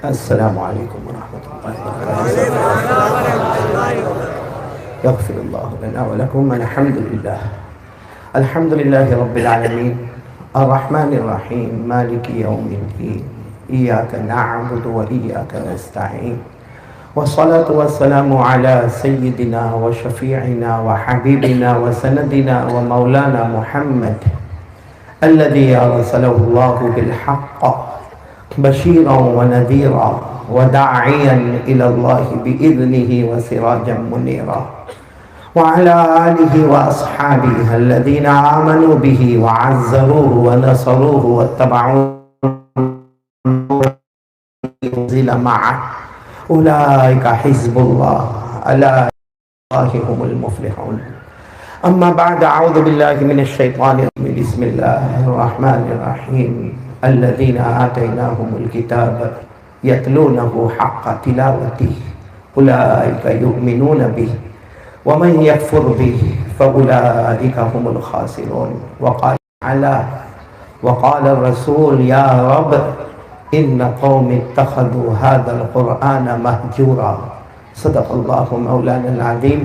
السلام علیکم ورحمۃ اللہ وبرکاتہ. یغفر اللہ لنا ولکم. الحمد للہ رب العالمین الرحمن الرحیم مالک یوم الدین ایاک نعبد و ایاک نستعین والصلاة والسلام على سیدنا و شفیعنا و حبیبنا و سندنا و مولانا محمد الذي أرسله الله بالحق بشيرا ونذيرا وداعيا إلى الله بإذنه وسراجا منيرا وعلى آله وأصحابه الذين آمنوا به وعزروه ونصروه واتبعوه ونزل معه أولئك حزب الله ألا الله هم المفلحون. أما بعد أعوذ بالله من الشيطان الرجيم بسم الله الرحمن الرحيم الذين آتيناهم الكتاب يتلونه حق تلاوته أولئك يؤمنون به ومن يكفر به فأولئك هم الخاسرون. وقال الرسول يا رب إن قوم اتخذوا هذا القرآن مهجورا. صدق الله مولانا العظيم.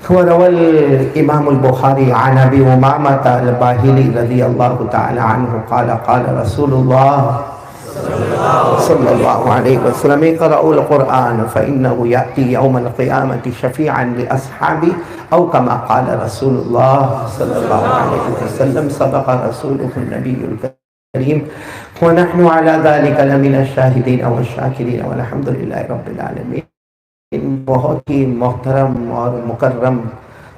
وروى الإمام البخاري عن أبي أمامة الباهلي رضي الله تعالى عنه قال قال رسول الله صلى الله عليه وسلم اقرأوا القرآن فإنه يأتي يوم القيامة شفيعا لأصحابه أو كما قال رسول الله صلى الله عليه وسلم. صدق رسوله النبي الكريم ونحن على ذلك لمن الشاهدين والشاكرين والحمد لله رب العالمين. بہت ہی محترم اور مکرم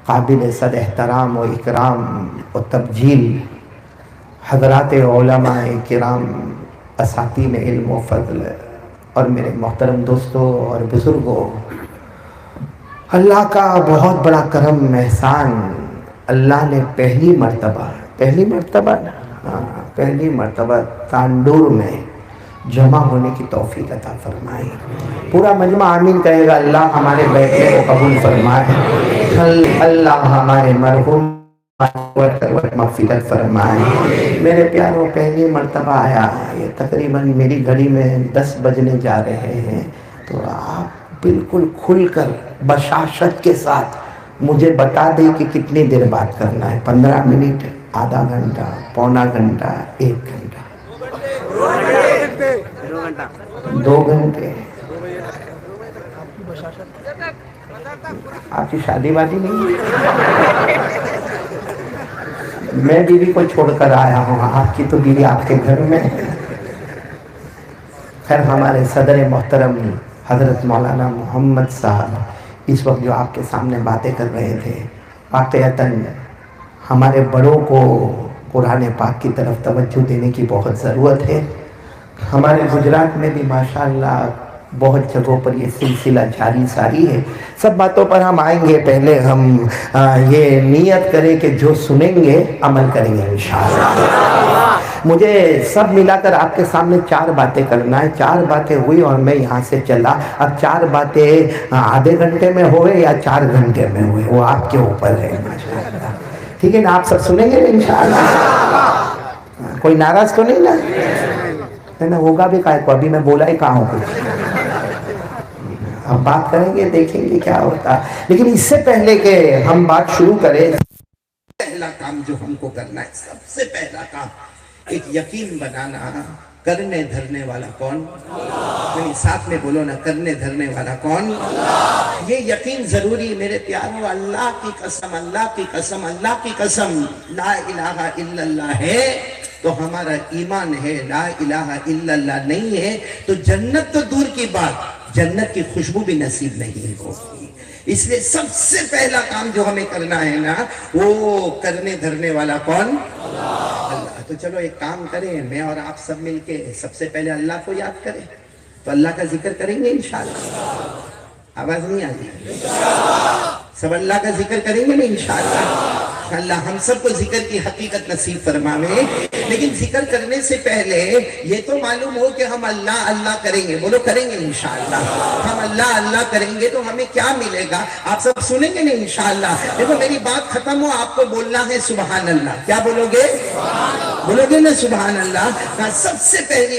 قابل صد احترام و اکرام و تبجیل حضرات علماء کرام اساتین علم و فضل اور میرے محترم دوستوں اور بزرگوں، اللہ کا بہت بڑا کرم احسان، اللہ نے پہلی مرتبہ تانڈور میں جمع ہونے کی توفیق عطا فرمائے. پورا مجمع آمین کہے گا. اللہ ہمارے بیٹھے کو قبول فرمائے، اللہ ہمارے مرحوم مغفرت فرمائے. میرے پیاروں، پہلی مرتبہ آیا، یہ تقریباً میری گھڑی میں 10 بجنے جا رہے ہیں، تو آپ بالکل کھل کر بشاشت کے ساتھ مجھے بتا دیں کہ کتنی دیر بات کرنا ہے. 15 منٹ، آدھا گھنٹہ، پونا گھنٹہ، 1 گھنٹہ، 2 گھنٹے. آپ کی شادی وادی نہیں ہے؟ میں بیوی کو چھوڑ کر آیا ہوں، آپ کی تو بیوی آپ کے گھر میں ہے. خیر، ہمارے صدر محترم حضرت مولانا محمد صاحب اس وقت جو آپ کے سامنے باتیں کر رہے تھے، واقعتاً ہمارے بڑوں کو قرآن پاک کی طرف توجہ دینے کی بہت ضرورت ہے. ہمارے گجرات میں بھی ماشاءاللہ بہت جگہوں پر یہ سلسلہ جاری ساری ہے. سب باتوں پر ہم آئیں گے. پہلے ہم یہ نیت کریں کہ جو سنیں گے عمل کریں گے انشاءاللہ. مجھے سب ملا کر آپ کے سامنے 4 باتیں کرنا ہے. 4 باتیں ہوئی اور میں یہاں سے چلا. اب 4 باتیں آدھے گھنٹے میں ہوئے یا 4 گھنٹے میں ہوئے، وہ آپ کے اوپر ہے ماشاءاللہ. ٹھیک ہے نا؟ آپ سب سنیں گے انشاءاللہ. کوئی ناراض تو نہیں نا؟ نا ہوگا بھی کائے کو، ابھی میں بولا ہی کہاں ہوں کچھ. اب بات کریں گے، دیکھیں گے کیا ہوتا. لیکن اس سے پہلے کہ ہم بات شروع کریں، پہلا کام جو ہم کو کرنا ہے، سب سے پہلا کام ایک یقین بنانا. کرنے دھرنے والا کون؟ یعنی ساتھ میں بولو نا، کرنے دھرنے والا کون؟ یہ یقین ضروری میرے پیاروں. اللہ کی قسم، اللہ کی قسم، اللہ کی قسم، لا الہ الا اللہ ہے تو ہمارا ایمان ہے. لا الہ الا اللہ نہیں ہے تو جنت تو دور کی بات، جنت کی خوشبو بھی نصیب نہیں ہوگی. اس لیے سب سے پہلا کام جو ہمیں کرنا ہے نا، وہ کرنے دھرنے والا کون؟ اللہ. تو چلو ایک کام کریں، میں اور آپ سب مل کے سب سے پہلے اللہ کو یاد کریں. تو اللہ کا ذکر کریں گے انشاءاللہ. آواز نہیں آ رہی؟ سب اللہ کا ذکر کریں گے نا انشاءاللہ. اللہ ہم سب کو ذکر کی حقیقت نصیب فرماوے. لیکن ذکر کرنے سے پہلے یہ تو معلوم ہو کہ ہم اللہ اللہ کریں گے. بولو کریں گے انشاءاللہ. ہم اللہ اللہ کریں گے تو ہمیں کیا ملے گا آپ سب سنیں گے نا انشاءاللہ. دیکھو میری بات ختم ہو آپ کو بولنا ہے سبحان اللہ. کیا بولو گے؟ بولو گے نا سبحان اللہ. سب سے پہلی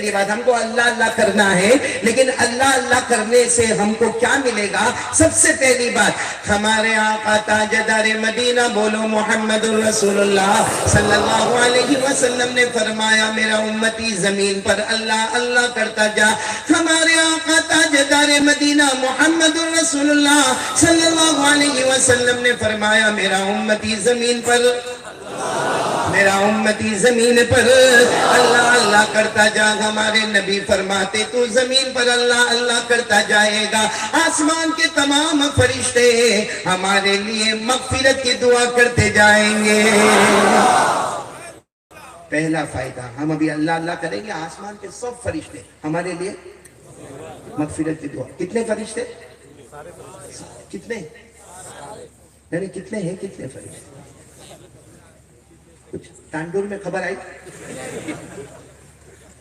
بات ہم کو اللہ اللہ کرنا ہے. لیکن اللہ اللہ کرنے سے ہم کو کیا ملے گا؟ سب سے پہلی بات ہمارے آقا تاجدار مدینہ بولو محمد رسول اللہ صلی اللہ علیہ وسلم نے فرمایا میرا امتی زمین پر اللہ اللہ کرتا جا. ہمارے آقا تاجدار مدینہ محمد رسول اللہ صلی اللہ علیہ وسلم نے فرمایا میرا امتی زمین پر اللہ اللہ کرتا جا. ہمارے نبی فرماتے تو زمین پر اللہ اللہ کرتا جائے گا. آسمان کے تمام فرشتے ہمارے لیے مغفرت کی دعا کرتے جائیں گے. پہلا فائدہ ہم ابھی اللہ اللہ کریں گے. آسمان کے سب فرشتے ہمارے لیے مغفرت کی دعا. کتنے فرشتے؟ کتنے؟ یعنی کتنے ہیں؟ کتنے فرشتے؟ کچھ تانڈور میں خبر آئی؟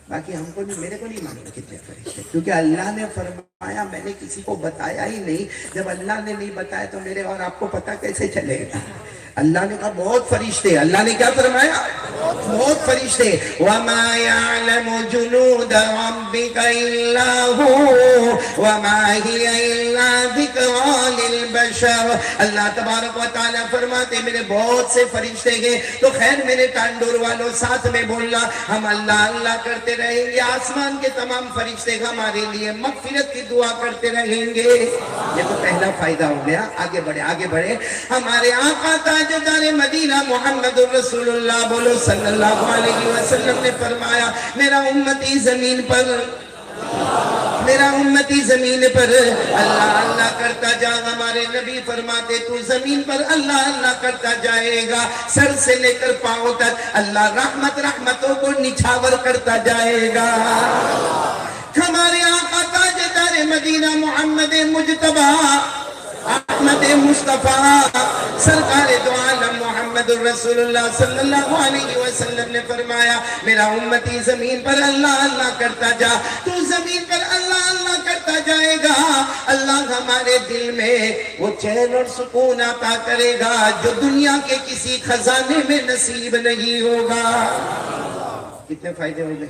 باقی ہم کو نہیں، میرے کو نہیں معلوم کتنے فرشتے، کیونکہ اللہ نے فرمایا میں نے کسی کو بتایا ہی نہیں. جب اللہ نے نہیں بتایا تو میرے اور آپ کو پتہ کیسے چلے گا؟ اللہ نے کہا بہت فرشتے. اللہ نے کیا فرمایا؟ بہت فرشتے. وَمَا يَعْلَمُ جُنُودَ رَبِّكَ إِلَّا هُوَ وَمَا هِيَ إِلَّا ذِكْرَىٰ لِلْبَشَرِ. اللہ تبارک و تعالیٰ فرماتے میرے بہت سے فرشتے ہیں. تو خیر میرے تانڈور والوں ساتھ میں بولنا، ہم اللہ اللہ کرتے رہیں گے. آسمان کے تمام فرشتے ہمارے لیے مغفرت کی دعا کرتے رہیں گے. یہ تو پہلا فائدہ ہو گیا. آگے بڑھے. ہمارے آقا تاجدار مدینہ محمد رسول اللہ بولو صلی اللہ علیہ وسلم نے فرمایا میرا امتی زمین پر اللہ اللہ کرتا جا. ہمارے نبی فرماتے تو زمین پر اللہ اللہ کرتا جائے گا. سر سے لے کر پاؤں تک اللہ رحمتوں کو نچھاور کرتا جائے گا. ہمارے آقا تاجدار مدینہ محمد مجتبی احمد مصطفیٰ سرکار دو عالم محمد رسول اللہ صلی اللہ علیہ وسلم نے فرمایا میرا امتی زمین پر اللہ اللہ کرتا جا. تو زمین پر اللہ اللہ کرتا جائے گا. اللہ ہمارے دل میں وہ چین اور سکون عطا کرے گا جو دنیا کے کسی خزانے میں نصیب نہیں ہوگا. کتنے فائدے ہو گئے؟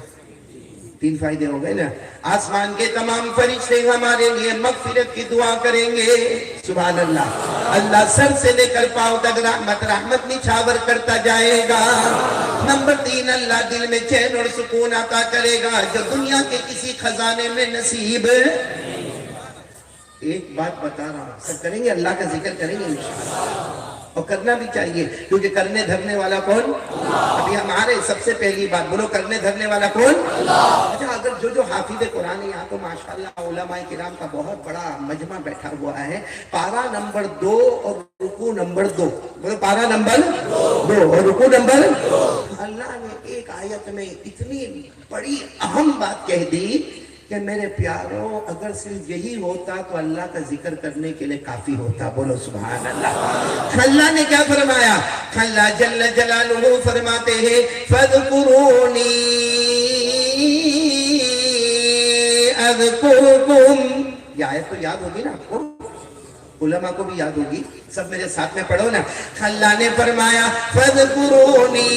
3 فائدے ہو گئے نا. آسمان کے تمام فرشتے ہمارے لیے مغفرت کی دعا کریں گے. سبحان اللہ. اللہ سر سے لے کر پاؤں تک رحمت نچھاور کرتا جائے گا. نمبر 3 اللہ دل میں چین اور سکون عطا کرے گا جو دنیا کے کسی خزانے میں نصیب. ایک بات بتا رہا ہوں، سب کریں گے اللہ کا ذکر کریں گے انشاءاللہ، اور کرنا بھی چاہیے کیونکہ کرنے دھرنے والا کون؟ ابھی ہمارے سب سے پہلی بات بولو کرنے دھرنے والا کون؟ اچھا اگر جو حافظ قرآن یہاں تو ماشاءاللہ علماء کرام کا بہت بڑا مجمع بیٹھا ہوا ہے. پارہ نمبر 2 اور رکوع نمبر 2 بولو پارہ نمبر 2 اور رکوع نمبر 2. اللہ نے ایک آیت میں اتنی بڑی اہم بات کہہ دی کہ میرے پیاروں اگر صرف یہی ہوتا تو اللہ کا ذکر کرنے کے لیے کافی ہوتا. بولو سبحان اللہ. اللہ نے کیا فرمایا؟ اللہ جل جلالہ فرماتے ہیں فَاذْكُرُونِي أَذْكُرْكُمْ. یہ آیت تو یاد ہوگی نا آپ کو، علماء کو بھی یاد ہوگی. سب میرے ساتھ میں پڑھو نا. اللہ نے فرمایا فَاذْكُرُونِي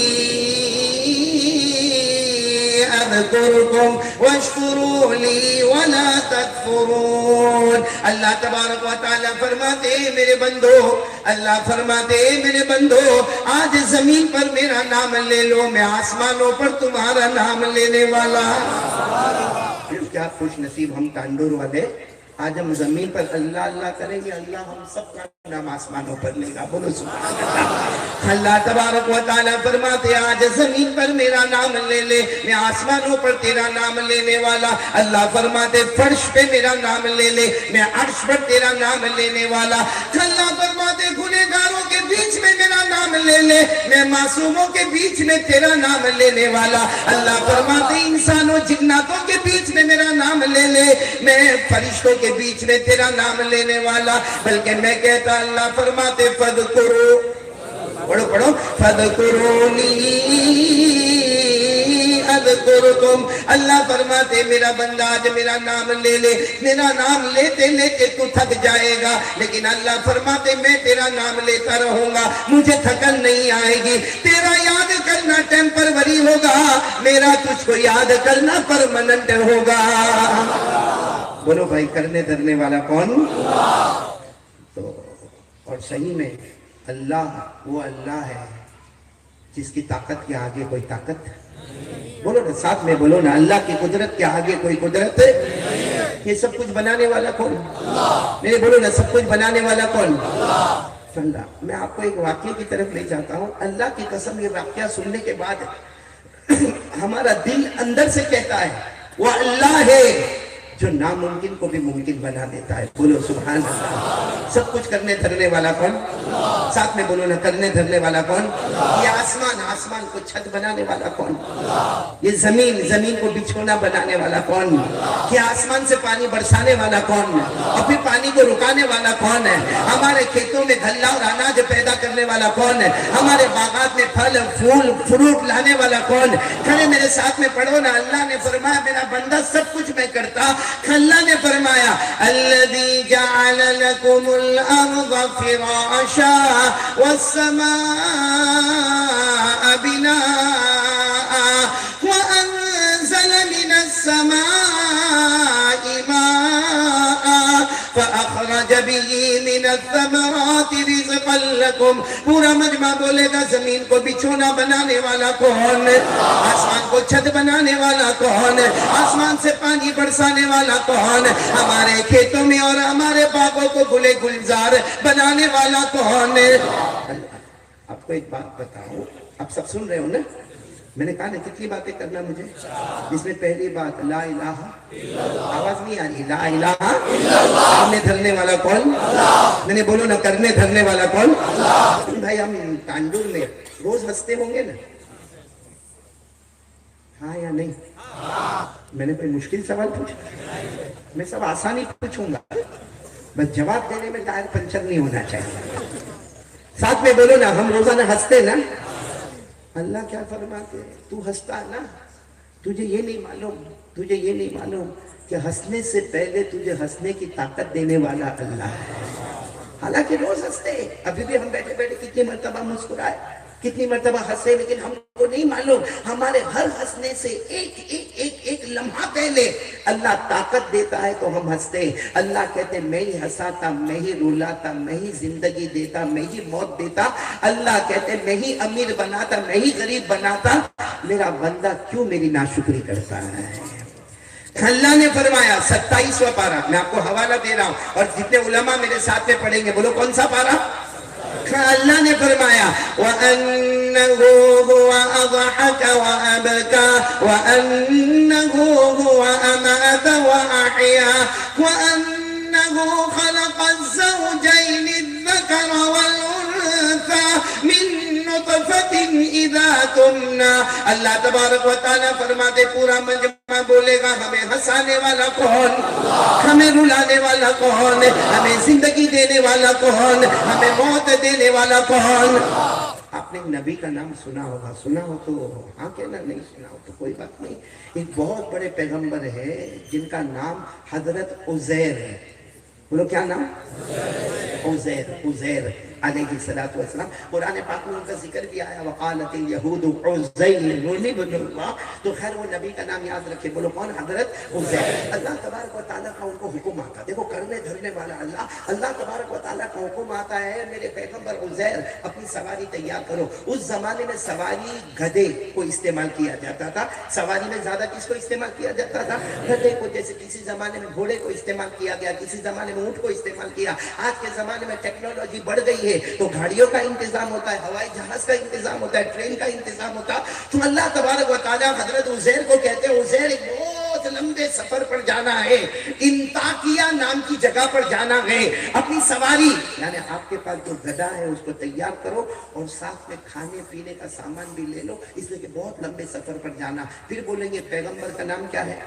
اذکرکم واشکروا لی ولا تکفرون. اللہ تبارک و تعالیٰ فرماتے میرے بندو، اللہ فرماتے میرے بندو آج زمین پر میرا نام لے لو، میں آسمانوں پر تمہارا نام لینے والا. کیا خوش نصیب ہم تانڈور والے، آج ہم زمین پر اللہ اللہ کریں گے، اللہ ہم سب کا نام آسمانوں پر لے گا. بولو سبحان اللہ. اللہ تبارک و تعالیٰ فرماتے آج زمین پر میرا نام لے لے، میں آسمانوں پر تیرا نام لینے والا. اللہ فرماتے فرش پہ میرا نام لے لے، میں عرش پر تیرا نام لینے والا. اللہ فرماتے گنہگاروں کے بیچ میں میرا نام لے لے، میں معصوموں کے بیچ میں تیرا نام لینے والا. اللہ فرماتے انسانوں جناتوں کے بیچ میں میرا نام لے لے، میں فرشتوں کے بیچ میں تیرا نام لینے والا. بلکہ میں کہتا اللہ فرماتے فَاذْكُرُوا پڑھو پڑھو فذکرونی اذکرکم. اللہ فرماتے میرا بندہ آج میرا نام لے لے. میرا نام لیتے لیتے تو تھک جائے گا, لیکن اللہ فرماتے میں تیرا نام لیتا رہوں گا, مجھے تھکن نہیں آئے گی. تیرا یاد کرنا ٹیمپروری ہوگا, میرا تجھ کو یاد کرنا پرماننٹ ہوگا. بولو بھائی کرنے دھرنے والا کون؟ تو اور صحیح میں اللہ وہ اللہ ہے جس کی طاقت کے آگے کوئی طاقت. بولو نا ساتھ میں بولو نا, اللہ کی قدرت کے آگے کوئی قدرت. یہ سب کچھ بنانے والا کون؟ نہیں بولو نا سب کچھ بنانے والا کون؟ اللہ. میں آپ کو ایک واقعے کی طرف لے جاتا ہوں. اللہ کی قسم یہ واقعہ سننے کے بعد ہمارا دل اندر سے کہتا ہے وہ اللہ ہے جو ناممکن کو بھی ممکن بنا دیتا ہے. بولو سبحان اللہ. سب کچھ کرنے دھرنے والا کون؟ ساتھ میں بولو نا کرنے دھرنے والا کون؟ یہ آسمان کو چھت بنانے والا کون؟ یہ زمین کو بچھونا بنانے والا کون؟ یہ آسمان سے پانی برسانے والا کون؟ اور پھر پانی کو رکانے والا کون ہے؟ ہمارے کھیتوں میں گھلا اور اناج پیدا کرنے والا کون ہے؟ ہمارے باغات میں پھل پھول فروٹ لانے والا کون؟ کھڑے میرے ساتھ میں پڑھو نا. اللہ نے فرمایا میرا بندہ سب کچھ میں کرتا. اللہ نے فرمایا الذی جعل لکم الارض فراشا والسماء بناء وانزل من السماء ماء فاخرج به من الثمرات رزقا لکم. پورا مجمع بولے گا زمین کو بچھونا بنانے والا کون؟ آسمان کو چھت بنانے والا کون؟ آسمان سے پانی برسانے والا کون؟ ہمارے کھیتوں میں اور ہمارے باغوں کو گلے گلزار بنانے والا کون؟ آپ کو ایک بات بتاؤں, آپ سب سن رہے ہو نا, میں نے کہا نا کتنی باتیں کرنا مجھے, جس میں پہلی بات لا الہ, آواز نہیں آ رہی, لا الہ. کرنے دھرنے والا کون؟ میں نے بولو نا کرنے دھرنے والا کون؟ بھائی ہم تانڈور میں روز ہنستے ہوں گے نا, ہاں یا نہیں؟ میں نے کوئی مشکل سوال پوچھا؟ میں سب آسانی پوچھوں گا, بس جواب دینے میں ٹائر پنچر نہیں ہونا چاہیے. ساتھ میں بولو نا ہم روزانہ ہنستے نا. اللہ کیا فرماتے ہیں, تو ہنستا نا, تجھے یہ نہیں معلوم کہ ہنسنے سے پہلے تجھے ہنسنے کی طاقت دینے والا اللہ ہے. حالانکہ روز ہنستے, ابھی بھی ہم بیٹھے بیٹھے کتنی مرتبہ مسکرائے, کتنی مرتبہ ہنسے, لیکن ہم کو نہیں معلوم ہمارے ہر ہنسنے سے ایک لمحہ پہلے اللہ طاقت دیتا ہے تو ہم ہنستے. اللہ کہتے ہیں میں ہی ہنساتا, میں ہی رلاتا, میں ہی زندگی دیتا, میں ہی موت دیتا. اللہ کہتے ہیں میں ہی امیر بناتا, میں ہی غریب بناتا. میرا بندہ کیوں میری ناشکری کرتا ہے؟ اللہ نے فرمایا 27واں پارہ, میں آپ کو حوالہ دے رہا ہوں اور جتنے علماء میرے ساتھ میں پڑھیں گے, بولو کون سا پارہ؟ اللہ نے فرمایا وَأَنَّهُ هُوَ أَضْحَكَ وَأَبْكَى وَأَنَّهُ هُوَ أَمَاتَ وَأَحْيَا وَأَنَّهُ خَلَقَ الزَّوْجَيْنِ الذَّكَرَ وَالْأُنثَى مِن نُطْفَةٍ إِذَا تُمْنَى. اللہ تبارک و تعالیٰ فرماتے پورا مجمع بولے گا ہمیں ہنسانے والا کون, ہمیں رلانے والا کون, ہمیں زندگی دینے والا کون, ہمیں موت دینے والا کون. آپ نے نبی کا نام سنا ہوگا, سنا ہو تو ہاں کہنا, نہیں سنا ہو تو کوئی بات نہیں. ایک بہت بڑے پیغمبر ہے جن کا نام حضرت عزیر ہے. بولو کیا نام؟ عزیر علیہ السلام. قرآن پاک میں ان کا ذکر بھی آیا وقالت الیہود عزیر ابن اللہ. تو خیر وہ نبی کا نام یاد رکھے, بولو کون؟ حضرت عزیر. اللہ تبارک و تعالیٰ کا ان کو حکم آتا, دیکھو کرنے دھرنے والا اللہ تبارک و تعالیٰ کا حکم آتا ہے میرے پیغمبر عزیر اپنی سواری تیار کرو. اس زمانے میں سواری گدھے کو استعمال کیا جاتا تھا. سواری میں زیادہ کس کو استعمال کیا جاتا تھا؟ گدھے کو. جیسے کسی زمانے میں گھوڑے کو استعمال کیا گیا, کسی زمانے میں اونٹ کو استعمال کیا. آج کے زمانے میں ٹیکنالوجی بڑھ گئی ہے تو گاڑیوں کا انتظام ہوتا ہے, ہوائی جہاز کا انتظام ہوتا ہے, ٹرین کا انتظام ہوتا ہے. تو اللہ تبارک و تعالیٰ حضرت عزیر کو کہتے ہیں عزیر ایک بہت بہت لمبے سفر پر جانا ہے، انطاکیہ نام کی جگہ پر جانا ہے، اپنی سواری یعنی آپ کے پاس جو گدھا ہے اس کو تیار کرو اور ساتھ میں کھانے پینے کا سامان بھی لے لو، اس لیے کہ بہت لمبے سفر پر جانا۔ پھر بولیں گے پیغمبر کا نام کیا ہے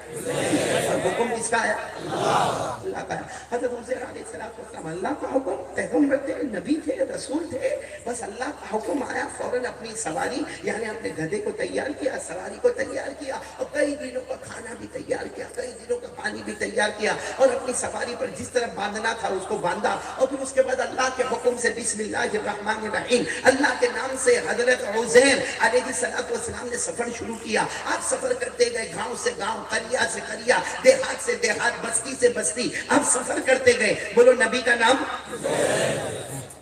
اور حکم کس کا ہے؟ اللہ کا ہے۔ حضرت عزیر علیہ السلام اللہ کا حکم، پیغمبر تھے، نبی تھے، رسول تھے، بس اللہ کا حکم آیا فوراً اپنی سواری یعنی اپنے گدھے کو تیار کیا، سواری کو تیار کیا اور کئی دنوں کا کھانا بھی تیار کیا، کئی دنوں کا پانی بھی تیار کیا اور اپنی سواری پر جس طرح باندھنا تھا اس کو باندھا اور پھر اس کے بعد اللہ کے حکم سے بسم اللہ الرحمن الرحیم اللہ کے نام سے حضرت عزیر علیہ السلام نے سفر شروع کیا۔ آپ سفر کرتے گئے گاؤں سے گاؤں، قریہ سے قریہ، دیہات سے دیہات، بستی سے بستی، آپ سفر کرتے گئے۔ بولو نبی کا نام۔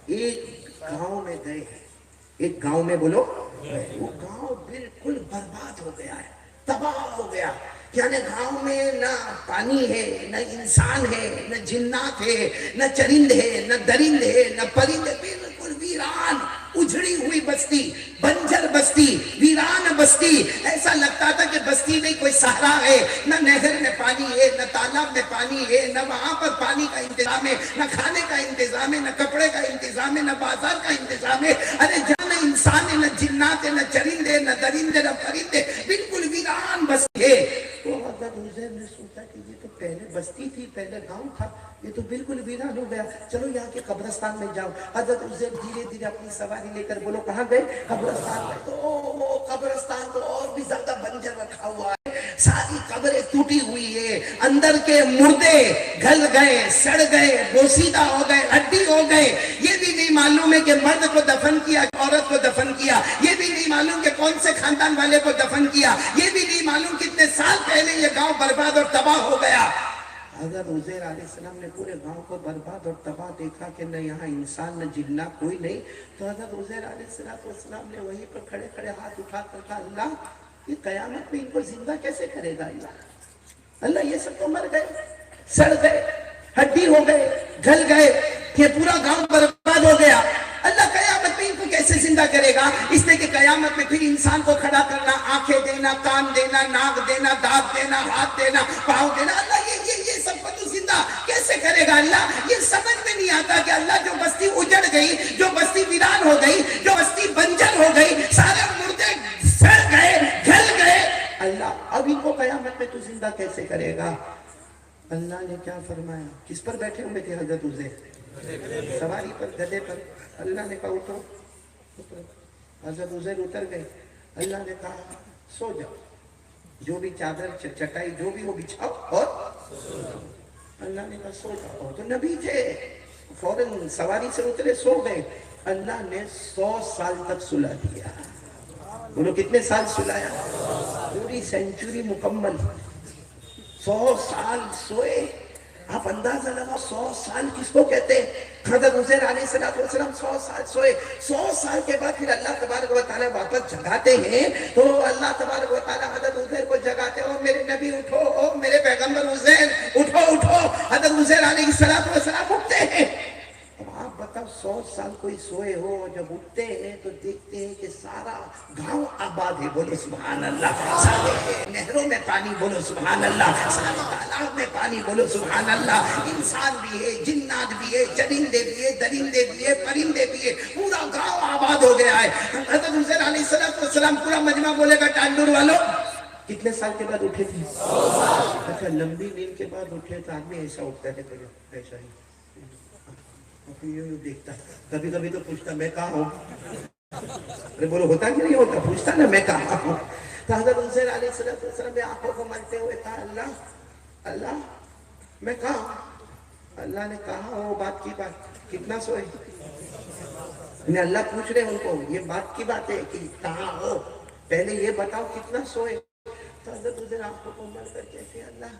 ایک گاؤں میں گئے، ایک گاؤں میں بولو، وہ گاؤں بالکل برباد ہو گیا ہے، تباہ ہو گیا، یعنی گاؤں میں نہ پانی ہے، نہ انسان ہے، نہ جنات ہے، نہ چرند ہے، نہ درند ہے، نہ پرند ہے، بالکل ویران، اجڑی ہوئی بستی، بنجر بستی، ویران بستی۔ ایسا لگتا تھا کہ بستی میں کوئی صحرا ہے، نہ نہر میں پانی ہے، نہ تالاب میں پانی ہے، نہ وہاں پر پانی کا انتظام ہے، نہ کھانے کا انتظام ہے، نہ کپڑے کا انتظام ہے، نہ بازار کا انتظام ہے۔ ارے جہاں نہ انسان ہے، نہ جنات ہے، نہ چرند ہے، نہ درند ہے، نہ پرند ہے، بالکل ویران بستی ہے۔ تو حضرت عزیر نے سوچا کہ یہ تو پہلے بستی تھی، پہلے گاؤں تھا، یہ تو بالکل ویران ہو گیا، چلو یہاں کے قبرستان میں جاؤ۔ حضرت عزیر دھیرے دھیرے اپنی سواری لے کر بولو کہاں گئے؟ قبرستان میں۔ تو قبرستان تو اور بھی زیادہ بنجر رکھا ہوا ہے، ساری قبریں ٹوٹی ہوئی ہے، اندر کے مردے گل گئے، سڑ گئے، بوسیدہ ہو گئے، ہڈی ہو گئے۔ یہ بھی نہیں معلوم ہے کہ مرد کو دفن کیا، عورت کو دفن کیا، یہ بھی نہیں معلوم کہ کون سے خاندان والے کو دفن کیا، یہ بھی نہیں معلوم کتنے سال پہلے یہ گاؤں برباد اور تباہ ہو گیا۔ حضرت عزیر علیہ السلام نے پورے گاؤں کو برباد اور تباہ دیکھا کہ نہ یہاں انسان نہ جنات کوئی نہیں، تو حضرت عزیر علیہ السلام نے وہیں پر کھڑے کھڑے ہاتھ اٹھا کر کہا اللہ یہ قیامت میں ان کو زندہ کیسے کرے گا؟ اللہ یہ سب تو مر گئے، سڑ گئے، ہڈی ہو گئے، گل گئے، یہ پورا گاؤں برباد ہو گیا، اللہ قیامت میں ان کو کیسے زندہ کرے گا؟ اس لیے کہ قیامت میں پھر انسان کو کھڑا کرنا، آنکھیں دینا، کان دینا، ناک دینا، دانت دینا، ہاتھ دینا، پاؤں دینا، اللہ یہ سب کو تو زندہ کیسے کرے گا؟ اللہ یہ سمجھ میں نہیں آتا کہ اللہ جو بستی اجڑ گئی، جو بستی ویران ہو گئی، جو بستی بنجر ہو گئی، سارے مردے سڑ گئے، گل گئے، اللہ اب ان کو قیامت میں تو زندہ کیسے کرے گا؟ اللہ نے کیا فرمایا؟ کس پر بیٹھے ہوئے تھے حضرت عزیر؟ سواری پر، گدھے پر۔ اللہ نے کہا اترو، حضرت عزیر اتر گئے۔ اللہ نے کہا سو جاؤ، جو بھی چادر چٹائی جو بھی وہ بچھاؤ اور اللہ نے کہا سو جاؤ۔ تو نبی تھے، فوراً سواری سے اترے، سو گئے۔ اللہ نے 100 سال تک سلا دیا۔ بولو کتنے سال سلایا؟ پوری سینچری مکمل، 100 سال سوئے۔ آپ اندازہ لگا 100 سال کس کو کہتے ہیں؟ حضرت عزیر علیہ السلام 100 سال سوئے۔ 100 سال کے بعد پھر اللہ تبارک و تعالیٰ واپس جگاتے ہیں، تو اللہ تبارک و تعالیٰ حضرت عزیر کو جگاتے ہیں، اور میرے نبی اٹھو، او میرے پیغمبر عزیر اٹھو اٹھو۔ حضرت عزیر علیہ السلام اٹھتے ہیں۔ اب آپ بتاؤ 100 سال کوئی سوئے ہو، جب اٹھتے ہیں تو دیکھتے ہیں کہ سارا گاؤں آباد ہے، بولو سبحان اللہ، سارے نہروں میں پانی، بولو سبحان اللہ، سارے تالاب میں پانی، بولو سبحان اللہ، انسان بھی ہے، جنات بھی ہے، چرندے بھی ہے، درندے بھی ہے، پرندے بھی ہے، پورا گاؤں آباد ہو گیا ہے۔ حضرت عزیر علیہ السلام پورا مجمع بولے گا ٹانڈور والوں کتنے سال کے بعد اٹھے تھے؟ اچھا لمبی نیند کے بعد اٹھے تو آدمی ایسا اٹھتا ہے، ایسا ہی دیکھتا، کبھی کبھی تو پوچھتا میں کہاں ہوں؟ ارے بولو ہوتا کہ نہیں ہوتا؟ پوچھتا نا میں کہاں ہوں؟ تو حضرت عزیر علیہ السلام نے آنکھوں کو ملتے ہوئے کہا اللہ میں کہاں ہوں؟ اللہ نے کہا وہ بات کی بات، کتنا سوئے؟ اللہ پوچھ رہے ان کو، یہ بات کی بات ہے کہ کہاں ہو، پہلے یہ بتاؤ کتنا سوئے؟ تو حضرت عزیر آنکھوں کو مل کر کہتے ہیں اللہ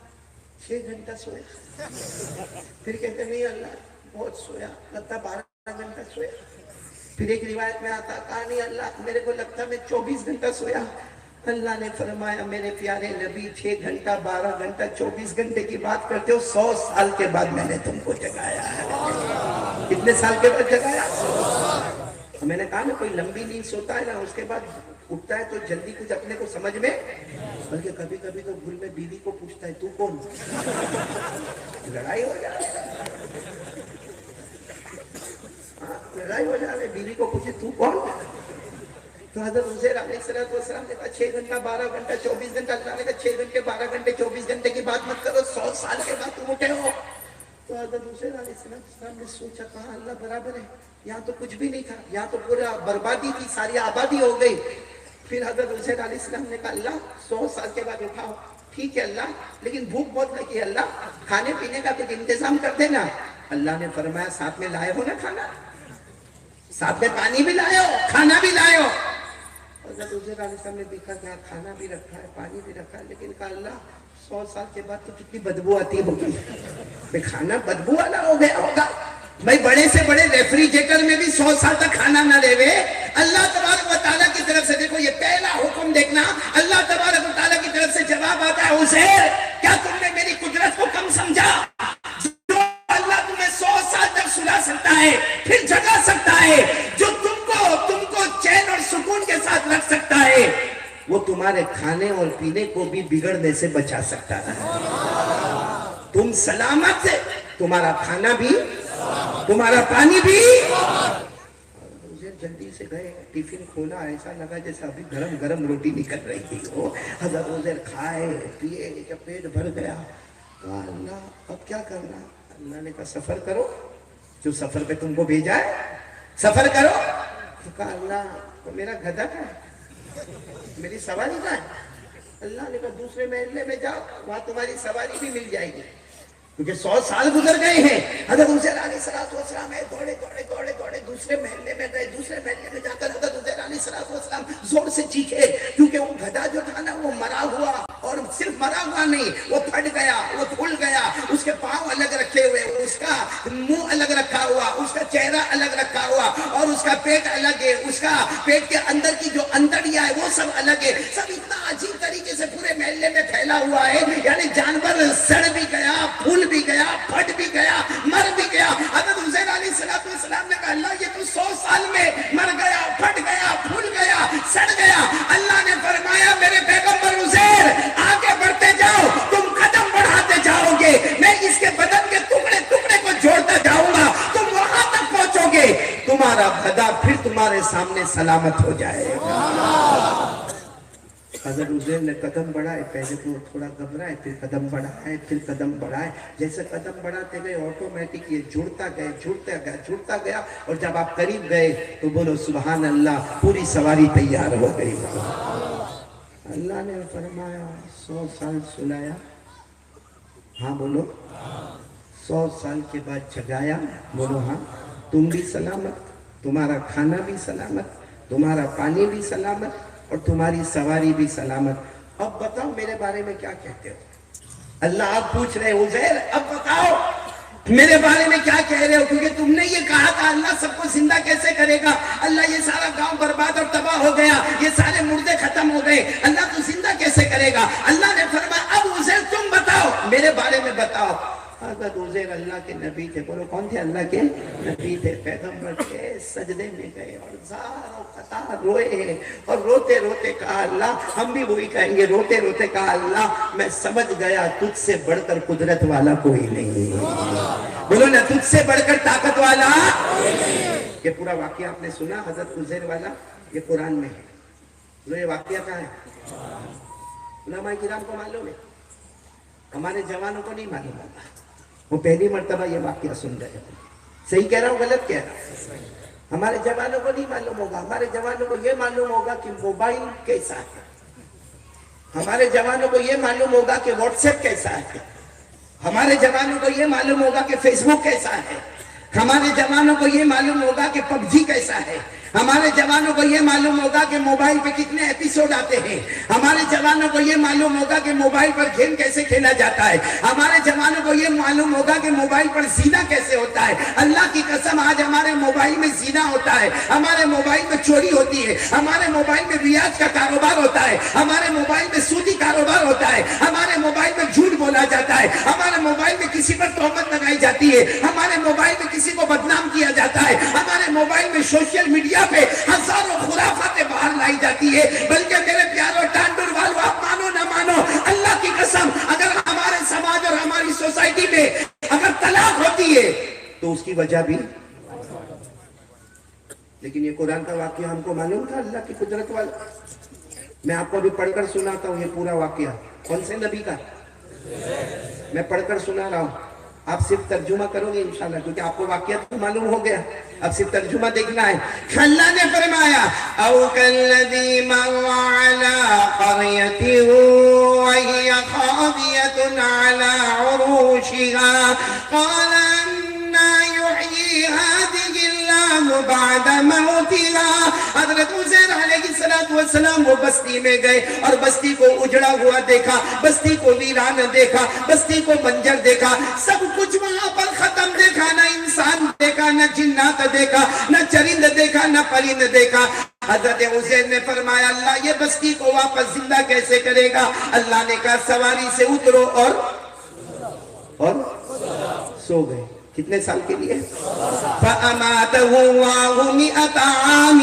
6 گھنٹہ سوئے۔ پھر کہتے نہیں اللہ بہت سویا، لگتا 12 گھنٹہ سویا۔ پھر ایک روایت میں آتا کہا نہیں اللہ میرے کو لگتا میں 24 گھنٹہ سویا۔ اللہ نے فرمایا میرے پیارے نبی 6 گھنٹہ 12 گھنٹہ 24 گھنٹے کی بات کرتے ہو، 100 سال کے بعد میں نے تم کو جگایا ہے۔ کتنے سال کے بعد جگایا؟ میں نے کہا نا کوئی لمبی نیند سوتا ہے نا اس کے بعد اٹھتا ہے تو جلدی کچھ اپنے کو سمجھ میں، بلکہ کبھی کبھی تو بھول میں بیوی کو پوچھتا ہے تو کون، لڑائی ہو جائے، لڑائی ہو جائے، بیوی کو پوچھے تو کون. تو حضرت عزیر علیہ السلام نے کہا 6 گھنٹہ 12 گھنٹہ 24 گھنٹہ. اللہ نے کہا 6 گھنٹے 12 گھنٹے 24 گھنٹے کی بات مت کرو، 100 سال کے بعد تم اٹھے ہو. تو حضرت عزیر علیہ السلام نے سوچا، کہا اللہ برابر ہے، یہاں تو کچھ بھی نہیں تھا، یہاں تو پورا بربادی تھی، ساری آبادی ہو گئی. پھر حضرت عزیر علیہ السلام نے کہا اللہ 100 سال کے بعد اٹھاؤ، ٹھیک ہے اللہ، لیکن بھوک بہت لگی ہے اللہ، کھانے پینے کا کچھ انتظام کر دینا. اللہ نے فرمایا ساتھ میں لائے ہو نا کھانا، ساتھ میں پانی بھی لائے ہو، کھانا بھی لائے ہو. حضرت عزیر علیہ السلام نے دیکھا کہ کھانا بھی رکھا ہے، پانی بھی رکھا ہے، لیکن کہا اللہ 100 سال کے بعد تو کتنی بدبو آتی ہوگی، بھئی کھانا بدبو والا ہو گیا ہوگا. بھئی بڑے سے بڑے ریفریجریٹر میں بھی 100 سال تک کھانا نہ رہے. اللہ تبارک و تعالیٰ کی طرف سے دیکھو، یہ پہلا حکم دیکھنا، اللہ تبارک و تعالیٰ کی طرف سے جواب آتا ہے، عزیر کیا تم نے میری قدرت کو کم سمجھا؟ جو اللہ تمہیں 100 سال تک سلا سکتا ہے، پھر جگا سکتا ہے، جو تم کو چین اور سکون کے ساتھ رکھ سکتا ہے، وہ تمہارے کھانے اور پینے کو بھی بگڑنے سے بچا سکتا ہے. تم سلامت ہے، تمہارا کھانا بھی، تمہارا پانی بھی. جلدی سے گئے، ٹیفن کھولا، ایسا لگا جیسا ابھی گرم گرم روٹی نکل رہی تھی. حضرت عزیر کھائے پیے، جب پیٹ بھر گیا کہا اللہ اب کیا کرنا؟ اللہ نے کہا سفر کرو، جو سفر پہ تم کو بھیجا ہے سفر کرو. تو کہا اللہ تو میرا گدھا کہاں ہے، میری سواری کہاں ہے؟ اللہ نے کہا دوسرے محلے میں جاؤ، وہاں تمہاری سواری بھی مل جائے گی، کیونکہ 100 سال گزر گئے ہیں. حضرت عزیر علیہ السلام دوڑے دوڑے دوڑے دوڑے دوسرے محلے میں گئے. دوسرے محلے میں جا کر حضرت عزیر علیہ السلام زور سے چیخے، کیونکہ وہ گدھا جو تھا نا وہ مرا ہوا، اور صرف مرا ہوا نہیں، وہ پھٹ گیا، وہ پھول گیا، اس کے پاؤں الگ رکھے ہوئے، اس کا منہ الگ رکھا ہوا، اس کا چہرہ الگ رکھا ہوا، اور اس کا پیٹ الگ ہے، اس کا پیٹ کے اندر کی جو اندڑیاں ہے وہ سب الگ ہے. سب اتنا عجیب طریقے سے پورے محلے میں پھیلا ہوا ہے، یعنی جانور سڑ بھی گیا، پھول بھی گیا، پھٹ بھی گیا، مر بھی گیا. حضرت عزیر علیہ السلام نے کہا اللہ یہ تو 100 سال میں مر گیا، پھٹ گیا، پھول گیا، سڑ گیا. اللہ نے فرمایا میرے پیغمبر عزیر آگے بڑھتے جاؤ، تم قدم بڑھاتے جاؤ گے، میں اس کے بدن کے ٹکڑے ٹکڑے کو جوڑتا جاؤں گا، تم وہاں تک پہنچو گے، تمہارا گدھا پھر تمہارے سامنے سلامت ہو جائے گا. حضرت عزیر نے قدم بڑھائے، پہلے تو تھوڑا گھبرائے، پھر قدم بڑھائے، پھر قدم بڑھائے. جیسے قدم بڑھاتے گئے آٹومیٹک یہ جڑتا گیا جڑتا گیا جڑتا گیا، اور جب آپ قریب گئے تو بولو سبحان اللہ، پوری سواری تیار ہو گئی. اللہ نے فرمایا 100 سال سلایا، ہاں بولو، 100 سال کے بعد جگایا، بولو ہاں. تم بھی سلامت، تمہارا کھانا بھی سلامت، تمہارا پانی بھی سلامت، اور تمہاری سواری بھی سلامت. اب بتاؤ میرے بارے میں کیا کہتے ہو؟ اللہ آپ پوچھ رہے ہو عزیر اب بتاؤ میرے بارے میں کیا کہہ رہے ہو؟ کیونکہ تم نے یہ کہا تھا اللہ سب کو زندہ کیسے کرے گا، اللہ یہ سارا گاؤں برباد اور تباہ ہو گیا، یہ سارے مردے ختم ہو گئے، اللہ تو زندہ کیسے کرے گا؟ اللہ نے فرمایا اب عزیر تم بتاؤ میرے بارے میں بتاؤ. حضرت عزیر اللہ کے نبی تھے، بولو کون تھے؟ اللہ کے نبی تھے، پیغمبر تھے. سجدے میں گئے اور زار و قطار روئے، اور روتے روتے کہا اللہ، ہم بھی وہی کہیں گے، روتے روتے کہا اللہ میں سمجھ گیا تجھ سے بڑھ کر قدرت والا کوئی نہیں. بولو نا تجھ سے بڑھ کر طاقت والا. یہ پورا واقعہ آپ نے سنا حضرت عزیر والا، یہ قرآن میں ہے. بولو یہ واقعہ کہاں ہے؟ علماء کرام کو معلوم ہے، ہمارے جوانوں کو نہیں معلوم ہوگا، وہ پہلی مرتبہ یہ واقعہ سن رہے ہیں. صحیح کہہ رہا ہوں غلط کہہ رہا ہوں؟ ہمارے جوانوں کو نہیں معلوم ہوگا، ہمارے جوانوں کو یہ معلوم ہوگا کہ موبائل کیسا ہے، ہمارے جوانوں کو یہ معلوم ہوگا کہ واٹس ایپ کیسا ہے، ہمارے جوانوں کو یہ معلوم ہوگا کہ فیس بک کیسا ہے، ہمارے جوانوں کو یہ معلوم ہوگا کہ پب جی کیسا ہے، ہمارے جوانوں کو یہ معلوم ہوگا کہ موبائل پہ کتنے ایپیسوڈ آتے ہیں، ہمارے جوانوں کو یہ معلوم ہوگا کہ موبائل پر گیم کیسے کھیلا جاتا ہے، ہمارے جوانوں کو یہ معلوم ہوگا کہ موبائل پر زنا کیسے ہوتا ہے. اللہ کی قسم آج ہمارے موبائل میں زنا ہوتا ہے، ہمارے موبائل میں چوری ہوتی ہے، ہمارے موبائل میں ریاض کا کاروبار ہوتا ہے، ہمارے موبائل میں سودی کاروبار ہوتا ہے، ہمارے موبائل میں جھوٹ بولا جاتا ہے، ہمارے موبائل میں کسی پر تہمت لگائی جاتی ہے، ہمارے موبائل میں کسی کو بدنام کیا جاتا ہے، ہمارے موبائل میں سوشل میڈیا پہ ہزاروں خرافاتیں باہر لائی جاتی ہے، بلکہ میرے پیاروں ٹانڈور والوں، آپ مانو نہ مانو، اللہ کی قسم اگر ہمارے سماج اور ہماری سوسائٹی میں اگر طلاق ہوتی ہے تو اس کی وجہ بھی، لیکن یہ قرآن کا واقعہ ہم کو معلوم تھا اللہ کی قدرت والا. میں آپ کو بھی پڑھ کر سناتا ہوں یہ پورا واقعہ. کون سے نبی کا؟ میں پڑھ کر سنا رہا ہوں، آپ صرف ترجمہ کرو گے انشاءاللہ، کیونکہ آپ کو واقعہ تو معلوم ہو گیا، اب صرف ترجمہ دیکھنا ہے. اللہ نے فرمایا او کالذی مر علی قریۃ وہی خاویۃ علی عروشها قال انا یحیی هذه اللہ بعد موتها. حضرت عزیر علیہ السلام وہ بستی میں گئے اور بستی کو اجڑا ہوا دیکھا، بستی کو ویران دیکھا، بستی کو بنجر دیکھا، سب کچھ وہاں پر ختم دیکھا، نہ انسان دیکھا، نہ جنات دیکھا، نہ چرند دیکھا، نہ پرند دیکھا. حضرت عزیر نے فرمایا اللہ یہ بستی کو واپس زندہ کیسے کرے گا؟ اللہ نے کہا سواری سے اترو اور سو گئے. کتنے سال کے لیے؟ فَأَمَاتَهُ اللَّهُ مِئَةَ عَامٍ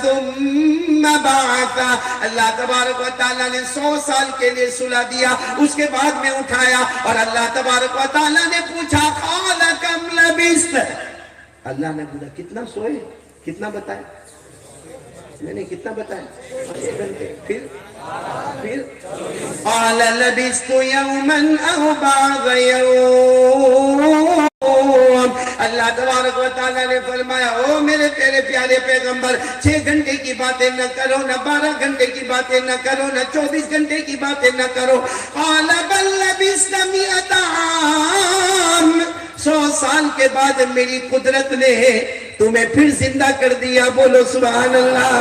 ثُمَّ بَعَثَهُ. اللہ تبارک و تعالیٰ نے 100 سال کے لیے سلا دیا، اس کے بعد میں اٹھایا اور اللہ تبارک و تعالیٰ نے پوچھا قَالَ كَمْ لَبِثْتَ. اللہ نے بولا کتنا سوئے؟ کتنا بتائے؟ میں نے کتنا بتایا؟ 1 گھنٹے. پھر قَالَ لَبِثْتُ يَوْمًا أَوْ بَعْضَ يَوْمٍ. اللہ تبارک و تعالیٰ نے فرمایا او میرے پیارے پیارے پیغمبر 6 گھنٹے کی باتیں نہ کرو، نہ 12 گھنٹے کی باتیں نہ کرو، نہ 24 گھنٹے کی باتیں نہ کرو. قال بل لبثت 100 عام. 100 سال کے بعد میری قدرت نے تمہیں پھر زندہ کر دیا. بولو سبحان اللہ.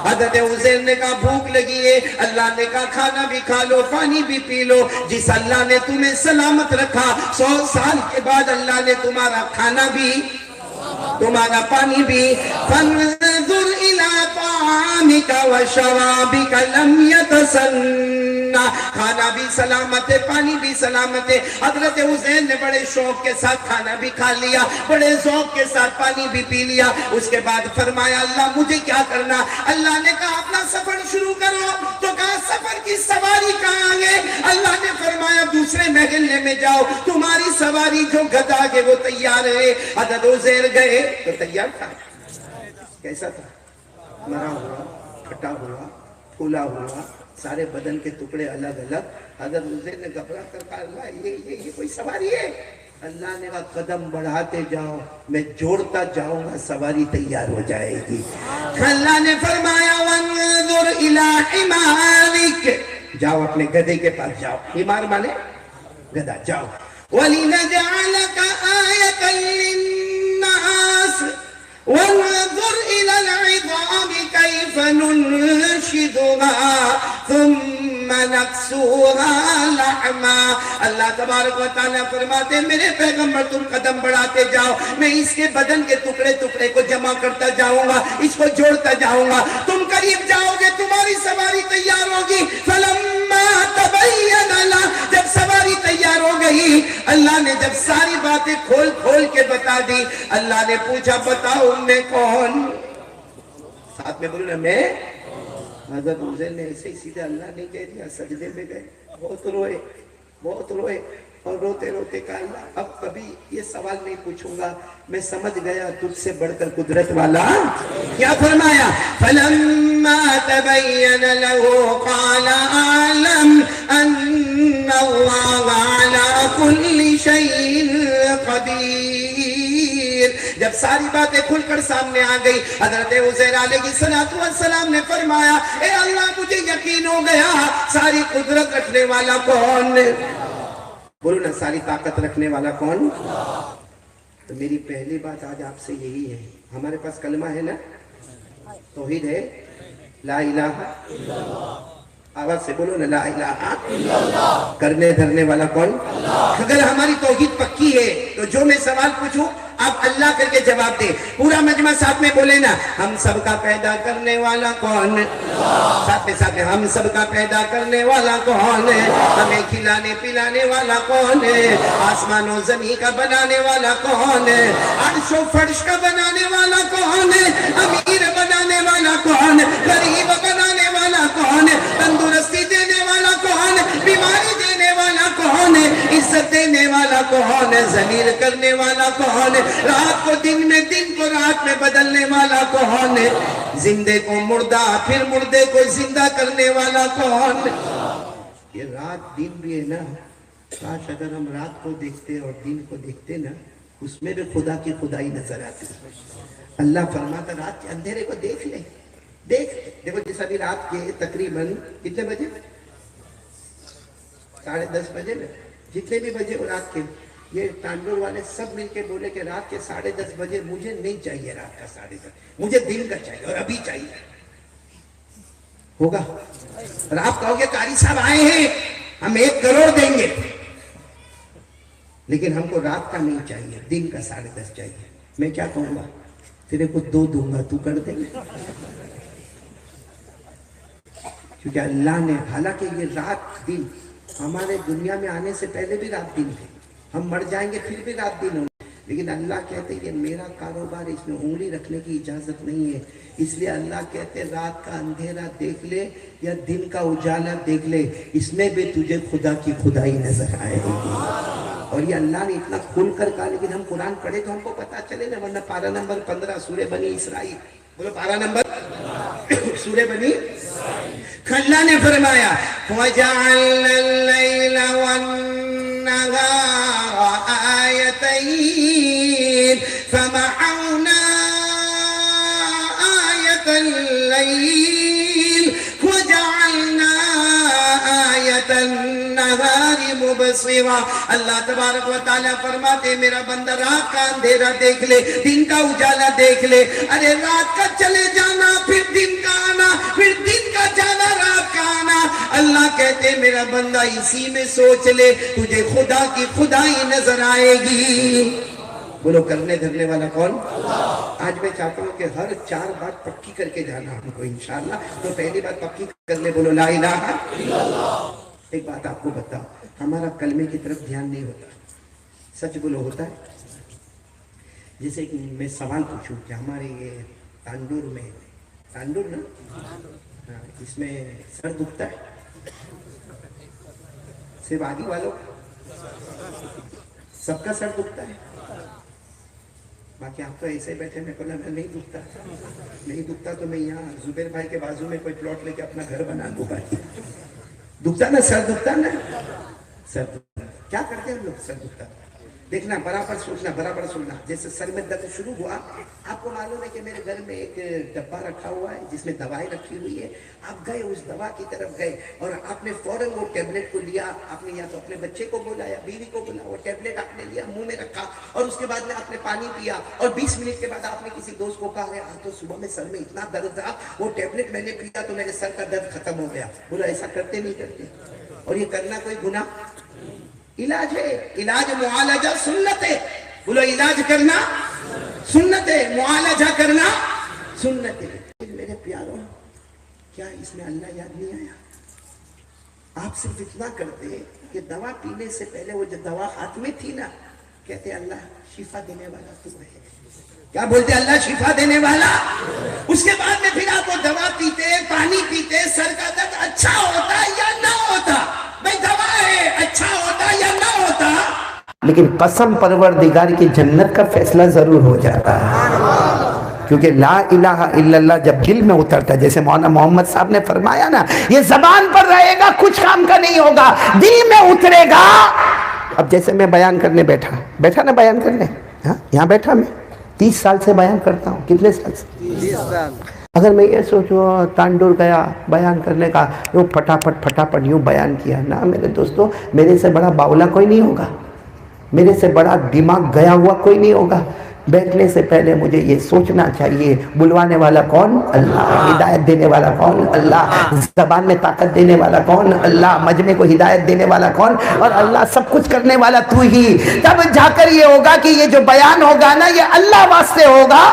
حضرت عزیر نے کہا بھوک لگی ہے، اللہ نے کہا کھانا بھی کھا لو، پانی بھی پی لو. جس اللہ نے تمہیں سلامت رکھا 100 سال کے بعد اللہ نے تمہارا کھانا بھی تمہارا پانی بھی. فانظر الى طعامك وشرابك لم يتسنى. کھانا بھی سلامت ہے، پانی بھی سلامت ہے. حضرت عزیر نے بڑے شوق کے ساتھ کھانا بھی کھا لیا، بڑے ذوق کے ساتھ پانی بھی پی لیا. اس کے بعد فرمایا اللہ مجھے کیا کرنا؟ اللہ نے کہا اپنا سفر شروع کرو. تو کہا سفر کی سواری کہاں ہے؟ اللہ نے فرمایا دوسرے محلے میں جاؤ، تمہاری سواری جو گدھا ہے وہ تیار ہے. حضرت عزیر گئے تو تیار تھا. کیسا تھا؟ مرا ہوا، پھٹا ہوا، پھولا ہوا، سارے بدن کے ٹکڑے الگ الگ. حضرت عزیر نے گھبرا کر کہا اللہ یہ کوئی سواری ہے؟ اللہ نے کہا قدم بڑھاتے جاؤ، میں جوڑتا جاؤں گا، سواری تیار ہو جائے گی. اللہ نے فرمایا وانظر الی حمارک. جاؤ اپنے گدھے کے پاس جاؤ. حمار مانے گدھا. جاؤ. وَلِنَجْعَلَكَ آيَةً لِلنَّاسِ وَانظُرْ إِلَى الْعِظَامِ كَيْفَ نُنشِدُهَا ثُمَّ نَكْسُوهَا لَحْمًا. اللہ تبارک و تعالیٰ فرماتے میرے پیغمبر تم قدم بڑھاتے جاؤ، میں اس کے بدن کے ٹکڑے ٹکڑے کو جمع کرتا جاؤں گا، اس کو جوڑتا جاؤں گا. تم قریب جاؤ گے تمہاری سواری تیار ہوگی. فَلَمَّا تَبَيَّنَ لَهُ. جب سواری تیار ہو گئی، اللہ نے جب ساری باتیں کھول کھول کے بتا دی، اللہ نے پوچھا بتاؤ میں کون؟ ساتھ میں بولو نا میں. حضرت عزیر نے ایسے ہی سیدھے اللہ نے کہہ دیا، سجدے میں گئے، بہت روئے اور روتے روتے کہا اللہ اب کبھی یہ سوال نہیں پوچھوں گا، میں سمجھ گیا تجھ سے بڑھ کر قدرت والا. کیا فرمایا؟ فَلَمَّا تَبَيَّنَ لَهُ قَالَ أَعْلَمْ أَنَّ اللَّهَ عَلَى كُلِّ شَيْءٍ قَدِيرٌ. جب ساری باتیں کھل کر سامنے آ گئی، حضرت عزیر علیہ السلام نے فرمایا اے اللہ مجھے یقین ہو گیا ساری قدرت رکھنے والا کون؟ بولو نا ساری طاقت رکھنے والا کون؟ تو میری پہلی بات آج آپ سے یہی ہے، ہمارے پاس کلمہ ہے نا، توحید ہے، لا الہ الا اللہ. آواز سے بولو نا لا الہ الا اللہ. کرنے دھرنے والا کون؟ اگر ہماری توحید پکی ہے تو جو میں سوال پوچھوں آپ اللہ کر کے جواب دیں. پورا مجمع ساتھ میں بولے نا, ہم سب کا پیدا کرنے والا کون ہے؟ ساتھ میں ہم سب کا پیدا کرنے والا کون ہے؟ ہمیں کھلانے پلانے والا کون ہے؟ آسمان و زمین کا بنانے والا کون ہے؟ عرش و فرش کا بنانے والا کون ہے؟ امیر بنانے والا کون ہے؟ غریب بنانے والا کون ہے؟ تندرستی دینے والا کون ہے؟ بیماری دینے والا کون ہے؟ عزت دینے والا کون ہے؟ ذلیل کرنے والا کون ہے؟ رات کو دن میں, دن کو رات میں بدلنے والا کون ہے؟ زندے کو مردہ پھر مردے کو زندہ کرنے والا کون ہے؟ یہ رات دن بھی ہے نا, کاش اگر ہم رات کو دیکھتے اور دن کو دیکھتے نا, اس میں بھی خدا کی خدائی نظر آتی. اللہ فرماتا رات کے اندھیرے کو دیکھ لے, دیکھو جس ابھی رات کے تقریباً کتنے بجے, 10:30 بجے میں, جتنے بھی بجے وہ رات کے, یہ تانڈور والے سب مل کے بولے کہ رات کے 10:30 بجے مجھے نہیں چاہیے, رات کا 10:30, مجھے دن کا چاہیے اور ابھی چاہیے. ہوگا؟ اور آپ کہو گے قاری صاحب آئے ہیں, ہم 1 کروڑ دیں گے, لیکن ہم کو رات کا نہیں چاہیے, دن کا 10:30 چاہیے. میں کیا کہوں گا, تیرے کو 2 دوں گا, تو کر دیں گے. کیونکہ اللہ نے, حالانکہ یہ رات دن ہمارے دنیا میں آنے سے پہلے بھی رات دن تھے, ہم مر جائیں گے پھر بھی رات دن ہوں گے, لیکن اللہ کہتے ہیں یہ میرا کاروبار, اس میں انگلی رکھنے کی اجازت نہیں ہے. اس لیے اللہ کہتے ہیں رات کا اندھیرا دیکھ لے یا دن کا اجالا دیکھ لے, اس میں بھی تجھے خدا کی خدائی نظر آئے گی. اور یہ اللہ نے اتنا کھل کر کہا, لیکن ہم قرآن پڑھے تو ہم کو پتا چلے نا, ورنہ پارہ نمبر 15 سورہ بنی اسرائیل, بولو پارہ نمبر سورہ بنی, اللہ نے فرمایا وَجَعَلْنَا اللَّيْلَ وَالنَّهَارَ آيَتَيْنِ فَمَحَوْنَا آيَةَ اللَّيْلِ وَجَعَلْنَا آيَةَ النَّهَارِ مُبْصِرًا. اللہ تبارک و تعالیٰ فرماتے میرا بندہ رات کا اندھیرا دیکھ لے, دن کا اجالا دیکھ لے. ارے رات کا چلے جانا, پھر دن کا آنا, پھر دن کا جانا, رات کا آنا. اللہ کہتے میرا بندہ اسی میں سوچ لے, تجھے خدا کی خدائی نظر آئے گی. بولو کرنے دھرنے والا کون؟ آج میں چاہتا ہوں کہ ہر 4 بات پکی کر کے جانا ہم کو انشاءاللہ. تو پہلی بات پکی کر لے, بولو لا الہ الا اللہ. ایک بات آپ کو بتاؤ, ہمارا کلمے کی طرف دھیان نہیں ہوتا, سچ بولو ہوتا ہے. جیسے کہ میں سوال پوچھوں کہ ہمارے یہ تانڈور میں, تانڈور نا, اس میں سر دکھتا ہے صرف آگی والوں, سب کا سر دکھتا ہے, باقی آپ تو ایسے بیٹھے, میں کہنا نہیں دکھتا, نہیں دکھتا تو میں یہاں زبیر بھائی کے بازو میں کوئی پلاٹ لے کے اپنا گھر بنا دوں گا. دکھتا نا سر, دکھتا نا سر, کیا کرتے ہیں ہم لوگ سر دکھتا. دیکھنا, برابر سوچنا, برابر سننا. جیسے سر میں درد شروع ہوا, آپ کو معلوم ہے کہ میرے گھر میں ایک ڈبہ رکھا ہوا ہے جس میں دوائی رکھی ہوئی ہے. آپ گئے, اس دوا کی طرف گئے اور آپ نے فوراً وہ ٹیبلٹ کو لیا. آپ نے یا تو اپنے بچے کو بولا یا بیوی کو بولا, وہ ٹیبلٹ آپ نے لیا, منہ میں رکھا, اور اس کے بعد میں آپ نے پانی پیا, اور 20 منٹ کے بعد آپ نے کسی دوست کو کہا تو صبح میں سر میں اتنا درد تھا, وہ ٹیبلٹ میں نے پیا تو میرے سر کا درد ختم ہو گیا. بولا ایسا کرتے نہیں کرتے؟ اور یہ کرنا کوئی گناہ؟ علاج ہے, علاج معالجہ سنت ہے. بولو علاج کرنا سنت ہے, معالجہ کرنا سنت ہے. میرے پیاروں, کیا اس میں اللہ یاد نہیں آیا؟ آپ صرف اتنا کرتے کہ دوا پینے سے پہلے وہ جو دوا ہاتھ میں تھی نا, کہتے اللہ شفا دینے والا تو ہے. کیا بولتے؟ اللہ شفا دینے والا. اس کے بعد میں پھر آپ وہ دوا پیتے, پانی پیتے, سر کا درد اچھا ہوتا یا نہ ہوتا؟ بھائی دوا ہے, اچھا ہوتا یا نہ ہوتا؟ لیکن قسم پروردگار کی جنت کا فیصلہ ضرور ہو جاتا ہے. کیونکہ لا الہ الا اللہ جب دل میں اترتا ہے, جیسے مولانا محمد صاحب نے فرمایا نا, یہ زبان پر رہے گا, کچھ کام کا نہیں ہوگا, دل میں اترے گا. اب جیسے میں بیان کرنے بیٹھا نا, بیان کرنے یہاں بیٹھا, میں 30 سال سے بیان کرتا ہوں. کتنے سال سے؟ 30 سال. اگر میں یہ سوچوں تانڈور گیا بیان کرنے کا, وہ پھٹاپٹ یوں بیان کیا نا, میرے دوستوں میرے سے بڑا باولا کوئی نہیں ہوگا, میرے سے بڑا دماغ گیا ہوا کوئی نہیں ہوگا. بیٹھنے سے پہلے مجھے یہ سوچنا چاہیے بلوانے والا کون؟ اللہ. ہدایت دینے والا کون؟ اللہ. زبان میں طاقت دینے والا کون؟ اللہ. مجمع کو ہدایت دینے والا کون؟ اور اللہ. سب کچھ کرنے والا تو ہی. تب جا کر یہ ہوگا کہ یہ جو بیان ہوگا نا یہ اللہ واسطے ہوگا.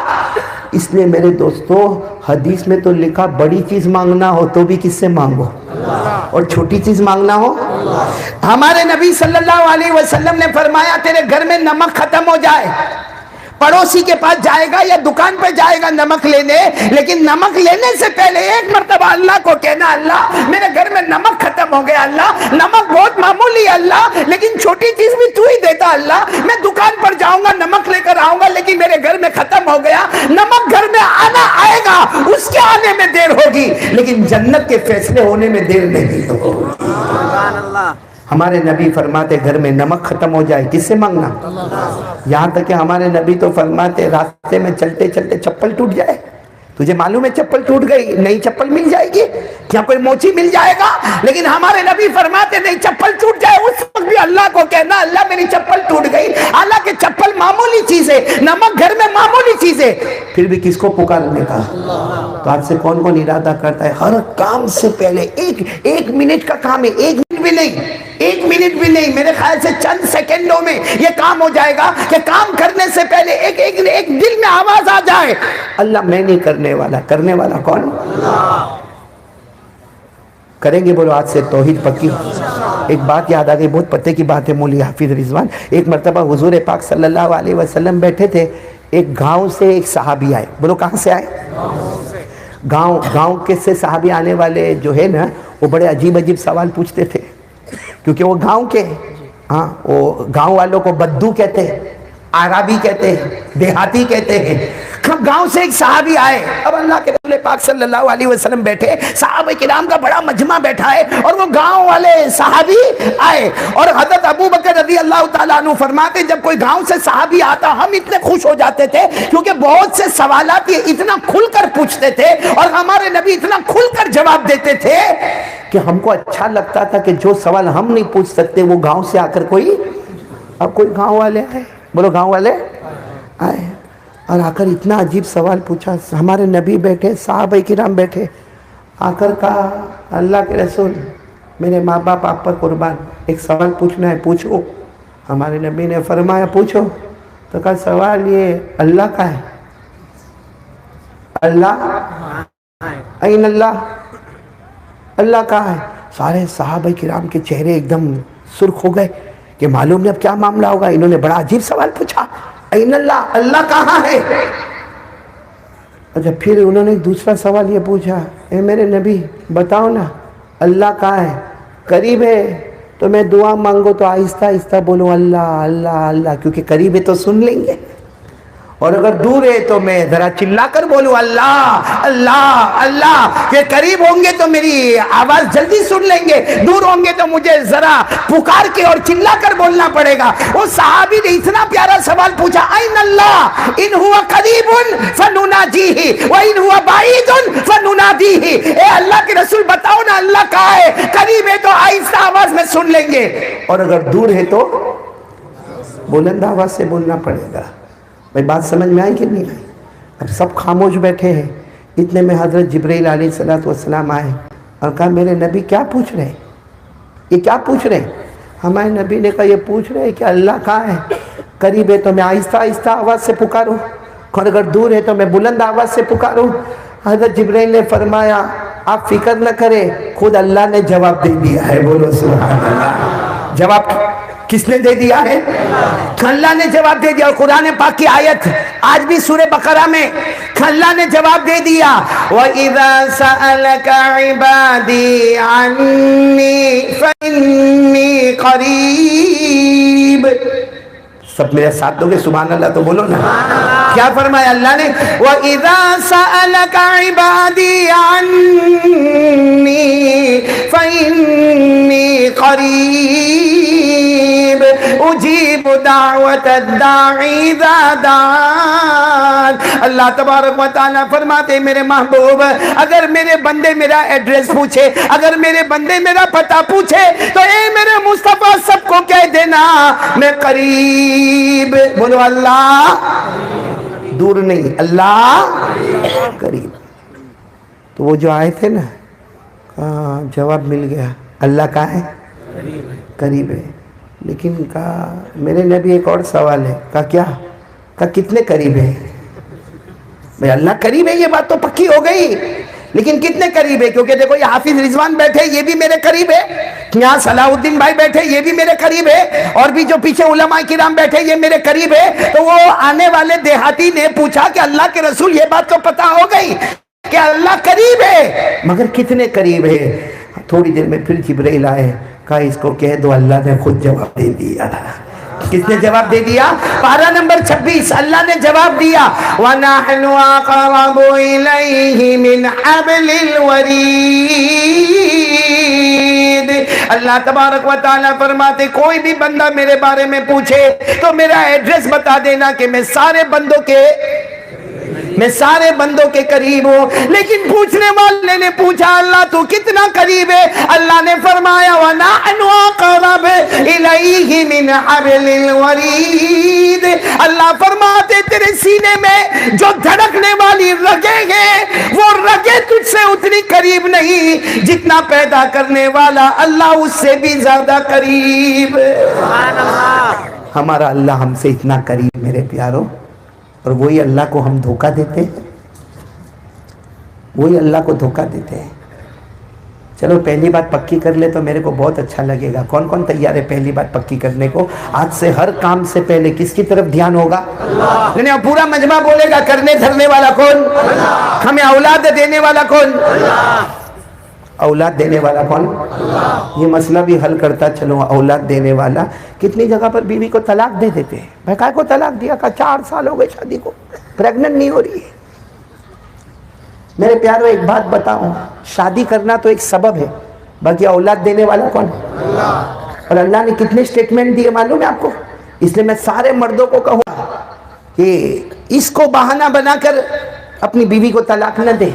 اس لیے میرے دوستو حدیث میں تو لکھا بڑی چیز مانگنا ہو تو بھی کس سے مانگو؟ اور چھوٹی چیز مانگنا ہو؟ ہمارے نبی صلی اللہ علیہ وسلم نے فرمایا تیرے گھر میں نمک ختم ہو جائے، پڑوسی کے پاس جائے گا یا دکان پہ جائے گا نمک لینے، لیکن نمک لینے سے پہلے ایک مرتبہ اللہ کو کہنا اللہ میرے گھر میں نمک ختم ہو گیا، اللہ نمک بہت معمولی ہے اللہ لیکن چھوٹی چیز بھی تو ہی دیتا، اللہ میں دکان پر جاؤں گا نمک لے کر آؤں گا لیکن میرے گھر میں ختم ہو گیا. نمک گھر میں آئے گا، اس کے آنے میں دیر ہوگی لیکن جنت کے فیصلے ہونے میں دیر نہیں ہوگی. سبحان اللہ. ہمارے نبی فرماتے گھر میں نمک ختم ہو جائے کس سے مانگنا؟ یہاں تک کہ ہمارے نبی تو فرماتے راستے میں چلتے چلتے چپل ٹوٹ جائے، تجھے معلوم ہے چپل ٹوٹ گئی، نئی چپل مل جائے گی کیا کوئی موچی مل جائے گا؟ لیکن ہمارے نبی فرماتے نہیں چپل ٹوٹ جائے اس وقت بھی اللہ کو کہنا اللہ میری چپل ٹوٹ گئی، حالانکہ چپل معمولی چیز ہے، نمک گھر میں معمولی چیز ہے، پھر بھی کس کو پکارنے کا؟ تو آج سے کون کون ارادہ کرتا ہے ہر کام سے پہلے ایک منٹ کا کام ہے، ایک منٹ بھی نہیں، میرے خیال سے چند سیکنڈوں میں یہ کام ہو جائے گا کہ کام کرنے سے پہلے ایک دل میں آواز آ جائے اللہ میں نہیں کرنے والا، کرنے والا کون؟ اللہ. کریں گے بولو آج سے توحید پکی. ایک بات یاد آ گئی، بہت پتے کی بات ہے مولی حافظ رضوان. ایک مرتبہ حضور پاک صلی اللہ علیہ وسلم بیٹھے تھے، ایک گاؤں سے ایک صحابی آئے. بولو کہاں سے آئے؟ گاؤں کے سے صحابی آنے والے جو ہے نا وہ بڑے عجیب سوال پوچھتے تھے کیونکہ وہ گاؤں کے، ہاں وہ گاؤں والوں کو بدو کہتے ہیں، عربی کہتے ہیں، دیہاتی کہتے ہیں. گاؤں سے ایک صحابی آئے، اب اللہ کے رسول پاک صلی اللہ علیہ وسلم بیٹھے، صحابہ کرام کا بڑا مجمع بیٹھا ہے اور وہ گاؤں والے صحابی آئے اور حضرت ابو بکر رضی اللہ تعالیٰ عنہ فرماتے جب کوئی گاؤں سے صحابی آتا ہم اتنے خوش ہو جاتے تھے کیونکہ بہت سے سوالات یہ اتنا کھل کر پوچھتے تھے اور ہمارے نبی اتنا کھل کر جواب دیتے تھے کہ ہم کو اچھا لگتا تھا کہ جو سوال ہم نہیں پوچھ سکتے وہ گاؤں سے آ کر کوئی گاؤں والے آئے. بولو گاؤں والے آئے اور آ کر اتنا عجیب سوال پوچھا. ہمارے نبی بیٹھے، صحابہ کرام بیٹھے، آ کر کہا اللہ کے رسول میرے ماں باپ آپ پر قربان، ایک سوال پوچھنا ہے، پوچھو. ہمارے نبی نے فرمایا پوچھو. تو کہا سوال یہ اللہ کا ہے. اللہ این اللہ، اللہ کہاں ہے؟ سارے صحابہ کرام کے چہرے ایک دم سرخ ہو گئے کہ معلوم نہیں اب کیا معاملہ ہوگا. انہوں نے بڑا عجیب سوال پوچھا، این اللہ، اللہ کہاں ہے؟ اچھا پھر انہوں نے دوسرا سوال یہ پوچھا، اے میرے نبی بتاؤ نا اللہ کہاں ہے؟ قریب ہے تو میں دعا مانگو تو آہستہ آہستہ بولو اللہ اللہ اللہ، کیونکہ قریب ہے تو سن لیں گے، اور اگر دور ہے تو میں ذرا چلا کر بولوں اللہ اللہ اللہ، کہ قریب ہوں گے تو میری آواز جلدی سن لیں گے، دور ہوں گے تو مجھے ذرا پکار کے اور چلا کر بولنا پڑے گا. وہ صحابی نے اتنا پیارا سوال پوچھا، این اللہ ان ہوا قریب فنناجیہ وان ہوا بعید فننادیہ. اے اللہ کے رسول بتاؤ نا اللہ کہاں ہے؟ قریب ہے تو آہستہ آواز میں سن لیں گے، اور اگر دور ہے تو بلند آواز سے بولنا پڑے گا. بھائی بات سمجھ میں آئی کہ نہیں آئی؟ اب سب خاموش بیٹھے ہیں. اتنے میں حضرت جبرائیل علیہ السلام آئے اور کہا میرے نبی کیا پوچھ رہے ہیں؟ یہ کیا پوچھ رہے ہیں؟ ہمارے نبی نے کہا یہ پوچھ رہے ہیں کہ اللہ کہاں ہے؟ قریب ہے تو میں آہستہ آہستہ آواز سے پکاروں، اور اگر دور ہے تو میں بلند آواز سے پکاروں. حضرت جبرائیل نے فرمایا آپ فکر نہ کریں، خود اللہ نے جواب دے دیا ہے. بولو سبحان اللہ. جواب کس نے دے دیا ہے؟ اللہ نے جواب دے دیا. اور قرآن پاک کی آیت آج بھی سورہ بقرہ میں اللہ نے جواب دے دیا، وَإِذَا سَأَلَكَ عِبَادِي عَنِّي فَإِنِّي قَرِيبٌ. سب میرے ساتھ دو گے سبحان اللہ تو بولو نا. کیا فرمایا اللہ نے؟ وَإِذَا سَأَلَكَ عِبَادِي عَنِّي فَإِنِّي قَرِيبٌ اجیب دعوت الداعی اذا دعان. اللہ تبارک و تعالیٰ فرماتے میرے محبوب اگر میرے بندے میرا ایڈریس پوچھے، اگر میرے بندے میرا پتہ پوچھے تو اے میرے مصطفیٰ سب کو کہہ دینا میں قریب. بولو اللہ دور نہیں، اللہ قریب. تو وہ جو آئے تھے نا، جواب مل گیا، اللہ کہاں ہے؟ قریب ہے. لیکن کہا میرے نبی ایک اور سوال ہے. کہا کیا؟ کہا کتنے قریب ہے؟ بھئی اللہ قریب ہے یہ بات تو پکی ہو گئی، لیکن کتنے قریب ہے؟ کیونکہ دیکھو یہ حافظ رضوان بیٹھے یہ بھی میرے قریب ہے، یہاں صلاح الدین بھائی بیٹھے یہ بھی میرے قریب ہے، اور بھی جو پیچھے علماء کرام بیٹھے یہ میرے قریب ہے. تو وہ آنے والے دیہاتی نے پوچھا کہ اللہ کے رسول یہ بات تو پتا ہو گئی کہ اللہ قریب ہے، مگر کتنے قریب ہے؟ تھوڑی دیر میں پھر جبرائیل آئے. کہا اس کو کہہ دو اللہ نے خود جواب دے دیا. کس نے جواب دے دیا؟ پارہ نمبر 26 اللہ نے جواب دیا، وَنَحْنُ أَقْرَبُ إِلَيْهِ مِنْ حَبْلِ الْوَرِيدِ. اللہ تبارک و تعالیٰ فرماتے کوئی بھی بندہ میرے بارے میں پوچھے تو میرا ایڈریس بتا دینا کہ میں سارے بندوں کے قریب ہوں. لیکن پوچھنے والے نے پوچھا اللہ تو کتنا قریب ہے؟ اللہ نے فرمایا وَنَحْنُ أَقْرَبُ إِلَيْهِ مِنْ حَبْلِ الْوَرِيدِ. اللہ فرماتے تیرے سینے میں جو دھڑکنے والی رگیں ہیں وہ رگیں تجھ سے اتنی قریب نہیں جتنا پیدا کرنے والا اللہ اس سے بھی زیادہ قریب. ہمارا اللہ ہم سے اتنا قریب میرے پیاروں، اور وہی اللہ کو ہم دھوکہ دیتے ہیں، وہی اللہ کو دھوکہ دیتے ہیں. چلو پہلی بات پکی کر لے تو میرے کو بہت اچھا لگے گا. کون کون تیار ہے پہلی بات پکی کرنے کو؟ آج سے ہر کام سے پہلے کس کی طرف دھیان ہوگا؟ اللہ. پورا مجمع بولے گا کرنے دھرنے والا کون؟ اللہ. ہمیں اولاد دینے والا کون؟ اللہ. اولاد دینے والا کون؟ اللہ. یہ مسئلہ بھی حل کرتا چلو. اولاد دینے والا کتنی جگہ پر بیوی کو طلاق دے دیتے ہیں. بھائی کائے کو طلاق دیا؟ کہا 4 سال ہو گئے شادی کو، پریگننٹ نہیں ہو رہی ہے. میرے پیاروں ایک بات بتاؤں، شادی کرنا تو ایک سبب ہے، باقی اولاد دینے والا کون؟ اللہ. اور اللہ نے کتنے سٹیٹمنٹ دیے معلوم ہے آپ کو؟ اس لیے میں سارے مردوں کو کہوں کہ اس کو بہانہ بنا کر اپنی بیوی کو طلاق نہ دے،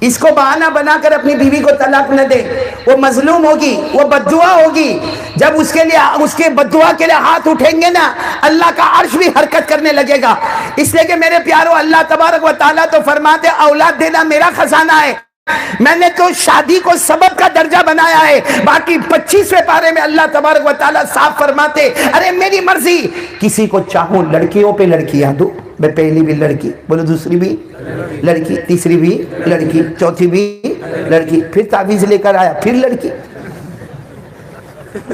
اس کو بہانہ بنا کر اپنی بیوی کو طلاق نہ دے. وہ مظلوم ہوگی، وہ بددعا ہوگی. جب اس کے بددعا کے لیے ہاتھ اٹھیں گے نا اللہ کا عرش بھی حرکت کرنے لگے گا. اس لیے کہ میرے پیاروں اللہ تبارک و تعالیٰ تو فرماتے اولاد دینا میرا خزانہ ہے، میں نے تو شادی کو سبب کا درجہ بنایا ہے. باقی 25ویں پارے میں اللہ تبارک و تعالیٰ صاف فرماتے ارے میری مرضی، کسی کو چاہوں لڑکیوں پہ لڑکیاں دوں، میں پہلی بھی لڑکی بولو، دوسری بھی لڑکی، تیسری بھی لڑکی، چوتھی بھی لڑکی، پھر تعویذ لے کر آیا پھر لڑکی.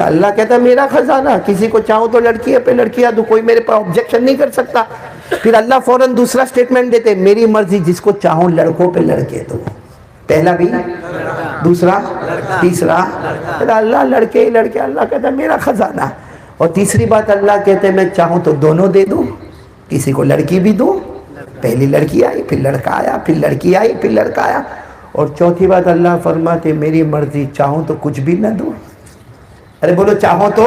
اللہ کہتا ہے میرا خزانہ، کسی کو چاہوں تو لڑکی پہ لڑکیاں دوں، کوئی میرے پر آبجیکشن نہیں کر سکتا. پھر اللہ فوراً دوسرا سٹیٹمنٹ دیتے میری مرضی، جس کو چاہوں لڑکوں پہ لڑکے دو. پہلا بھی، دوسرا، تیسرا. اللہ لڑکے ہی لڑکے، اللہ کہتا ہے میرا خزانہ. اور تیسری بات اللہ کہتے ہیں میں چاہوں تو دونوں دے دوں، کسی کو لڑکی بھی دوں، پہلی لڑکی آئی پھر لڑکا آیا، پھر لڑکی آئی پھر لڑکا آیا. اور چوتھی بات اللہ فرماتے میری مرضی، چاہوں تو کچھ بھی نہ دوں. ارے بولو چاہو تو.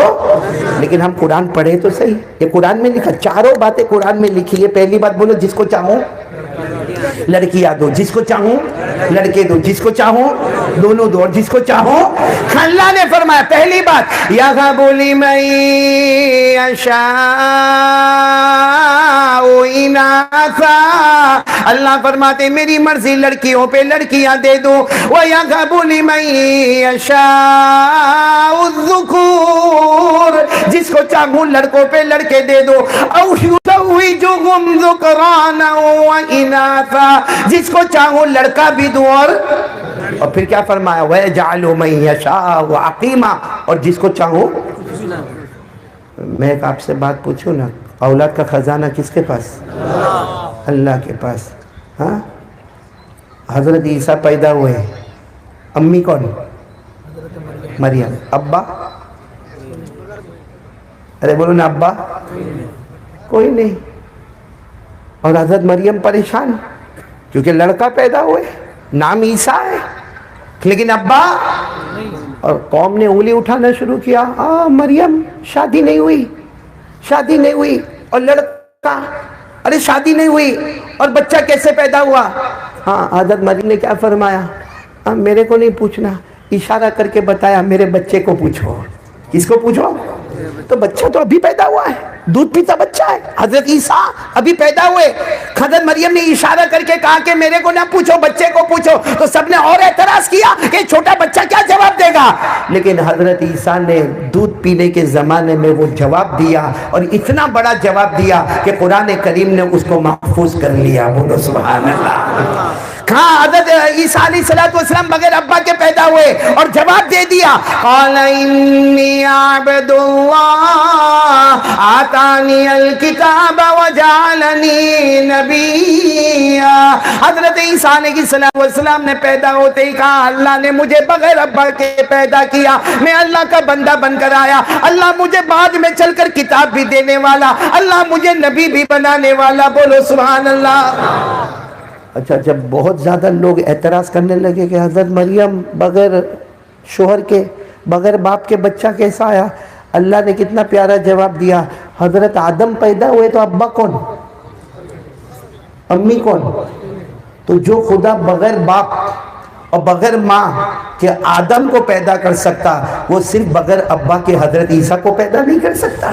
لیکن ہم قرآن پڑھے تو صحیح، یہ قرآن میں لکھا، چاروں باتیں قرآن میں لکھی ہے. پہلی بات بولو جس کو چاہوں لڑکیاں دو، جس کو چاہوں لڑکے دو، جس کو چاہوں دونوں دو، اور جس کو چاہوں. اللہ نے فرمایا پہلی بات یَغَبُ لِمَن یَشَاءُ إِنَاثًا، اللہ فرماتے میری مرضی لڑکیوں پہ لڑکیاں دے دو. وَيَغَبُ لِمَن يَشَاءُ الذُّكُورَ، جس کو چاہوں لڑکوں پہ لڑکے دے دو. أَوْ يُزَوِّجُهُمْ ذُكْرَانًا وَإِنَاثًا، جس کو چاہوں لڑکا بھی دوں. اور پھر کیا فرمایا وَيَجْعَلُ مَن يَشَاءُ عَقِيمًا، اور جس کو چاہوں. میں ایک آپ سے بات پوچھوں نا، اولاد کا خزانہ کس کے پاس؟ اللہ کے پاس. ہاں حضرت عیسیٰ پیدا ہوئے، امی کون؟ مریم. ابا؟ ارے بولو نا ابا کوئی نہیں. اور حضرت مریم پریشان کیونکہ لڑکا پیدا ہوئے، نام عیسیٰ ہے لیکن ابا. اور قوم نے انگلی اٹھانا شروع کیا، مریم شادی نہیں ہوئی، شادی نہیں ہوئی، اور لڑکا ارے شادی نہیں ہوئی اور بچہ کیسے پیدا ہوا؟ ہاں حضرت مریم نے کیا فرمایا؟ میرے کو نہیں پوچھنا، اشارہ کر کے بتایا میرے بچے کو پوچھو. کس کو پوچھو؟ تو بچہ تو ابھی پیدا ہوا ہے، دودھ پیتا بچہ ہے، حضرت عیسیٰ ابھی پیدا ہوئے۔ حضرت مریم نے اشارہ کر کے کہا کہ میرے کو نہ پوچھو، بچے کو پوچھو، تو سب نے اور اعتراض کیا کہ چھوٹا بچہ کیا جواب دے گا، لیکن حضرت عیسیٰ نے دودھ پینے کے زمانے میں وہ جواب دیا، اور اتنا بڑا جواب دیا کہ قرآن کریم نے اس کو محفوظ کر لیا۔ بولو سبحان اللہ۔ کہاں حضرت عیسیٰ علیہ السلام بغیر ابا کے پیدا ہوئے اور جواب دے دیا، قال انی عبد اللہ آتانی الکتاب وجعلنی نبیا۔ حضرت عیسیٰ علیہ السلام نے پیدا ہوتے ہی کہا اللہ نے مجھے بغیر ابا کے پیدا کیا، میں اللہ کا بندہ بن کر آیا، اللہ مجھے بعد میں چل کر کتاب بھی دینے والا، اللہ مجھے نبی بھی بنانے والا۔ بولو سبحان اللہ۔ اچھا، جب بہت زیادہ لوگ اعتراض کرنے لگے کہ حضرت مریم بغیر شوہر کے، بغیر باپ کے بچہ کیسا آیا، اللہ نے کتنا پیارا جواب دیا، حضرت آدم پیدا ہوئے تو ابا کون، امی کون؟ تو جو خدا بغیر باپ اور بغیر ماں کے آدم کو پیدا کر سکتا، وہ صرف بغیر ابا کے حضرت عیسیٰ کو پیدا نہیں کر سکتا؟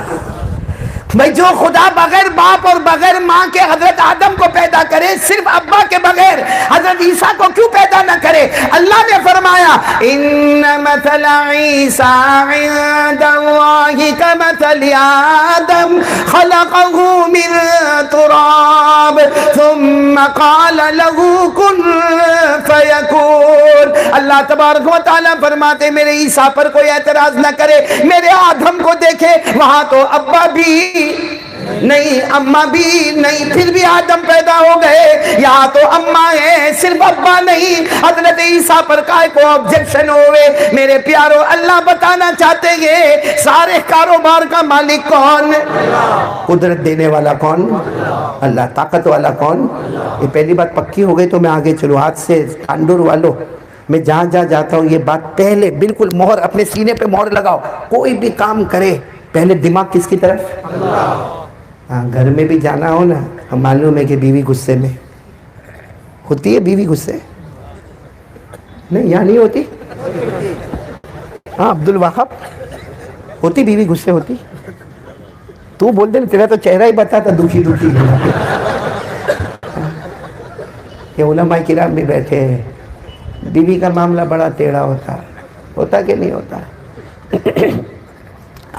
بھائی جو خدا بغیر باپ اور بغیر ماں کے حضرت آدم کو پیدا کرے، صرف ابا کے بغیر حضرت عیسیٰ کو کیوں پیدا نہ کرے؟ اللہ نے فرمایا ان مثل عیسیٰ عند اللہ کمثل آدم خلقه من تراب ثم قال له کن فیکون۔ اللہ تبارک و تعالیٰ فرماتے میرے عیسیٰ پر کوئی اعتراض نہ کرے، میرے آدم کو دیکھے، وہاں تو ابا بھی نہیں، اماں بھی نہیں، پھر بھی آدم پیدا ہو گئے، یہاں تو اماں ہے صرف ابا نہیں۔ حضرت عیسیٰ پر کائے کو آبجیکشن ہوئے؟ میرے پیارو، اللہ بتانا چاہتے ہیں سارے کاروبار کا مالک کون؟ قدرت دینے والا کون؟ اللہ۔ طاقت والا کون؟ یہ پہلی بات پکی ہو گئی تو میں آگے چلو۔ ہاتھ سے تانڈور والو، میں جہاں جاتا ہوں یہ بات پہلے بالکل مہر اپنے سینے پہ مہر لگاؤ، کوئی بھی کام کرے پہلے دماغ کس کی طرف؟ ہاں، گھر میں بھی جانا ہو نا، معلوم ہے کہ بیوی غصے میں ہوتی ہے، بیوی غصے نہیں، یہاں نہیں ہوتی؟ ہاں عبد الوہاب، ہوتی بیوی غصے ہوتی؟ تو بول دے، تیرا تو چہرہ ہی بتاتا دکھی دکھی۔ یہ علماء کرام بھی بیٹھے ہیں، بیوی کا معاملہ بڑا ٹیڑھا ہوتا کہ نہیں ہوتا؟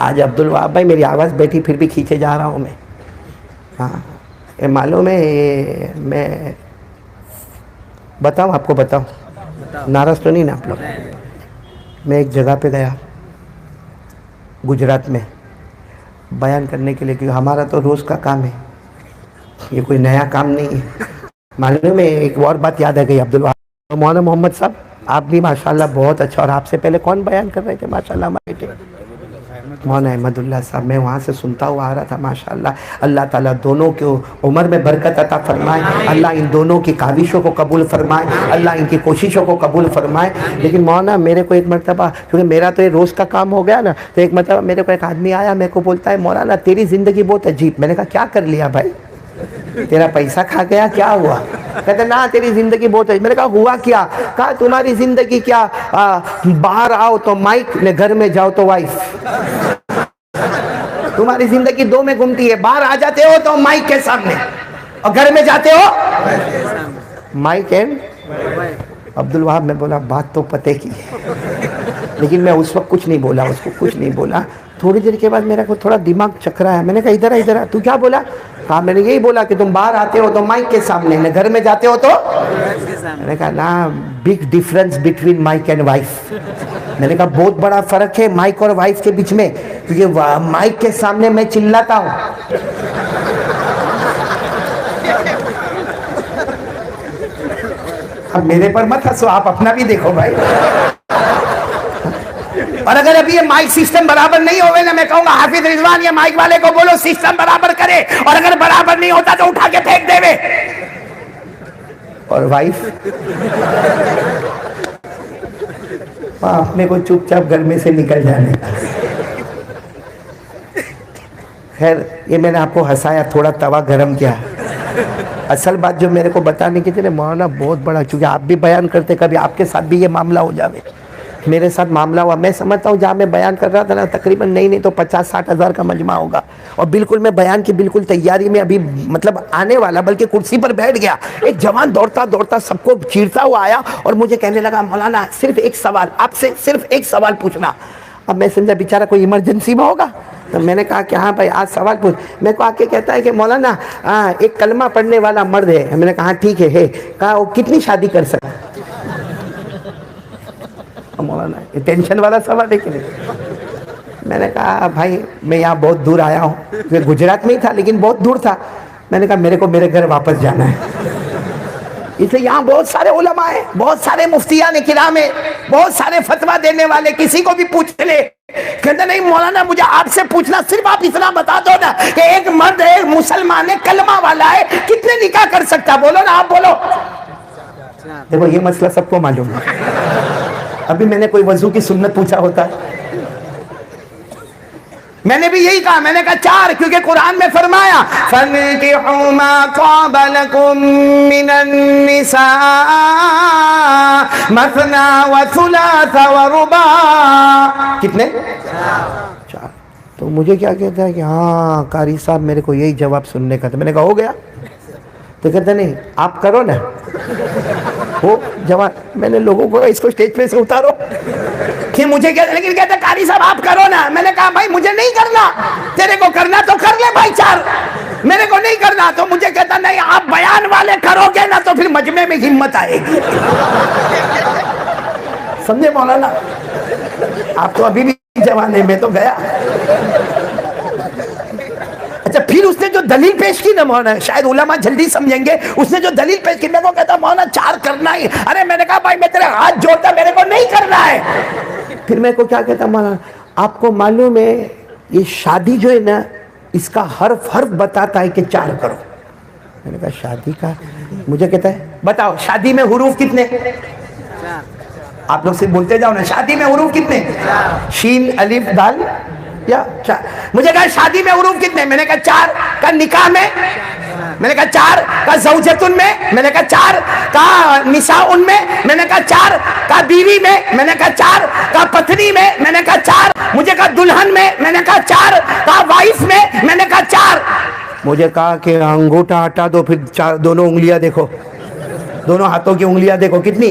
آج عبد الوہاب بھائی میری آواز بیٹھی پھر بھی کھینچے جا رہا ہوں میں۔ ہاں، یہ معلوم ہے، میں بتاؤں آپ کو، بتاؤں، ناراض تو نہیں نا آپ لوگ؟ میں ایک جگہ پہ گیا گجرات میں بیان کرنے کے لیے، کیونکہ ہمارا تو روز کا کام ہے، یہ کوئی نیا کام نہیں ہے۔ معلوم ہے ایک اور بات یاد آ گئی، عبد الوہاب مولانا محمد صاحب آپ بھی ماشاءاللہ بہت اچھا، اور آپ سے پہلے کون بیان کر رہے تھے ماشاءاللہ ہمارے بیٹے مولانا احمد اللہ صاحب، میں وہاں سے سنتا ہوا آ رہا تھا ماشاءاللہ۔ اللہ تعالیٰ دونوں کو عمر میں برکت عطا فرمائے، اللہ ان دونوں کی کاوشوں کو قبول فرمائے، اللہ ان کی کوششوں کو قبول فرمائے۔ لیکن مولانا میرے کو ایک مرتبہ، کیونکہ میرا تو یہ روز کا کام ہو گیا نا، تو ایک مرتبہ میرے کو ایک آدمی آیا، میرے کو بولتا ہے مولانا تیری زندگی بہت عجیب۔ میں نے کہا کیا کر لیا بھائی، تیرا پیسہ کھا گیا کیا ہوا؟ کہتے نا تیری زندگی بہت ہے۔ میں نے کہا ہوا کیا؟ کہا تمہاری زندگی کیا، باہر آؤ تو مائک، گھر میں جاؤ تو وائف، تمہاری زندگی دو میں گھومتی ہے، باہر آ جاتے ہو تو مائک کے سامنے، اور گھر میں جاتے ہو مائک اینڈ عبد الوہاب۔ میں بولا بات تو پتے کی ہے، لیکن میں اس وقت کچھ نہیں بولا، اس کو کچھ نہیں بولا۔ تھوڑی دیر کے بعد میرا کو تھوڑا دماغ چکرایا، میں نے کہا ادھر آ، تو کیا بولا؟ کہا میں نے یہی بولا کہ تم باہر آتے ہو تو مائک کے سامنے، گھر میں جاتے ہو تو۔ میں نے کہا نا، big difference between mic and wife. میں نے کہا بہت بڑا فرق ہے مائک اور وائف کے بیچ میں، کیونکہ مائک کے سامنے میں چلاتا ہوں، اب میرے پر مت ہنسو، آپ اپنا بھی دیکھو بھائی۔ اور اگر ابھی یہ مائک سسٹم برابر نہیں ہوئے نا، میں کہوں گا حافظ رضوان یہ مائک والے کو بولو سسٹم برابر کرے، اور اگر برابر نہیں ہوتا تو اٹھا کے پھینک دے وے۔ اور وائف اپنے کو چپ چاپ گھر میں سے نکل جانے۔ خیر، یہ میں نے آپ کو ہنسایا، تھوڑا توا گرم کیا۔ اصل بات جو میرے کو بتانے کی تھی نا مولانا، بہت بڑا، چونکہ آپ بھی بیان کرتے، کبھی آپ کے ساتھ بھی یہ معاملہ ہو جاوے میرے ساتھ معاملہ ہوا. میں سمجھتا ہوں جہاں میں بیان کر رہا تھا نا تقریباً نہیں تو 50-60 ہزار کا مجمع ہوگا, اور بالکل میں بیان کی بالکل تیاری میں ابھی مطلب آنے والا, بلکہ کرسی پر بیٹھ گیا, ایک جوان دوڑتا دوڑتا سب کو چیرتا ہوا آیا اور مجھے کہنے لگا مولانا صرف ایک سوال, آپ سے صرف ایک سوال پوچھنا. اب میں سمجھا بیچارہ کوئی ایمرجنسی میں ہوگا, تو میں نے کہا کہ ہاں بھائی آج سوال پوچھ. میں کو آ کے کہتا ہے کہ مولانا ایک کلمہ پڑھنے والا مرد ہے. میں نے کہا ٹھیک ہے. کہا وہ کتنی شادی کر سکتا؟ مولانا یہ ٹینشن والا سوال ہے کہ نہیں؟ میں نے کہا بھائی میں یہاں بہت دور آیا ہوں, گجرات میں ہی تھا لیکن بہت دور تھا. میں نے کہا میرے کو میرے گھر واپس جانا ہے, اس لیے یہاں بہت سارے علماء ہیں, بہت سارے مفتیان کرام ہیں, بہت سارے فتویٰ دینے والے, کسی کو بھی پوچھ لے. کہتے نہیں مولانا مجھے آپ سے پوچھنا, صرف آپ اتنا بتا دو نا کہ ایک مرد ہے, مسلمان ہے, کلمہ والا ہے, کتنے نکاح کر سکتا؟ بولو نا, آپ بولو. دیکھو یہ مسئلہ سب کو معلوم ہے. ابھی میں نے کوئی وضو کی سنت پوچھا ہوتا, میں نے بھی یہی کہا, میں نے کہا 4, کیونکہ قرآن میں فرمایا فَانْكِحُوا مَا طَابَ لَكُم مِّنَ النِّسَاءِ مَثْنَىٰ وَثُلَاثَ وَرُبَاعَ. کتنے؟ 4. تو مجھے کیا کہتا ہے کہ ہاں قاری صاحب میرے کو یہی جواب سننے کا تھا. میں نے کہا ہو گیا؟ تو کہتا نہیں آپ کرو نا. وہ جواب میں نے لوگوں کو اس کو اسٹیج پہ سے اتارو کہ مجھے کیا, لیکن کہتا قاری صاحب آپ کرو نا. میں نے کہا بھائی مجھے نہیں کرنا, تیرے کو کرنا تو کر لے بھائی 4, میرے کو نہیں کرنا. تو مجھے کہتا نہیں آپ بیان والے کرو گے نا تو پھر مجمع میں ہمت آئے گی. سمجھے مولانا, آپ تو ابھی بھی جوان ہیں, میں تو گیا. اچھا پھر اس نے جو دلیل پیش کی نا مولانا, شاید علماء جلدی سمجھیں گے, اس نے جو دلیل پیش کی, میں کو کہتا مولانا 4 کرنا ہی. ارے میں نے کہا بھائی میں تیرے ہاتھ جوڑتا, میرے کو نہیں کرنا ہے. پھر میں کو کیا کہتا مولانا آپ کو معلوم ہے یہ شادی جو ہے نا اس کا حرف بتاتا ہے کہ 4 کرو. میں نے کہا شادی کا, مجھے کہتا ہے بتاؤ شادی میں حروف کتنے؟ آپ لوگ سے بولتے جاؤ نا, شادی میں حروف کتنے؟ شین الف دال یا 4. مجھے کہا شادی میں حروف کتنے؟ میں نے کہا 4. کا نکاح میں؟ میں نے کہا 4. کا زوجتن میں؟ میں نے کہا 4. کا نساء میں؟ میں نے کہا 4. کا بیوی میں؟ میں نے کہا 4. کا پتنی میں؟ میں نے کہا 4. مجھے کہا دلہن میں؟ میں نے کہا 4. کا وائف میں؟ میں نے کہا 4. مجھے کہا کہ انگوٹھا ہٹا دو, پھر دونوں انگلیاں دیکھو, دونوں ہاتھوں کی انگلیاں دیکھو کتنی.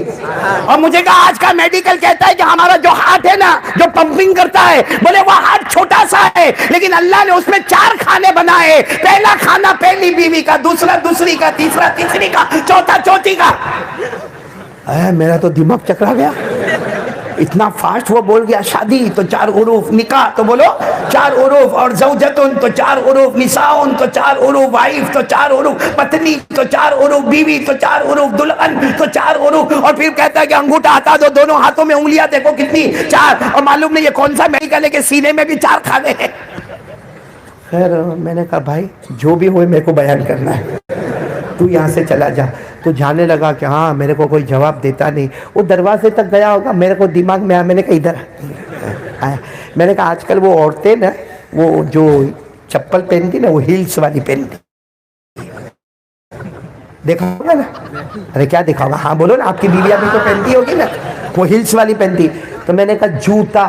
اور مجھے کہا آج کا میڈیکل کہتا ہے کہ ہمارا جو ہارٹ ہے نا جو پمپنگ کرتا ہے, بولے وہ ہارٹ چھوٹا سا ہے لیکن اللہ نے اس میں 4 کھانے بنائے. پہلا کھانا پہلی بیوی کا, دوسرا دوسری کا, تیسرا تیسری کا, چوتھا چوتھی کا. میرا تو دماغ چکرا گیا, اتنا فاسٹ وہ بول گیا. شادی تو 4 حروف, نکاح تو بولو 4 حروف, اور زوجتن تو 4 حروف, نساؤن تو 4 حروف, وائف تو 4 حروف, پتنی تو 4 حروف, بیوی تو 4 حروف, دلہن تو 4 حروف. اور پھر کہتا ہے کہ انگوٹھا ہٹا دو, دونوں ہاتھوں میں انگلیاں دیکھو کتنی, 4. اور معلوم نہیں یہ کون سا میڈیکل ہے کہ سینے میں بھی 4 کھانے ہیں. خیر میں نے کہا بھائی جو بھی ہوئے میرے کو بیان کرنا ہے, تو یہاں سے چلا جا. تو جانے لگا کہ ہاں میرے کو کوئی جواب دیتا نہیں. وہ دروازے تک گیا ہوگا, میرے کو دماغ میں آیا, میں نے کہا ادھر آیا. میں نے کہا آج کل وہ عورتیں نا وہ جو چپل پہنتی نا وہ ہیلز والی پہنتی, دیکھا ہوگا نا. ارے کیا دیکھا ہوگا, ہاں بولو نا, آپ کی بیویاں بھی تو پہنتی ہوگی نا, وہ ہیلز والی پہنتی. تو میں نے کہا جوتا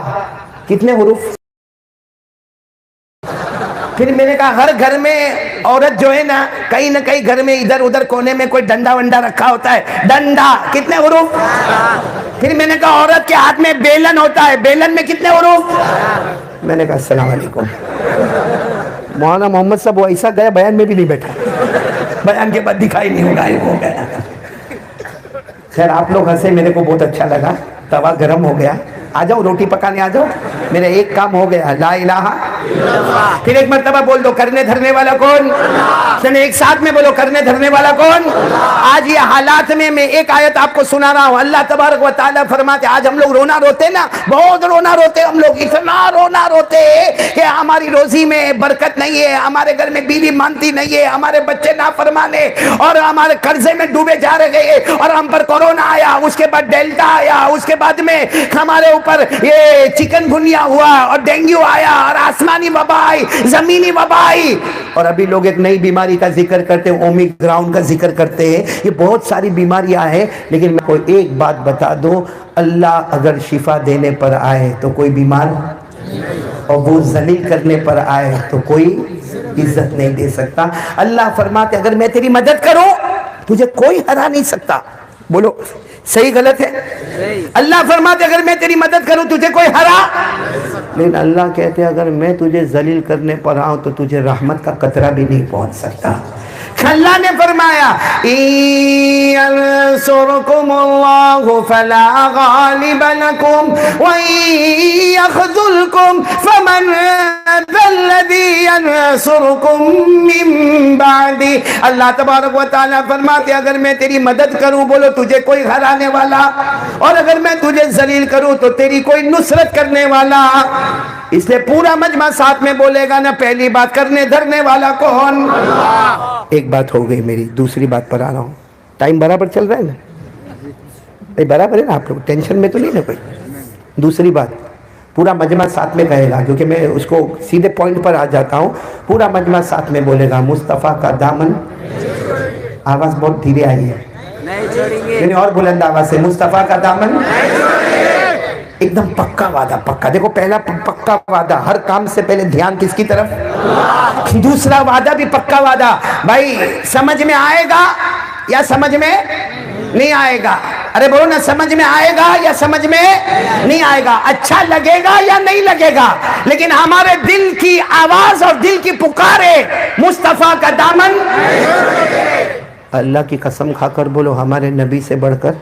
کتنے حروف؟ پھر میں نے کہا ہر گھر میں عورت جو ہے نا کہیں نہ کہیں گھر میں ادھر ادھر کونے میں کوئی ڈنڈا ونڈا رکھا ہوتا ہے, ڈنڈا کتنے حروف؟ پھر میں نے کہا عورت کے ہاتھ میں بیلن ہوتا ہے, بیلن میں کتنے حروف؟ میں نے کہا السلام علیکم. مولانا محمد صاحب وہ ایسا گیا بیان میں بھی نہیں بیٹھا, بیان کے بعد دکھائی نہیں ہوگا, ہو گیا. خیر آپ لوگ ہنسے, میرے کو بہت اچھا لگا. توا گرم ہو گیا, آ جاؤ روٹی پکانے آ جاؤ. میرا ایک کام ہو گیا, لا الہ. پھر ایک مرتبہ بول دو کرنے دھرنے والا کون؟ چلے ایک ساتھ میں بولو کرنے دھرنے والا کون؟ آج یہ حالات میں ایک آیت آپ کو سنا رہا ہوں. اللہ تبارک و تعالیٰ فرماتے آج ہم لوگ رونا روتے نا, بہت رونا روتے ہم لوگ, اتنا رونا روتے کہ ہماری روزی میں برکت نہیں ہے, ہمارے گھر میں بیوی مانتی نہیں ہے, ہمارے بچے نافرمانے, اور ہمارے قرضے میں ڈوبے جا رہے ہیں, اور ہم پر کورونا آیا, اس کے بعد ڈیلٹا آیا, اس کے بعد میں ہمارے اوپر یہ چکن گنیا ہوا اور ڈینگو آیا, اور آسمان آسمانی وبا آئی، زمینی وبا آئی، اور ابھی لوگ ایک نئی بیماری کا ذکر کرتے ہیں، اومیکرون کا ذکر کرتے ہیں. یہ بہت ساری بیماریاں ہیں، لیکن میں کوئی ایک بات بتا دوں، اللہ اگر شفا دینے پر آئے تو کوئی بیمار، اور وہ ذلیل کرنے پر آئے تو کوئی عزت نہیں دے سکتا. اللہ فرماتے اگر میں تیری مدد کروں تجھے کوئی ہرا نہیں سکتا. بولو صحیح غلط ہے؟ اللہ فرماتے اگر میں تیری مدد کروں تجھے کوئی ہرا، لیکن اللہ کہتے اگر میں تجھے ذلیل کرنے پر آؤں تو تجھے رحمت کا قطرہ بھی نہیں پہنچ سکتا. اللہ نے فرمایا يَنْصُرْكُمُ اللَّهُ فَلَا غَالِبَ لَكُمْ وَإِن يَخْذُلْكُمْ فَمَنْ ذَا الَّذِي يَنْصُرُكُمْ مِنْ بَعْدِهِ. اللہ تبارک و تعالیٰ فرماتے اگر میں تیری مدد کروں بولو تجھے کوئی ہرانے والا، اور اگر میں تجھے ذلیل کروں تو تیری کوئی نصرت کرنے والا. اس لئے پورا مجمع ساتھ میں بولے گا نا، پہلی بات کرنے دھرنے والا کون؟ اللہ. ایک بات ہو گئی میری، دوسری بات پر آ رہا ہوں. ٹائم برابر چل رہا ہے نا؟ برابر ہے نا؟ آپ لوگ ٹینشن میں تو نہیں نا کوئی؟ دوسری بات پورا مجمع ساتھ میں کہے گا، کیونکہ میں اس کو سیدھے پوائنٹ پر آ جاتا ہوں. پورا مجمع ساتھ میں بولے گا مصطفیٰ کا دامن. آواز بہت دھیرے آئی ہے، یعنی اور بلند آواز سے، مصطفیٰ کا دامن ایک دم پکا وعدہ. پکا دیکھو، پہلا پکا وعدہ، ہر کام سے پہلے دھیان کس کی طرف؟ دوسرا وعدہ بھی پکا وعدہ. بھائی سمجھ میں آئے گا یا سمجھ میں نہیں آئے گا؟ ارے بولو نا، سمجھ میں آئے گا یا سمجھ میں نہیں آئے گا؟ اچھا لگے گا یا نہیں لگے گا؟ لیکن ہمارے دل کی آواز اور دل کی پکار ہے مصطفیٰ کا دامن. اللہ کی قسم کھا کر بولو ہمارے نبی سے بڑھ کر.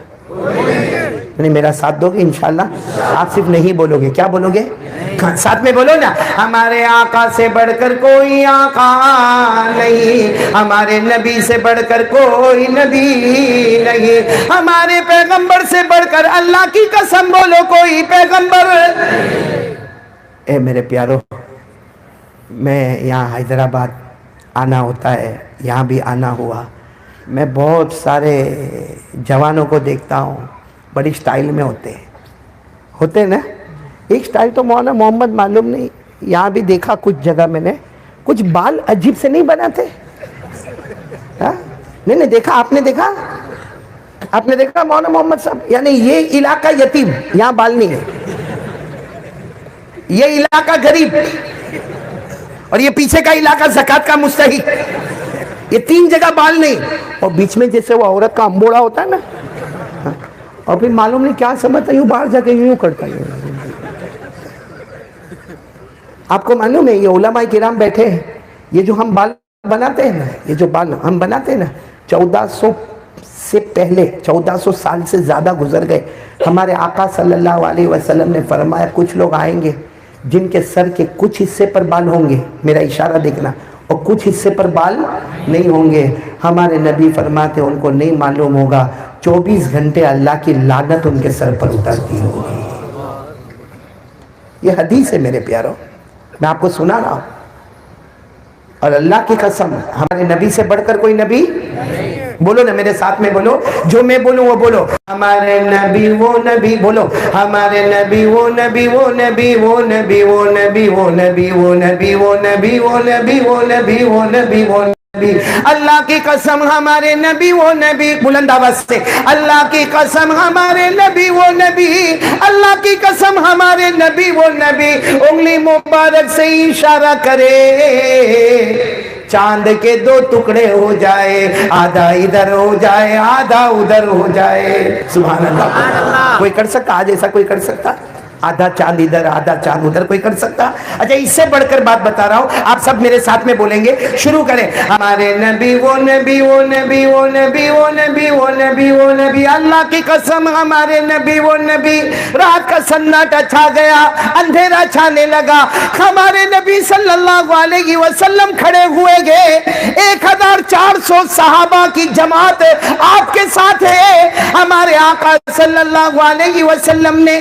نہیں میرا ساتھ دو گے انشاءاللہ؟ آپ صرف نہیں بولو گے، کیا بولو گے؟ ساتھ میں بولو نا، ہمارے آقا سے بڑھ کر کوئی آقا نہیں، ہمارے نبی سے بڑھ کر کوئی نبی نہیں، ہمارے پیغمبر سے بڑھ کر اللہ کی قسم بولو کوئی پیغمبر. اے میرے پیارو، میں یہاں حیدرآباد آنا ہوتا ہے، یہاں بھی آنا ہوا. میں بہت سارے جوانوں کو دیکھتا ہوں، بڑی سٹائل میں ہوتے ہیں نا. ایک سٹائل تو مولانا محمد معلوم نہیں، یہاں بھی دیکھا کچھ جگہ میں نے، کچھ بال عجیب سے نہیں بناتے. نہیں دیکھا، آپ نے دیکھا مولانا محمد صاحب، یعنی یہ علاقہ یتیم، یہاں بال نہیں ہے، یہ علاقہ غریب، اور یہ پیچھے کا علاقہ زکوٰۃ کا مستحق. یہ تین جگہ بال نہیں، اور بیچ میں جیسے وہ عورت کا امبوڑا ہوتا ہے نا، اور پھر معلوم نہیں کیا سمجھتا، یوں باہر جا کے یوں کرتا ہے. آپ کو معلوم ہے یہ علماء کرام بیٹھے ہیں، یہ جو ہم بال بناتے ہیں نا، یہ جو بال ہم بناتے ہیں نا، 1400 سے پہلے 1400 سال سے زیادہ گزر گئے. ہمارے آقا صلی اللہ علیہ وسلم نے فرمایا کچھ لوگ آئیں گے جن کے سر کے کچھ حصے پر بال ہوں گے، میرا اشارہ دیکھنا، اور کچھ حصے پر بال نہیں ہوں گے. ہمارے نبی فرماتے ان کو نہیں معلوم ہوگا، 24 گھنٹے اللہ کی لعنت ان کے سر پر اترتی ہوگی. یہ حدیث ہے میرے پیارو، میں آپ کو سنا رہا ہوں. اور اللہ کی قسم ہمارے نبی سے بڑھ کر کوئی نبی. بولو نا میرے ساتھ میں بولو، جو میں بولوں وہ بولو، ہمارے نبی وہ نبی. بولو ہمارے نبی وہ نبی، وہ نبی وہ نبی، وہ نبی وہ نبی، وہ نبی وہ نبی، وہ نبی وہ نبی، وہ نبی وہ نبی. اللہ کی قسم ہمارے نبی وہ نبی. بلند آواز سے، اللہ کی قسم ہمارے نبی وہ نبی، اللہ کی قسم ہمارے نبی وہ نبی. انگلی مبارک سے اشارہ کرے، چاند کے 2 ٹکڑے ہو جائے، آدھا ادھر ہو جائے آدھا ادھر ہو جائے. سبحان اللہ. کوئی کر سکتا آج ایسا؟ کوئی کر سکتا؟ آدھا چاند ادھر آدھا چاند ادھر کوئی کر سکتا؟ اچھا اس سے بڑھ کر بات بتا رہا ہوں، آپ سب میرے ساتھ میں بولیں گے. شروع کریں، ہمارے نبی وہ نبی، وہ نبی وہ نبی، وہ نبی وہ نبی، وہ نبی. اللہ کی قسم ہمارے نبی وہ نبی. رات کا سناٹا چھا گیا، اندھیرا چھانے لگا، ہمارے نبی صلی اللہ علیہ وسلم کھڑے ہوئے گئے. 1400 صحابہ کی جماعت آپ کے ساتھ ہے. ہمارے آقا صلی اللہ علیہ وسلم نے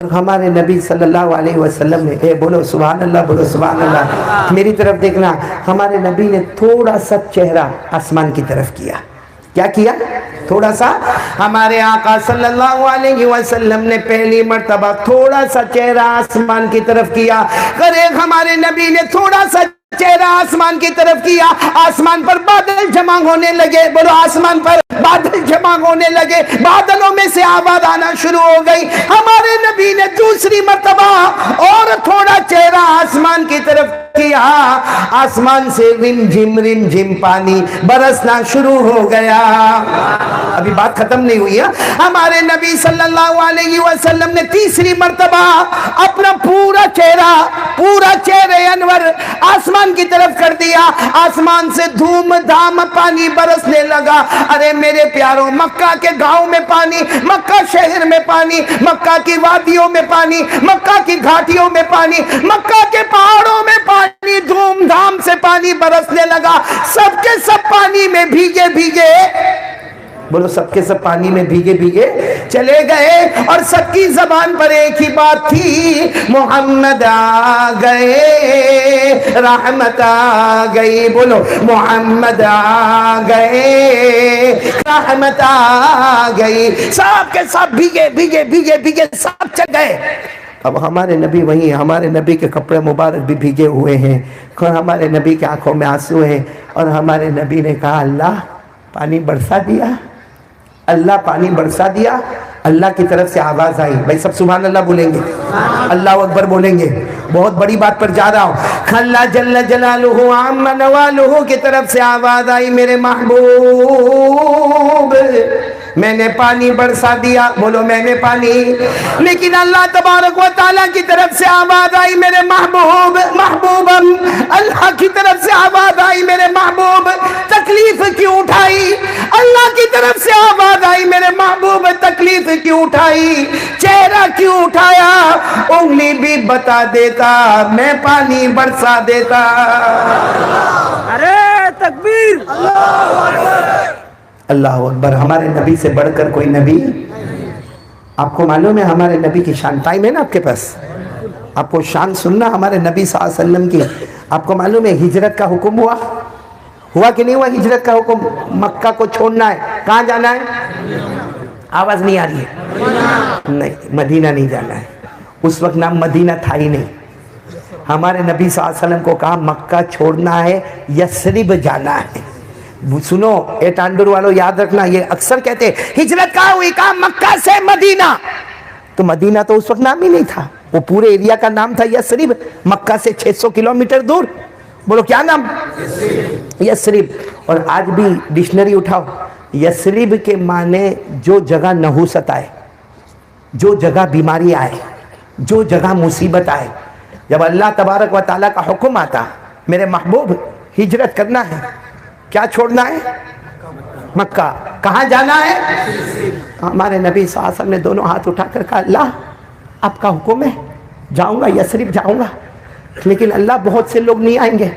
ہمارے نبی صلی اللہ علیہ وسلم نے بولو سبحان اللہ، بولو سبحان اللہ، میری طرف دیکھنا، ہمارے نبی نے تھوڑا سا چہرہ آسمان کی طرف کیا. کیا کیا؟ تھوڑا سا. ہمارے آقا صلی اللہ علیہ وسلم نے پہلی مرتبہ تھوڑا سا چہرہ آسمان کی طرف کیا. ہمارے نبی نے تھوڑا سا چہرہ آسمان کی طرف کیا، آسمان پر بادل جمع ہونے لگے. بولو آسمان پر بادل جمع ہونے لگے، بادلوں میں سے آواز آنا شروع ہو گئی. ہمارے نبی نے دوسری مرتبہ اور تھوڑا چہرہ آسمان کی طرف کیا، آسمان سے رم جھم پانی برسنا شروع ہو گیا. ابھی بات ختم نہیں ہوئی ہے. ہمارے نبی صلی اللہ علیہ وسلم نے تیسری مرتبہ اپنا پورا چہرہ انور آسمان کی طرف کر دیا. آسمان سے دھوم دھام پانی برسنے لگا. ارے میرے پیاروں، مکہ کے گاؤں میں پانی، مکہ شہر میں پانی، مکہ کی وادیوں میں پانی، مکہ کی گھاٹیوں میں پانی، مکہ کے پہاڑوں میں پانی، دھوم دھام سے پانی برسنے لگا. سب کے سب پانی میں بھیگے بھیگے، بولو سب کے سب پانی میں بھیگے بھیگے چلے گئے. اور سب کی زبان پر ایک ہی بات تھی، محمد آ گئے، رحمت آ گئی. بولو محمد آ گئے، رحمت آ گئی. سب کے سب بھیگے بھیگے بھیگے بھیگے سب چل گئے. اب ہمارے نبی وہیں، ہمارے نبی کے کپڑے مبارک بھی بھیگے ہوئے ہیں، اور ہمارے نبی کی آنکھوں میں آنسو ہیں. اور ہمارے نبی نے کہا اللہ پانی برسا دیا، اللہ پانی برسا دیا. اللہ کی طرف سے آواز آئی. بھائی سب سبحان اللہ بولیں گے، اللہ اکبر بولیں گے. بہت بڑی بات پر جا رہا ہوں. اللہ جل جلالہ عم نوالہ کی طرف سے آواز آئی، میرے محبوب میں نے پانی برسا دیا. بولو میں نے پانی. لیکن اللہ تبارک و تعالیٰ کی طرف سے آواز آئی، میرے محبوب اللہ کی طرف سے آواز آئی، میرے محبوب تکلیف کیوں اٹھائی. اللہ کی طرف سے آواز آئی، میرے محبوب تکلیف کیوں اٹھائی، چہرہ کیوں اٹھایا. انگلی بھی بتا دیتا، میں پانی برسا دیتا. ارے تکبیر، اللہ اکبر. ہمارے نبی سے بڑھ کر کوئی نبی؟ آپ کو معلوم ہے ہمارے نبی کی شان؟ ٹائم ہے نا آپ کے پاس؟ آپ کو شان سننا ہمارے نبی صلی اللہ علیہ وسلم کی. آپ کو معلوم ہے ہجرت کا حکم ہوا کہ نہیں ہوا؟ ہجرت کا حکم، مکہ کو چھوڑنا ہے. کہاں جانا ہے؟ آواز نہیں آ رہی ہے؟ نہیں، مدینہ نہیں جانا ہے. اس وقت نام مدینہ تھا ہی نہیں. ہمارے نبی صلی اللہ علیہ وسلم کو کہا مکہ چھوڑنا ہے، یثرب جانا ہے. سنو اے ٹانڈور والوں، یاد رکھنا، یہ اکثر کہتے ہجرت کہاں ہوئی؟ کہا مکہ سے مدینہ. تو مدینہ تو اس وقت نام ہی نہیں تھا، وہ پورے ایریا کا نام تھا یثرب. مکہ سے 600 کلومیٹر دور. بولو کیا نام؟ یثرب. اور آج بھی ڈکشنری اٹھاؤ، یثرب کے معنی جو جگہ نحوست آئے، جو جگہ بیماری آئے، جو جگہ مصیبت آئے. جب اللہ تبارک و تعالیٰ کا حکم آتا میرے محبوب ہجرت کرنا ہے، کیا چھوڑنا ہے؟ مکہ. کہاں جانا ہے؟ ہمارے نبی صلی اللہ علیہ وسلم نے دونوں ہاتھ اٹھا کر کہا اللہ آپ کا حکم ہے، جاؤں گا، یثرب جاؤں گا. لیکن اللہ بہت سے لوگ نہیں آئیں گے.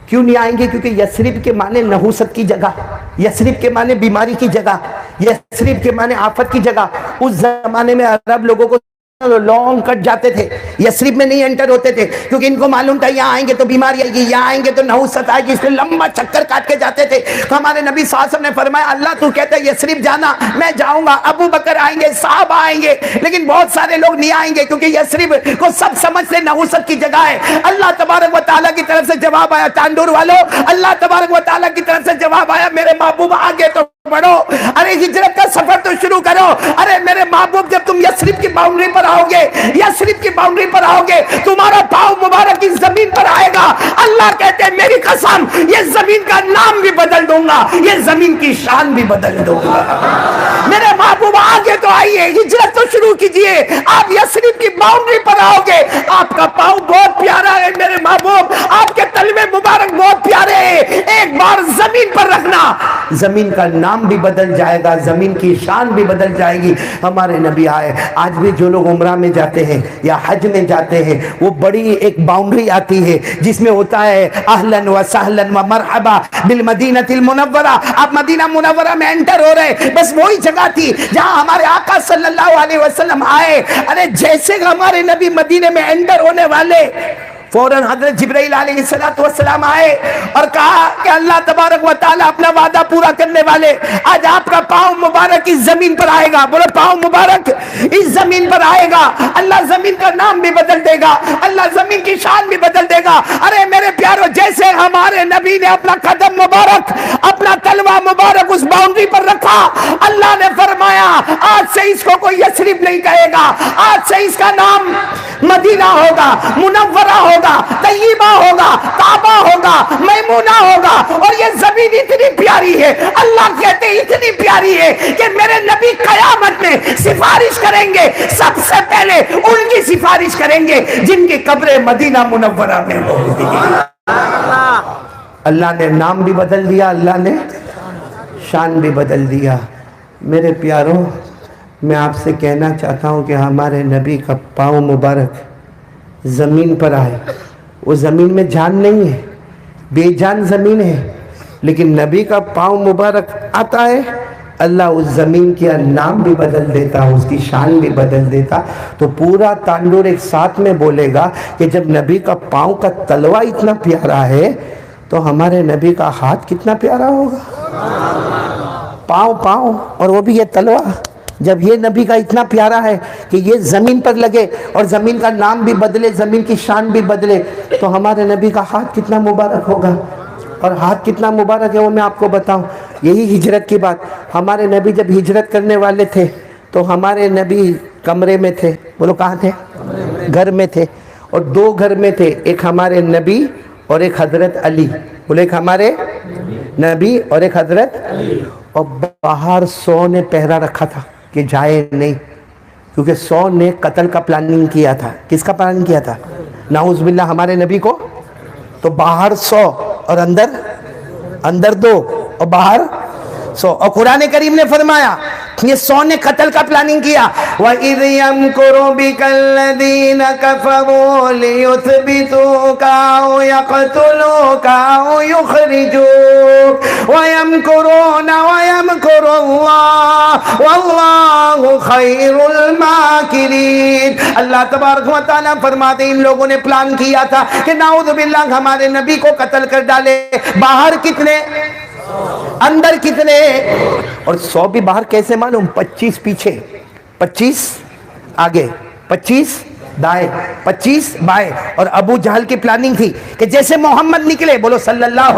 کیوں نہیں آئیں گے؟ کیونکہ یثرب کے معنی نحوست کی جگہ، یثرب کے معنی بیماری کی جگہ، یثرب کے معنی آفت کی جگہ. اس زمانے میں عرب لوگوں کو لانگ کٹ جاتے تھے، یثرب میں نہیں انٹر ہوتے تھے، کیونکہ ان کو معلوم تھا یہاں آئیں گے تو بیماری آئے گی، یہاں آئیں گے تو نحوست آئے گی، اس لیے لمبا چکر کاٹ کے جاتے تھے. تو ہمارے نبی صلی اللہ علیہ وسلم نے فرمایا اللہ تو کہتا ہے یثرب جانا، میں جاؤں گا. ابو بکر آئیں گے، صحابہ آئیں گے، لیکن بہت سارے لوگ نہیں آئیں گے کیونکہ یثرب کو سب سمجھتے نحوست کی جگہ ہے. اللہ تبارک و تعالیٰ کی طرف سے جواب آیا، ٹانڈور والوں اللہ تبارک و تعالیٰ کی طرف سے جواب آیا، میرے محبوب آگے تو بڑھو، ارے ہجرت کا سفر تو شروع کرو. ارے میرے محبوب جب تم یثرب کی باؤنڈری پر آؤ گے، یثرب کی باؤنڈری پر آؤ گے، تمہارا پاؤں مبارک اس زمین پر آئے گا. اللہ کہتے ہیں میری قسم یہ زمین کا نام بھی بدل دوں گا، یہ زمین کی شان بھی بدل دوں گا. میرے محبوب آگے تو آئیے، ہجرت تو شروع کیجئے. آپ یثرب کی باؤنڈری پر آؤ گے، آپ کا پاؤں بہت پیارا ہے میرے محبوب، آپ کے تلوے مبارک بہت پیارے ہیں. ایک بار زمین پر رکھنا، زمین کا نام بھی بدل جائے گا، زمین کی شان بھی بدل جائے گی۔ ہمارے نبی آئے۔ آج بھی جو لوگ عمرہ میں جاتے ہیں یا حج میں جاتے ہیں، وہ بڑی ایک باؤنڈری آتی ہے جس میں ہوتا ہے اہلاً و سہلاً و مرحبا بالمدینہ المنورہ۔ آپ مدینہ منورہ میں انٹر ہو رہے، بس وہی جگہ تھی جہاں ہمارے آقا صلی اللہ علیہ وسلم آئے۔ ارے جیسے ہمارے نبی مدینے میں انٹر ہونے والے، فوراً حضرت جبرائیل علیہ السلام آئے اور کہا کہ اللہ تبارک و تعالیٰ اپنا وعدہ پورا کرنے والے، آج آپ کا پاؤں مبارک اس زمین پر آئے گا۔ بولو پاؤں مبارک اس زمین پر آئے گا، اللہ زمین کا نام بھی بدل دے گا، اللہ زمین کی شان بھی بدل دے گا۔ ارے میرے پیارو، جیسے ہمارے نبی نے اپنا قدم مبارک، اپنا تلوہ مبارک اس باؤنڈری پر رکھا، اللہ نے فرمایا آج سے اس کو کوئی یثرب نہیں کہے گا، آج سے اس کا نام مدینہ ہوگا، منورہ ہوگا، طیبہ ہوگا، کعبہ ہوگا، میمونہ ہوگا۔ اور یہ زمین اتنی پیاری ہے، اللہ کہتے ہیں اتنی پیاری ہے کہ میرے نبی قیامت میں سفارش کریں گے، سب سے پہلے ان کی سفارش کریں گے جن کی قبریں مدینہ منورہ میں ہوگی۔ اللہ نے نام بھی بدل دیا، اللہ نے شان بھی بدل دیا۔ میرے پیاروں، میں آپ سے کہنا چاہتا ہوں کہ ہمارے نبی کا پاؤں مبارک زمین پر آئے، وہ زمین میں جان نہیں ہے، بے جان زمین ہے، لیکن نبی کا پاؤں مبارک آتا ہے، اللہ اس زمین کا نام بھی بدل دیتا، اس کی شان بھی بدل دیتا۔ تو پورا تانڈور ایک ساتھ میں بولے گا کہ جب نبی کا پاؤں کا تلوہ اتنا پیارا ہے تو ہمارے نبی کا ہاتھ کتنا پیارا ہوگا۔ پاؤں اور وہ بھی یہ تلوہ، جب یہ نبی کا اتنا پیارا ہے کہ یہ زمین پر لگے اور زمین کا نام بھی بدلے، زمین کی شان بھی بدلے، تو ہمارے نبی کا ہاتھ کتنا مبارک ہوگا۔ اور ہاتھ کتنا مبارک ہے وہ میں آپ کو بتاؤں، یہی ہجرت کی بات۔ ہمارے نبی جب ہجرت کرنے والے تھے تو ہمارے نبی کمرے میں تھے، بولو کہاں تھے؟ گھر میں تھے، اور دو گھر میں تھے، ایک ہمارے نبی اور ایک حضرت علی، بولو ایک ہمارے نبی اور ایک حضرت، اور باہر 100 نے پہرا رکھا تھا کہ جائے نہیں، کیونکہ 100 نے قتل کا پلاننگ کیا تھا۔ کس کا پلاننگ کیا تھا؟ نعوذ باللہ ہمارے نبی کو۔ تو باہر 100 اور اندر 2 اور باہر 100، اور قرآن کریم نے فرمایا یہ 100 نے قتل کا پلاننگ کیا۔ وَإِذْ يَمْكُرُ بِكَ الَّذِينَ كَفَرُوا لِيُثْبِتُوكَ أَوْ يَقْتُلُوكَ أَوْ يُخْرِجُوكَ وَيَمْكُرُونَ وَيَمْكُرُ اللَّهُ وَاللَّهُ خَيْرُ الْمَاكِرِينَ۔ اللہ تبارک و تعالیٰ فرماتے ہیں ان لوگوں نے پلان کیا تھا کہ نعوذ باللہ ہمارے نبی کو قتل کر ڈالے۔ باہر کتنے؟ اندر کتنے؟ اور 100 بھی باہر کیسے معلوم؟ 25 پیچھے، 25 آگے، 25 دائیں، 25 بائیں۔ اور ابو جہل کی پلاننگ تھی کہ جیسے محمد نکلے، بولو صلی اللہ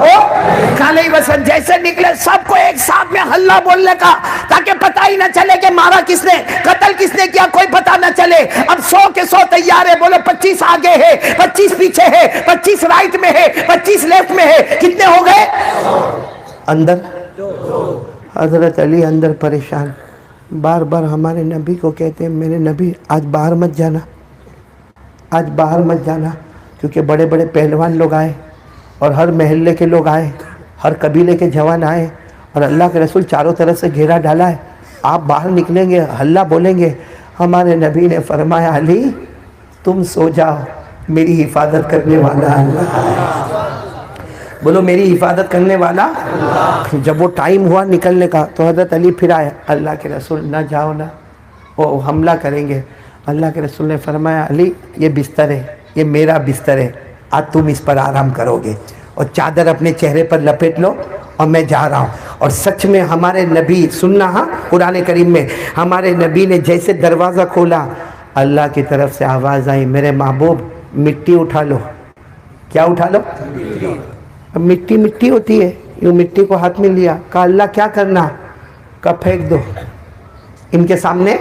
علیہ وسلم، جیسے نکلے سب کو ایک ساتھ میں ہلہ بولنے کا، تاکہ پتہ ہی نہ چلے کہ مارا کس نے، قتل کس نے کیا، کوئی پتہ نہ چلے۔ اب 100 کے 100 تیار ہے، بولو 25 آگے ہے، 25 پیچھے ہے، 25 رائٹ میں ہے، 25 لیفٹ میں ہے، کتنے ہو گئے؟ اندر حضرت علی اندر پریشان، بار بار ہمارے نبی کو کہتے ہیں میرے نبی آج باہر مت جانا، آج باہر مت جانا، کیونکہ بڑے بڑے پہلوان لوگ آئے اور ہر محلے کے لوگ آئے، ہر قبیلے کے جوان آئے، اور اللہ کے رسول چاروں طرف سے گھیرا ڈالا ہے، آپ باہر نکلیں گے ہلہ بولیں گے۔ ہمارے نبی نے فرمایا علی تم سو جاؤ، میری حفاظت کرنے والا اللہ، بولو میری حفاظت کرنے والا۔ جب وہ ٹائم ہوا نکلنے کا تو حضرت علی پھر آئے، اللہ کے رسول نہ جاؤ نا، وہ حملہ کریں گے۔ اللہ کے رسول نے فرمایا علی یہ بستر ہے، یہ میرا بستر ہے، آج تم اس پر آرام کرو گے، اور چادر اپنے چہرے پر لپیٹ لو اور میں جا رہا ہوں۔ اور سچ میں ہمارے نبی، سننا ہاں قرآن کریم میں ہمارے نبی نے جیسے دروازہ کھولا، اللہ کی طرف سے آواز آئی میرے محبوب مٹی اٹھا لو۔ کیا اٹھا لو؟ اب مٹی ہوتی ہے، یوں مٹی کو ہاتھ میں لیا، کہا اللہ کیا کرنا؟ کہا پھینک دو ان کے سامنے۔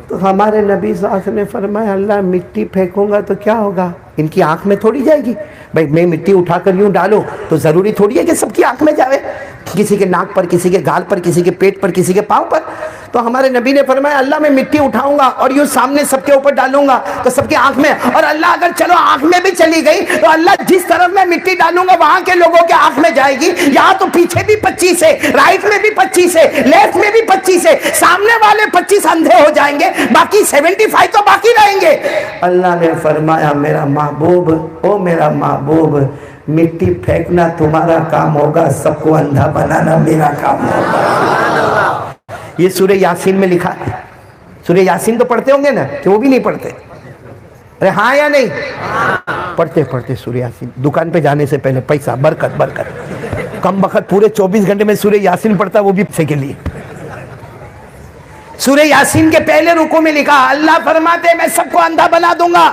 تو ہمارے نبی صلی اللہ علیہ وسلم نے فرمایا اللہ مٹی پھینکوں گا تو کیا ہوگا؟ ان کی آنکھ میں تھوڑی جائے گی، بھائی میں مٹی اٹھا کر یوں ڈالو تو ضروری تھوڑی ہے کہ سب کی آنکھ میں جاوے۔ کسی کے ناک پر، کسی کے گال پر، کسی کے پیٹ پر، کسی کے پاؤں پر. تو ہمارے نبی نے فرمایا اللہ میں مٹی اٹھاؤں گا اور یوں سامنے سب کے اوپر ڈالوں گا تو سب کی آنکھ میں، اور اللہ اگر چلو آنکھ میں بھی چلی گئی تو اللہ جس طرف میں مٹی ڈالوں گا وہاں کے لوگوں کے آنکھ میں جائے گی. یہاں تو پیچھے بھی 25 ہے، رائٹ میں بھی 25 ہے، لیفٹ میں بھی 25 ہے، سامنے والے 25 اندھے ہو جائیں گے، باقی 75 تو باقی رہیں گے. اللہ نے فرمایا میرا محبوب، او میرا محبوب، مٹی پھینکنا تمہارا کام ہوگا، سب کو اندھا بنانا میرا کام ہوگا. یہ سورہ یاسین میں لکھا ہے. سورہ یاسین تو پڑھتے ہوں گے نا کہ وہ بھی نہیں پڑھتے؟ ارے ہاں یا نہیں؟ پڑھتے سورہ یاسین. دکان پہ جانے سے پہلے پیسہ، برکت برکت. کم بخت پورے 24 گھنٹے میں سورہ یاسین پڑھتا، وہ بھی پیسے کے لیے. سورہ یاسین کے پہلے رکوع میں لکھا اللہ فرماتے میں سب کو اندھا بنا دوں گا.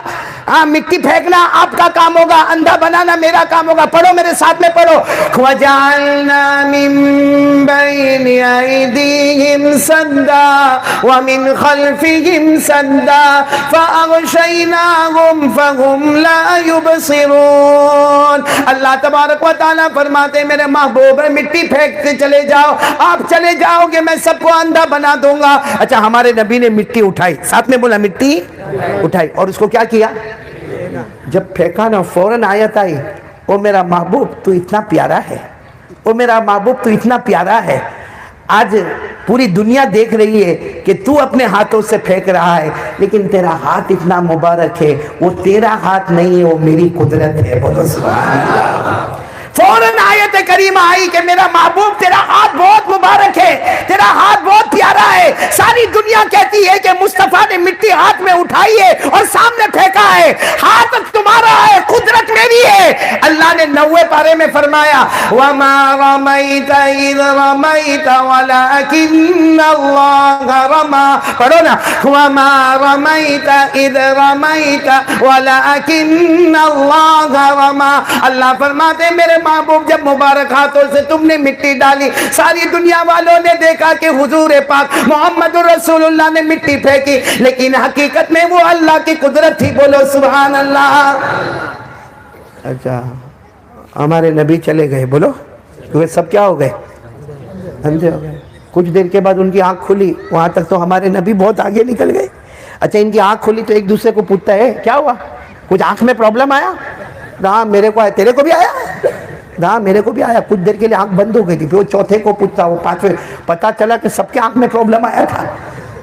ہاں مٹی پھینکنا آپ کا کام ہوگا، اندھا بنانا میرا کام ہوگا. پڑھو میرے ساتھ میں پڑھو. وَجَعَلْنَا مِن بَيْنِ أَيْدِيهِمْ سَدًّا وَمِنْ خَلْفِهِمْ سَدًّا فَأَغْشَيْنَاهُمْ فَهُمْ لَا يُبْصِرُونَ. اللہ تبارک و تعالیٰ فرماتے میرے محبوب مٹی پھینکتے چلے جاؤ، آپ چلے جاؤ گے میں سب کو اندھا بنا دوں گا. اچھا ہمارے نبی نے مٹی اٹھائی، ساتھ میں بولا مٹی اٹھائی، اور اس کو کیا کیا؟ جب پھینکا نا فوراً آیت آئی او میرا محبوب تو اتنا پیارا ہے، او میرا محبوب تو اتنا پیارا ہے. آج پوری دنیا دیکھ رہی ہے کہ تو اپنے ہاتھوں سے پھینک رہا ہے، لیکن تیرا ہاتھ اتنا مبارک ہے، وہ تیرا ہاتھ نہیں ہے، وہ میری قدرت ہے. بولو سبحان اللہ. فوراً آیت کریمہ آئی کہ میرا محبوب تیرا ہاتھ بہت مبارک ہے، تیرا ہاتھ بہت پیارا ہے. ساری دنیا کہتی ہے کہ مصطفیٰ نے مٹی ہاتھ میں اٹھائی ہے اور سامنے پھینکا ہے. ہاتھ تمہارا ہے، قدرت میری ہے. اللہ نے 90 پارے میں فرمایا وَمَا رَمَيْتَ إِذْ رَمَيْتَ وَلَكِنَّ اللَّهَ رَمَى. پڑھو نا وَمَا رَمَيْتَ إِذْ رَمَيْتَ وَلَكِنَّ اللَّهَ رَمَى. اللہ فرماتے میرے محبوب جب مبارک ہاتھوں سے تم نے مٹی ڈالی، ساری دنیا والوں نے دیکھا کہ حضور پاک محمد رسول اللہ نے مٹی پھینکی، لیکن حقیقت میں وہ اللہ کی قدرت تھی. بولو سبحان اللہ. اچھا ہمارے نبی چلے گئے، بولو کیونکہ سب کیا ہو گئے؟ اندھے ہو گئے. کچھ دیر کے بعد ان کی آنکھ کھلی، وہاں تک تو ہمارے نبی بہت آگے نکل گئے. اچھا ان کی آنکھ کھلی تو ایک دوسرے کو پوچھتا ہے کیا ہوا؟ کچھ آنکھ میں پرابلم آیا؟ ہاں میرے کو آیا. تیرے کو بھی آیا؟ ہاں میرے کو بھی آیا. کچھ دیر کے لیے آنکھ بند ہو گئی تھی، پھر وہ چوتھے کو پوچھتا، وہ پانچویں. پتا چلا کہ سب کے آنکھ میں پرابلم آیا تھا.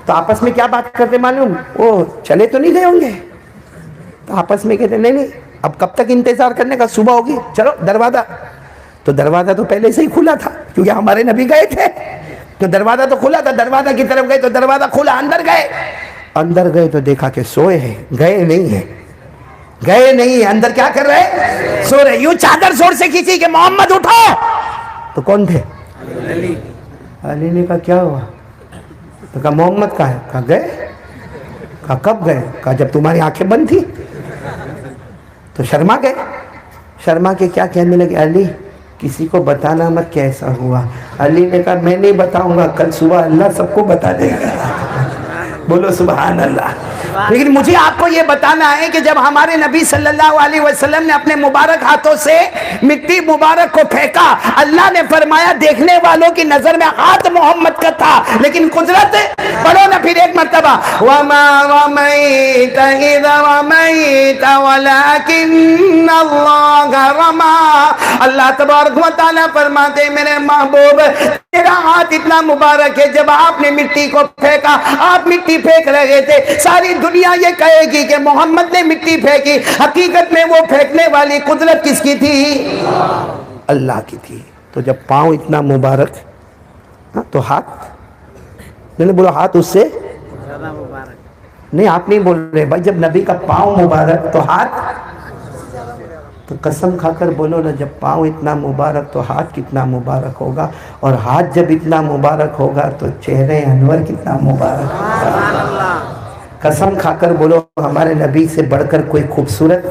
تو آپس میں کیا بات کرتے معلوم؟ وہ چلے تو نہیں گئے ہوں گے، تو آپس میں کہتے نہیں اب کب تک انتظار کرنے کا، صبح ہوگی چلو دروازہ. تو دروازہ تو پہلے سے ہی کھلا تھا کیونکہ ہمارے نبی گئے تھے، تو دروازہ تو کھلا تھا. دروازہ کی طرف گئے تو دروازہ کھلا، اندر گئے تو دیکھا کہ سوئے ہیں، گئے نہیں ہیں. اندر کیا کر رہے؟ سو رہے. یوں چادر زور سے کھینچی کہ محمد اٹھو. تو کون تھے؟ علی نے کہا کیا ہوا؟ تو کہا محمد کہاں ہے؟ کہا گئے. کہا کب گئے؟ کہا جب تمہاری آنکھیں بند تھی. تو شرما گئے. شرما کے کیا کہنے لگے؟ علی کسی کو بتانا مت کیسا ہوا. علی نے کہا میں نہیں بتاؤں گا، کل صبح اللہ سب کو بتا دے گا. بولو سبحان اللہ. لیکن مجھے آپ کو یہ بتانا ہے کہ جب ہمارے نبی صلی اللہ علیہ وسلم نے اپنے مبارک ہاتھوں سے مٹی مبارک کو پھینکا، اللہ نے فرمایا دیکھنے والوں کی نظر میں ہاتھ محمد کا تھا، لیکن قدرت. پڑھو نا پھر ایک مرتبہ وَمَا رَمَيْتَ إِذْ رَمَيْتَ وَلَكِنَّ اللَّهَ رَمَى. اللہ تبارک و تعالیٰ فرماتے میرے محبوب تیرا ہاتھ اتنا مبارک ہے، جب آپ نے مٹی کو پھینکا، آپ مٹی پھینک رہے تھے، ساری دنیا یہ کہے گی کہ محمد نے مٹی پھینکی. حقیقت میں وہ پھینکنے والی قدرت کس کی تھی؟ اللہ کی تھی. تو جب پاؤں اتنا مبارک تو ہاتھ میں نے بولا ہاتھ اس سے نہیں، آپ نہیں بول رہے بھائی. جب نبی کا پاؤں مبارک تو ہاتھ، تو قسم کھا کر بولو نا جب پاؤں اتنا مبارک تو ہاتھ کتنا مبارک ہوگا، اور ہاتھ جب اتنا مبارک ہوگا تو چہرے انور کتنا مبارک ہوگا. قسم کھا کر بولو ہمارے نبی سے بڑھ کر کوئی خوبصورت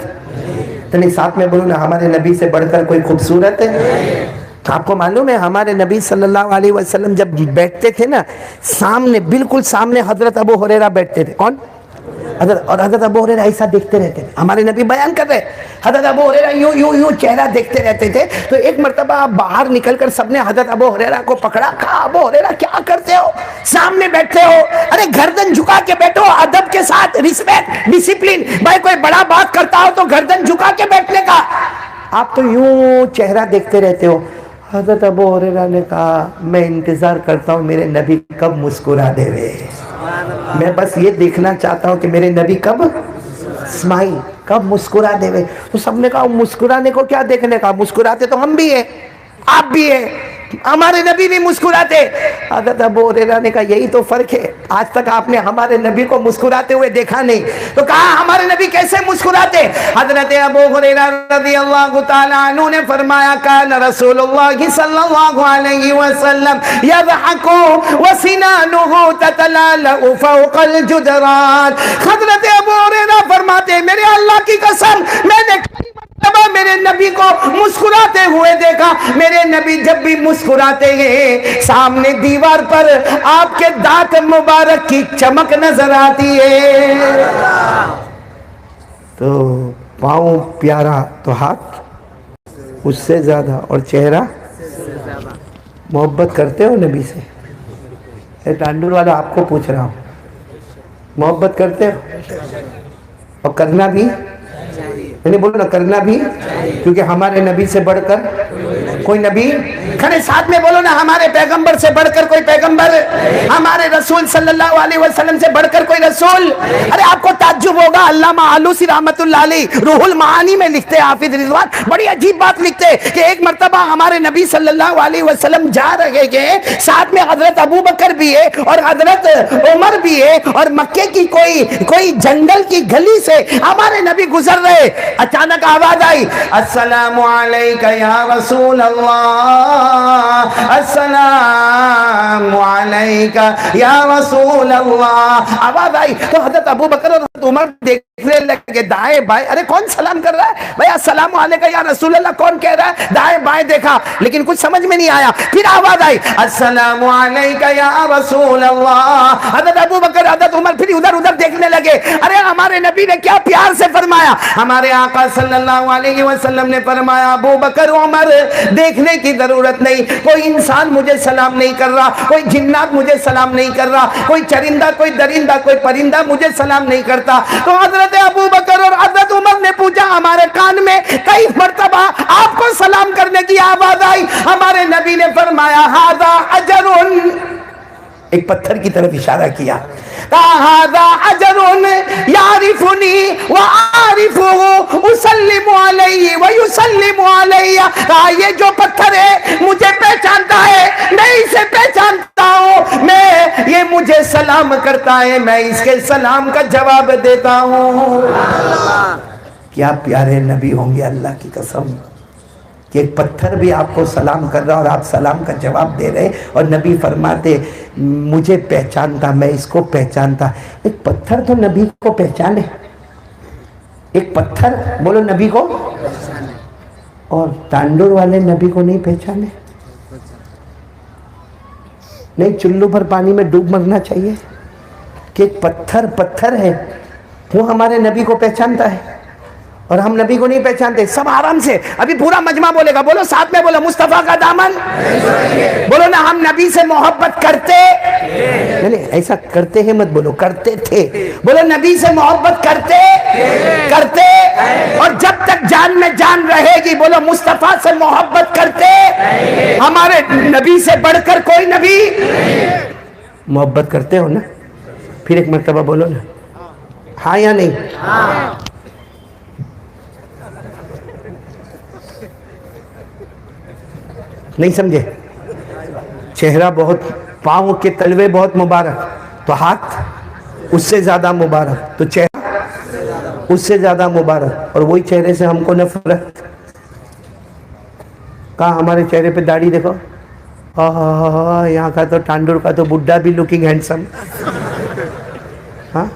نہیں. ساتھ میں بولو نا ہمارے نبی سے بڑھ کر کوئی خوبصورت ہے. آپ کو معلوم ہے ہمارے نبی صلی اللہ علیہ وسلم جب بیٹھتے تھے نا، سامنے بالکل سامنے حضرت ابو ہریرہ بیٹھتے تھے. کون؟ اور حضرت ابو ہریرہ ایسا دیکھتے رہتے تھے. ہمارے نبی بیان کر رہے, حضرت ابو ہریرہ یوں یوں یوں چہرہ دیکھتے رہتے تھے. تو ایک مرتبہ باہر نکل کر سب نے حضرت ابو ہریرہ کو پکڑا, کہا ابو ہریرہ کیا کرتے ہو, سامنے بیٹھتے ہو, ارے گردن جھکا کے بیٹھو, ادب کے ساتھ, ریسپیکٹ, ڈسپلن. بھائی کوئی بڑا بات کرتا ہو تو گردن جھکا کے بیٹھنے کا, آپ تو یوں چہرہ دیکھتے رہتے ہو. حضرت ابو ہریرہ نے کہا میں انتظار کرتا ہوں میرے نبی کب مسکرا دے وے, میں بس یہ دیکھنا چاہتا ہوں کہ میرے نبی کب اسمائل, کب مسکرا دے وے. تو سب نے کہا مسکرانے کو کیا دیکھنے کا, مسکراتے تو ہم بھی ہیں, آپ بھی ہیں, ہمارے نبی بھی مسکراتے. حضرت ابو ہریرہ نے کہا یہی تو فرق ہے, آج تک آپ نے ہمارے نبی کو مسکراتے ہوئے دیکھا نہیں. تو کہا ہمارے نبی کیسے مسکراتے. حضرت ابو ہریرہ رضی اللہ تعالی عنہ نے فرمایا کان رسول اللہ صلی اللہ علیہ وسلم یضحک وسنانہ تتلالأ فوق الجدران. حضرت ابو ہریرہ فرماتے میرے اللہ کی قسم میں نے میرے نبی کو مسکراتے ہوئے دیکھا. میرے نبی جب بھی مسکراتے ہیں سامنے دیوار پر آپ کے دانت مبارک کی چمک نظر آتی ہے. تو پاؤں پیارا تو ہاتھ اس سے زیادہ, اور چہرہ محبت کرتے ہو نبی سے. اے ٹانڈور والا آپ کو پوچھ رہا ہوں, محبت کرتے ہو, اور کرنا بھی, میں نے بولو نا کرنا بھی, کیونکہ ہمارے نبی سے بڑھ کر کوئی نبی, کھڑے ساتھ میں بولو نا ہمارے پیغمبر سے بڑھ کر کوئی پیغمبر, ہمارے رسول صلی اللہ علیہ وسلم سے بڑھ کر کوئی رسول. ارے آپ کو تعجب ہوگا, علامہ آلوسی رحمت اللہ علیہ روح المعانی میں لکھتے, حافظ رضوان بڑی عجیب بات لکھتے کہ ایک مرتبہ ہمارے نبی صلی اللہ علیہ وسلم جا رہے ہیں, ساتھ میں حضرت ابو بکر بھی ہے اور حضرت عمر بھی ہے, اور مکے کی کوئی جنگل کی گلی سے ہمارے نبی گزر رہے. اچانک آواز آئی السلام علیکہ یا رسول اللہ, السلام علیکہ یا رسول اللہ. آواز آئی تو حضرت ابو بکر اور حضرت عمر دیکھنے لگے دائیں بائیں, ارے کون سلام کر رہا ہے بھائی, السلام علیکہ یا رسول اللہ کون کہہ رہا ہے. دائیں بائیں دیکھا لیکن کچھ سمجھ میں نہیں آیا. پھر آواز آئی السلام علیکہ یا رسول اللہ. حضرت ابو بکر حضرت عمر پھر ادھر ادھر دیکھنے لگے, ارے ہمارے نبی نے کیا پیار سے فرمایا. ہمارے آقا صلی اللہ علیہ وسلم نے فرمایا ابو بکر عمر دیکھنے کی ضرورت نہیں, کوئی انسان مجھے سلام نہیں کر رہا, کوئی جنات مجھے سلام نہیں کر رہا, کوئی چرندہ کوئی درندہ کوئی پرندہ مجھے سلام نہیں کرتا. تو حضرت ابو بکر اور حضرت عمر نے پوچھا, ہمارے کان میں کئی مرتبہ آپ کو سلام کرنے کی آواز آئی. ہمارے نبی نے فرمایا ھذا اجر, ایک پتھر کی طرف اشارہ کیا, ھذا اجر یعرفنی وأعرفہ اسلم علیہ ویسلم علیہ. یہ جو پتھر ہے مجھے پہچانتا ہے, میں اسے پہچانتا ہوں, میں یہ مجھے سلام کرتا ہے, میں اس کے سلام کا جواب دیتا ہوں. کیا پیارے نبی ہوں گے اللہ کی قسم, کہ ایک پتھر بھی آپ کو سلام کر رہا اور آپ سلام کا جواب دے رہے, اور نبی فرماتے مجھے پہچانتا, میں اس کو پہچانتا. ایک پتھر تو نبی کو پہچانے, ایک پتھر بولو نبی کو, اور تانڈور والے نبی کو نہیں پہچانے. نہیں, چلو بھر پانی میں ڈوب مرنا چاہیے کہ ایک پتھر ہے, وہ ہمارے نبی کو پہچانتا ہے اور ہم نبی کو نہیں پہچانتے. سب آرام سے, ابھی پورا مجمع بولے گا, بولو ساتھ میں, بولو مصطفیٰ کا دامن, بولو نا ہم نبی سے محبت کرتے, نہیں ایسا کرتے ہیں مت بولو, کرتے تھے. بولو نبی سے محبت کرتے, اور جب تک جان میں جان رہے گی بولو مصطفیٰ سے محبت کرتے. ہمارے نبی سے بڑھ کر کوئی نبی. محبت کرتے ہو نا, پھر ایک مرتبہ بولو نا ہاں یا نہیں. نہیں سمجھے, چہرہ بہت, پاؤں کے تلوے بہت مبارک, تو ہاتھ اس سے زیادہ مبارک, تو چہرہ اس سے زیادہ مبارک, اور وہی چہرے سے ہم کو نفرت. کہا ہمارے چہرے پہ داڑھی دیکھو, یہاں کا تو ٹانڈور کا تو بڈھا بھی لکنگ ہینڈسم. ہاں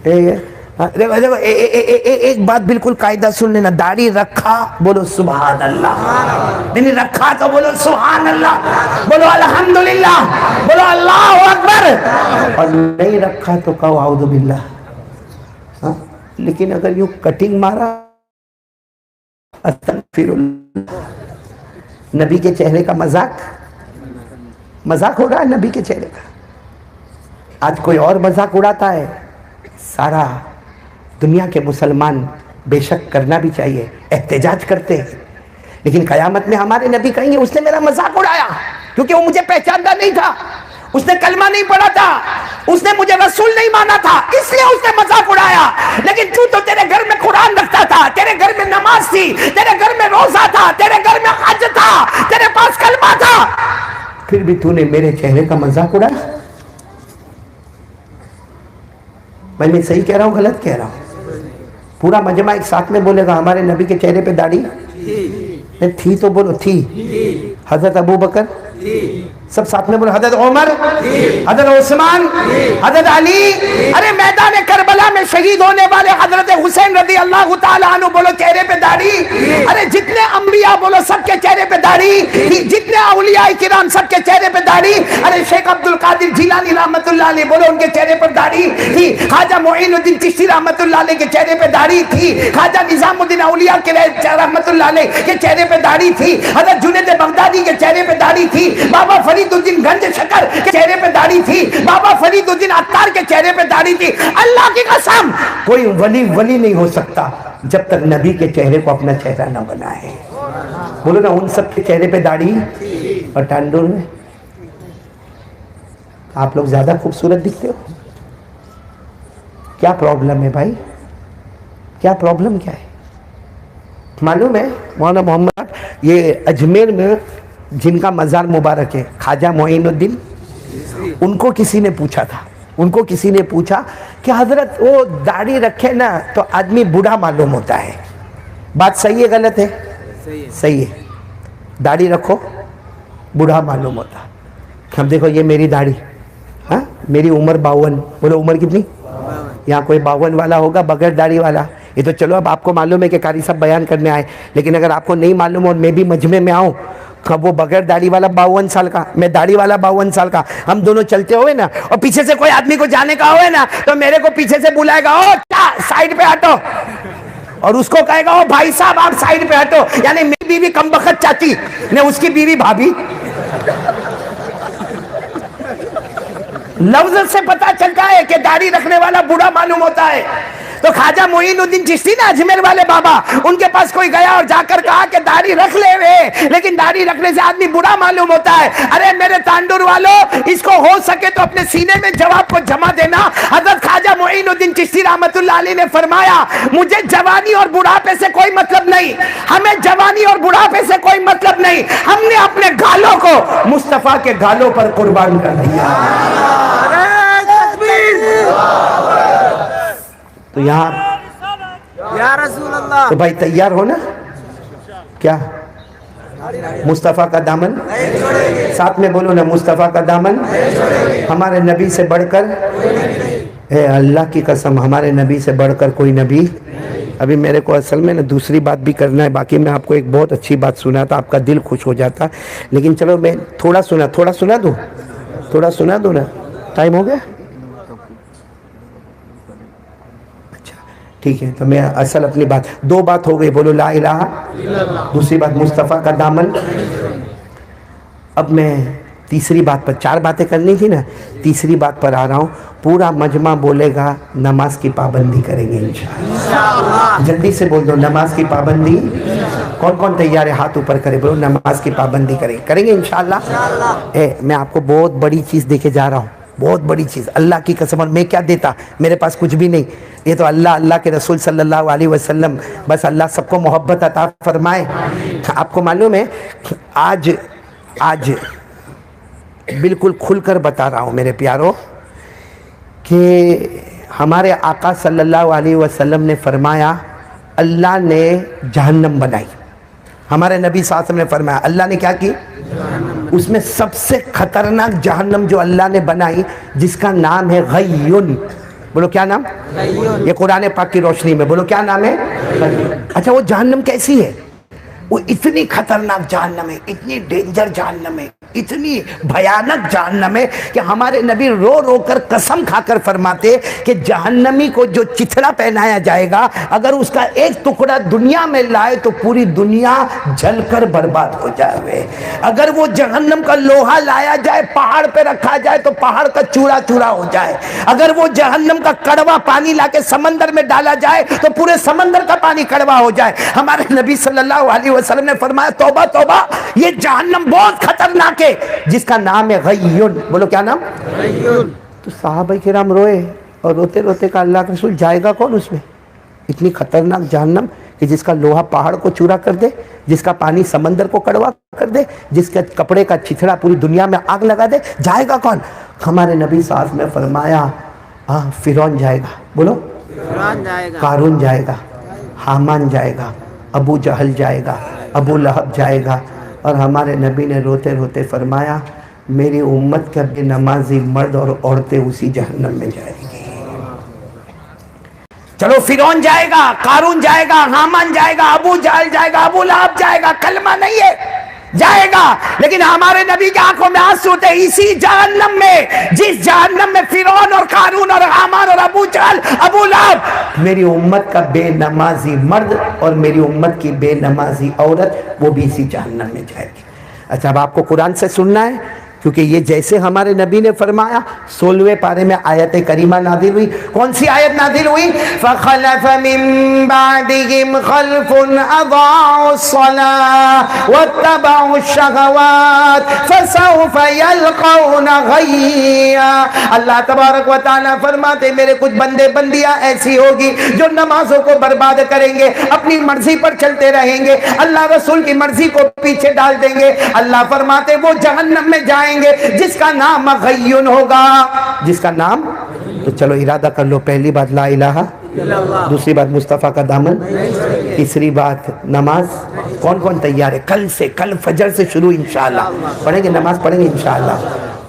دیکھو ایک بات بالکل قاعدہ سن لینا, داڑھی رکھا بولو سبحان اللہ, نہیں رکھا تو بولو سبحان اللہ, بولو الحمدللہ, بولو اللہ اکبر, اور نہیں رکھا تو کہو اعوذ باللہ. لیکن اگر یوں کٹنگ مارا، استغفراللہ، نبی کے چہرے کا مذاق ہو رہا ہے نبی کے چہرے کا. آج کوئی اور مذاق اڑاتا ہے. سارا دنیا کے مسلمان بے شک کرنا بھی چاہیے، احتجاج کرتے ہیں، لیکن قیامت میں ہمارے نبی کہیں گے اس نے میرا مذاق اڑایا کیونکہ وہ مجھے پہچانتا نہیں تھا، اس نے کلمہ نہیں پڑھا تھا، اس نے مجھے رسول نہیں مانا تھا، اس لیے اس نے مذاق اڑایا. لیکن تو تیرے گھر میں قرآن رکھتا تھا، تیرے گھر میں نماز تھی، تیرے گھر میں روزہ تھا، تیرے گھر میں حج تھا، تیرے پاس کلمہ تھا، پھر بھی تو نے میرے چہرے کا مذاق اڑایا. میں صحیح کہہ رہا ہوں غلط کہہ رہا ہوں؟ پورا مجمع ایک ساتھ میں بولے گا ہمارے نبی کے چہرے پہ داڑھی تھی تو بولو تھی. حضرت ابو بکر، سب ساتھ میں بولو، حضرت عمر، حضرت عثمان، حضرت علی، ارے میدان کربلا میں شہید ہونے والے حضرت حسین رضی اللہ تعالیٰ عنہ بولو چہرے پہ داڑھی. ارے جتنے انبیاء بولو سب کے چہرے پہ داڑھی، جتنے اولیاء کرام سب کے چہرے پہ داڑھی. ارے شیخ عبد القادر جیلانی رحمت اللہ علیہ بولو ان کے چہرے پر داڑھی تھی، خواجہ معین الدین چشتی رحمت اللہ علیہ کے چہرے پہ داڑھی تھی، خواجہ نظام الدین اولیاء کے رحمت اللہ علیہ کے چہرے پہ داڑھی تھی، حضرت جنید بغدادی کے چہرے پہ داڑھی تھی، بابا فرید الدین گنج شکر کے چہرے پہ داڑھی تھی، بابا فرید الدین عطار کے چہرے پہ داڑھی تھی. اللہ کی قسم کوئی ولی نہیں ہو سکتا جب تک نبی کے چہرے کو اپنا چہرہ نہ بنائے. بولو نا ان سب کے چہرے پہ داڑھی اور ٹانڈور میں. آپ لوگ زیادہ خوبصورت دکھتے ہو. کیا پرابلم ہے بھائی؟ کیا پرابلم کیا ہے؟ معلوم ہے مولانا محمد یہ اجمیر میں جن کا مزار مبارک ہے خواجہ معین الدین، ان کو کسی نے پوچھا کہ حضرت وہ داڑھی رکھے نا تو آدمی بوڑھا معلوم ہوتا ہے. بات صحیح ہے غلط ہے؟ صحیح ہے. داڑھی رکھو بوڑھا معلوم ہوتا. ہم دیکھو یہ میری داڑھی، ہاں میری عمر 52. بولو عمر کتنی؟ یہاں کوئی 52 والا ہوگا بغیر داڑھی والا؟ یہ تو چلو اب آپ کو معلوم ہے کہ قاری صاحب بیان کرنے آئے، لیکن اگر آپ کو نہیں معلوم اور میں بھی مجمع میں آؤں، وہ بغیر داڑھی والا 52 سال کا، میں داڑھی والا 52 سال کا، ہم دونوں چلتے ہوئے نا اور پیچھے سے کوئی آدمی کو جانے کا ہوئے نا تو میرے کو پیچھے سے بلائے گا او کیا سائیڈ پہ ہٹو، اور اس کو کہے گا او بھائی صاحب آپ سائیڈ پہ ہٹو. یعنی میری بیوی کم بخت چاچی نے اس کی بیوی بھابھی. لفظ سے پتا چلتا ہے کہ داڑھی رکھنے والا بوڑھا معلوم ہوتا ہے. تو خواجہ معین الدین چشتی نا اجمیر والے بابا، ان کے پاس کوئی گیا اور جا کر کہا کہ داڑھی رکھ لے وے، لیکن داڑھی رکھنے سے آدمی بوڑھا معلوم ہوتا ہے. ارے میرے تانڈور والوں، اس کو ہو سکے تو اپنے سینے میں جواب کو جمع دینا. حضرت خواجہ معین الدین چشتی رحمت اللہ علیہ نے فرمایا مجھے جوانی اور بڑھاپے سے کوئی مطلب نہیں، ہمیں جوانی اور بڑھاپے سے کوئی مطلب نہیں، ہم نے اپنے گالوں کو مصطفیٰ کے گالوں پر قربان کر دیا. تو یہاں یا رسول اللہ تو بھائی تیار ہو نا؟ کیا مصطفیٰ کا دامن ساتھ میں بولو نا، مصطفیٰ کا دامن ہمارے نبی سے بڑھ کر، اے اللہ کی قسم ہمارے نبی سے بڑھ کر کوئی نبی. ابھی میرے کو اصل میں نا دوسری بات بھی کرنا ہے، باقی میں آپ کو ایک بہت اچھی بات سنا تھا، آپ کا دل خوش ہو جاتا، لیکن چلو میں تھوڑا سنا دوں نا. ٹائم ہو گیا؟ ٹھیک ہے تو میں اصل اپنی بات، 2 بات ہو گئی، بولو لا الہ، دوسری بات مصطفیٰ کا دامن. اب میں تیسری بات پر، 4 باتیں کرنی تھی نا، تیسری بات پر آ رہا ہوں. پورا مجمع بولے گا نماز کی پابندی کریں گے انشاءاللہ. جلدی سے بول دو نماز کی پابندی. کون تیار ہے ہاتھ اوپر کرے، بولو نماز کی پابندی کریں گے انشاءاللہ. میں آپ کو بہت بڑی چیز دے کے جا رہا ہوں، بہت بڑی چیز اللہ کی قسم. اور میں کیا دیتا، میرے پاس کچھ بھی نہیں، یہ تو اللہ کے رسول صلی اللہ علیہ وسلم، بس اللہ سب کو محبت عطا فرمائے. آپ کو معلوم ہے آج بالکل کھل کر بتا رہا ہوں میرے پیارو کہ ہمارے آقا صلی اللہ علیہ وسلم نے فرمایا اللہ نے جہنم بنائی. ہمارے نبی صلی اللہ علیہ وسلم نے فرمایا اللہ نے کیا کی، اس میں سب سے خطرناک جہنم جو اللہ نے بنائی جس کا نام ہے غیون. بولو کیا نام؟ غیون. یہ قرآن پاک کی روشنی میں بولو کیا نام ہے؟ غیون. اچھا وہ جہنم کیسی ہے؟ وہ اتنی خطرناک جہنم ہے، اتنی ڈینجر جہنم ہے اتنی بھیانک جہنم ہے کہ ہمارے نبی رو رو کر قسم کھا کر فرماتے کہ جہنمی کو جو چتھڑا پہنایا جائے گا اگر اس کا ایک ٹکڑا دنیا میں لائے تو پوری دنیا جل کر برباد ہو جائے. اگر وہ جہنم کا لوہا لایا جائے پہاڑ پہ رکھا جائے تو پہاڑ کا چورا چورا ہو جائے. اگر وہ جہنم کا کڑوا پانی لا کے سمندر میں ڈالا جائے تو پورے سمندر کا پانی کڑوا ہو جائے. ہمارے نبی صلی اللہ علیہ وسلم نے فرمایا توبہ توبہ یہ جہنم بہت خطرناک ہے جس کا نام ہے غیون. بولو کیا نام؟ غیون. تو صحابہ کرام روئے اور روتے روتے کہا اللہ کے رسول جائے گا کون اس میں؟ اتنی خطرناک جہنم کہ جس کا لوہا پہاڑ کو چورا کر دے, جس کا پانی سمندر کو کڑوا کر دے, جس کے کپڑے کا چتھڑا پوری دنیا میں آگ لگا دے, جائے گا کون؟ ہمارے نبی صلی اللہ علیہ وسلم نے فرمایا فرعون جائے گا. بولو قارون جائے گا, حامان جائے گا, ابو جہل جائے گا, ابو لہب جائے گا. اور ہمارے نبی نے روتے روتے فرمایا میری امت کے بے نمازی مرد اور عورتیں اسی جہنم میں جائیں گی. چلو فرعون جائے گا, قارون جائے گا, حامان جائے گا, ابو جہل جائے گا, ابو لہب جائے گا, کلمہ نہیں ہے جائے گا. لیکن ہمارے نبی کی آنکھوں میں آنسو تھے اسی جہنم میں جس جہنم میں فرعون اور قارون اور حامان اور ابو جہل ابو لہب, میری امت کا بے نمازی مرد اور میری امت کی بے نمازی عورت وہ بھی اسی جہنم میں جائے گی. اچھا اب آپ کو قرآن سے سننا ہے کیونکہ یہ جیسے ہمارے نبی نے فرمایا 16ویں پارے میں آیت کریمہ نازل ہوئی. کون سی آیت نازل ہوئی؟ فَخَلَفَ مِن بَعْدِهِمْ خَلْفٌ أَضَاعُوا الصَّلَاةَ وَاتَّبَعُوا الشَّهَوَاتِ فَسَوْفَ يَلْقَوْنَ غَيًّا. اللہ تبارک و تعالیٰ فرماتے میرے کچھ بندے بندیاں ایسی ہوگی جو نمازوں کو برباد کریں گے, اپنی مرضی پر چلتے رہیں گے, اللہ رسول کی مرضی کو پیچھے ڈال دیں گے. اللہ فرماتے وہ جہنم میں جائیں گے جس کا نام غیون ہوگا. جس کا نام, تو چلو ارادہ کر لو, پہلی بات لا الہ, دوسری بات مصطفیٰ کا دامن, تیسری بات نماز. کون کون تیار ہے؟ کل سے, کل فجر سے شروع انشاءاللہ پڑھیں گے, نماز پڑھیں گے انشاءاللہ.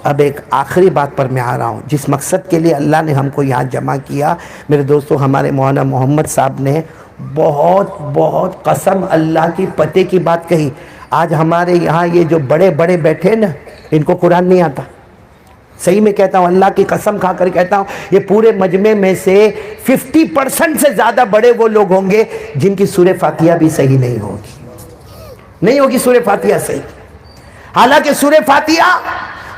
اب ایک آخری بات پر میں آ رہا ہوں جس مقصد کے لیے اللہ نے ہم کو یہاں جمع کیا. میرے دوستو ہمارے مولانا محمد صاحب نے بہت بہت قسم اللہ کی پتے کی بات کہی. آج ہمارے یہاں یہ جو بڑے بڑے بیٹھے نا ان کو قرآن نہیں آتا. صحیح میں کہتا ہوں, اللہ کی قسم کھا کر کہتا ہوں, یہ پورے مجمع میں سے 50% سے زیادہ بڑے وہ لوگ ہوں گے جن کی سورہ فاتحہ بھی صحیح نہیں ہوگی. نہیں ہوگی سورہ فاتحہ صحیح. حالانکہ سورہ فاتحہ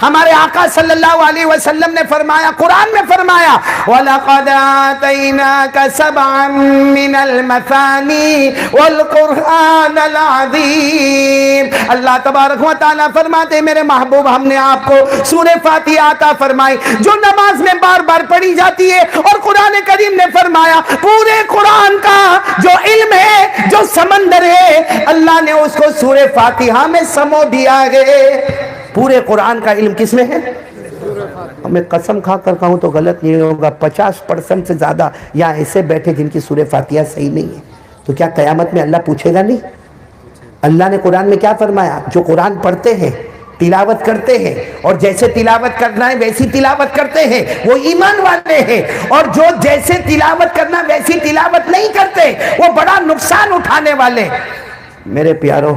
ہمارے آقا صلی اللہ علیہ وسلم نے فرمایا, قرآن میں فرمایا وَلَقَدْ آتَيْنَاكَ سَبْعًا مِّنَ الْمَثَانِي وَالْقُرْآنَ الْعَظِيمِ. اللہ تبارک و تعالیٰ فرماتے میرے محبوب ہم نے آپ کو سورہ فاتحہ عطا فرمائی جو نماز میں بار بار پڑھی جاتی ہے. اور قرآن کریم نے فرمایا پورے قرآن کا جو علم ہے, جو سمندر ہے, اللہ نے اس کو سورہ فاتحہ میں سمو دیا ہے. پورے قرآن کا علم کس میں ہے؟ میں قسم کھا کر کہوں تو غلط نہیں ہوگا, 50% سے زیادہ یہاں ایسے بیٹھے جن کی سورہ فاتحہ صحیح نہیں ہے. تو کیا قیامت میں اللہ پوچھے گا نہیں؟ اللہ نے قرآن میں کیا فرمایا؟ جو قرآن پڑھتے ہیں, تلاوت کرتے ہیں, اور جیسے تلاوت کرنا ہے ویسی تلاوت کرتے ہیں وہ ایمان والے ہیں, اور جو جیسے تلاوت کرنا ویسی تلاوت نہیں کرتے وہ بڑا نقصان اٹھانے والے. میرے پیارو,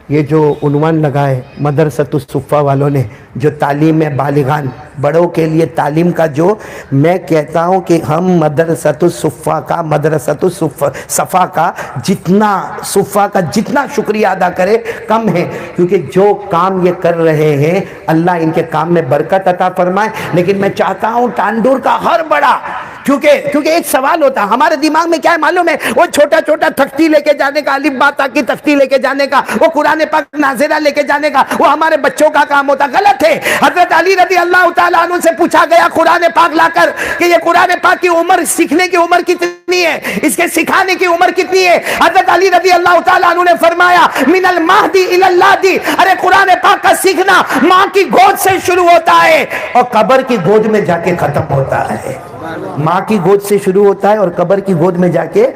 یہ جو عنوان لگائے مدرسۃ الصفہ والوں نے, جو تعلیم بالغان بڑوں کے لیے تعلیم کا, جو میں کہتا ہوں کہ ہم مدرسۃ الصفہ کا, مدرسۃ الصفہ کا جتنا صفہ کا جتنا شکریہ ادا کرے کم ہے, کیونکہ جو کام یہ کر رہے ہیں اللہ ان کے کام میں برکت عطا فرمائے. لیکن میں چاہتا ہوں ٹانڈور کا ہر بڑا, کیونکہ ایک سوال ہوتا ہے ہمارے دماغ میں, کیا ہے معلوم ہے, وہ چھوٹا چھوٹا تختی لے کے جانے کا, الف با تا کی تختی لے کے جانے کا, وہ قرآن پاک ناظرہ لے کے جانے کا, وہ ہمارے بچوں کا کام ہوتا. غلط ہے. حضرت علی رضی اللہ تعالیٰ عنہ سے پوچھا گیا قرآن پاک لا کر کہ یہ قرآن پاک کی عمر, سیکھنے کی عمر کتنی ہے, اس کے سکھانے کی عمر کتنی ہے؟ حضرت علی رضی اللہ تعالیٰ عنہ نے فرمایا من المہدی الی اللادی. ارے قرآن پاک کا سیکھنا ماں کی گود سے شروع ہوتا ہے اور قبر کی گود میں جا کے ختم ہوتا ہے. ماں کی گود سے شروع ہوتا ہے اور قبر کی گود میں جا کے,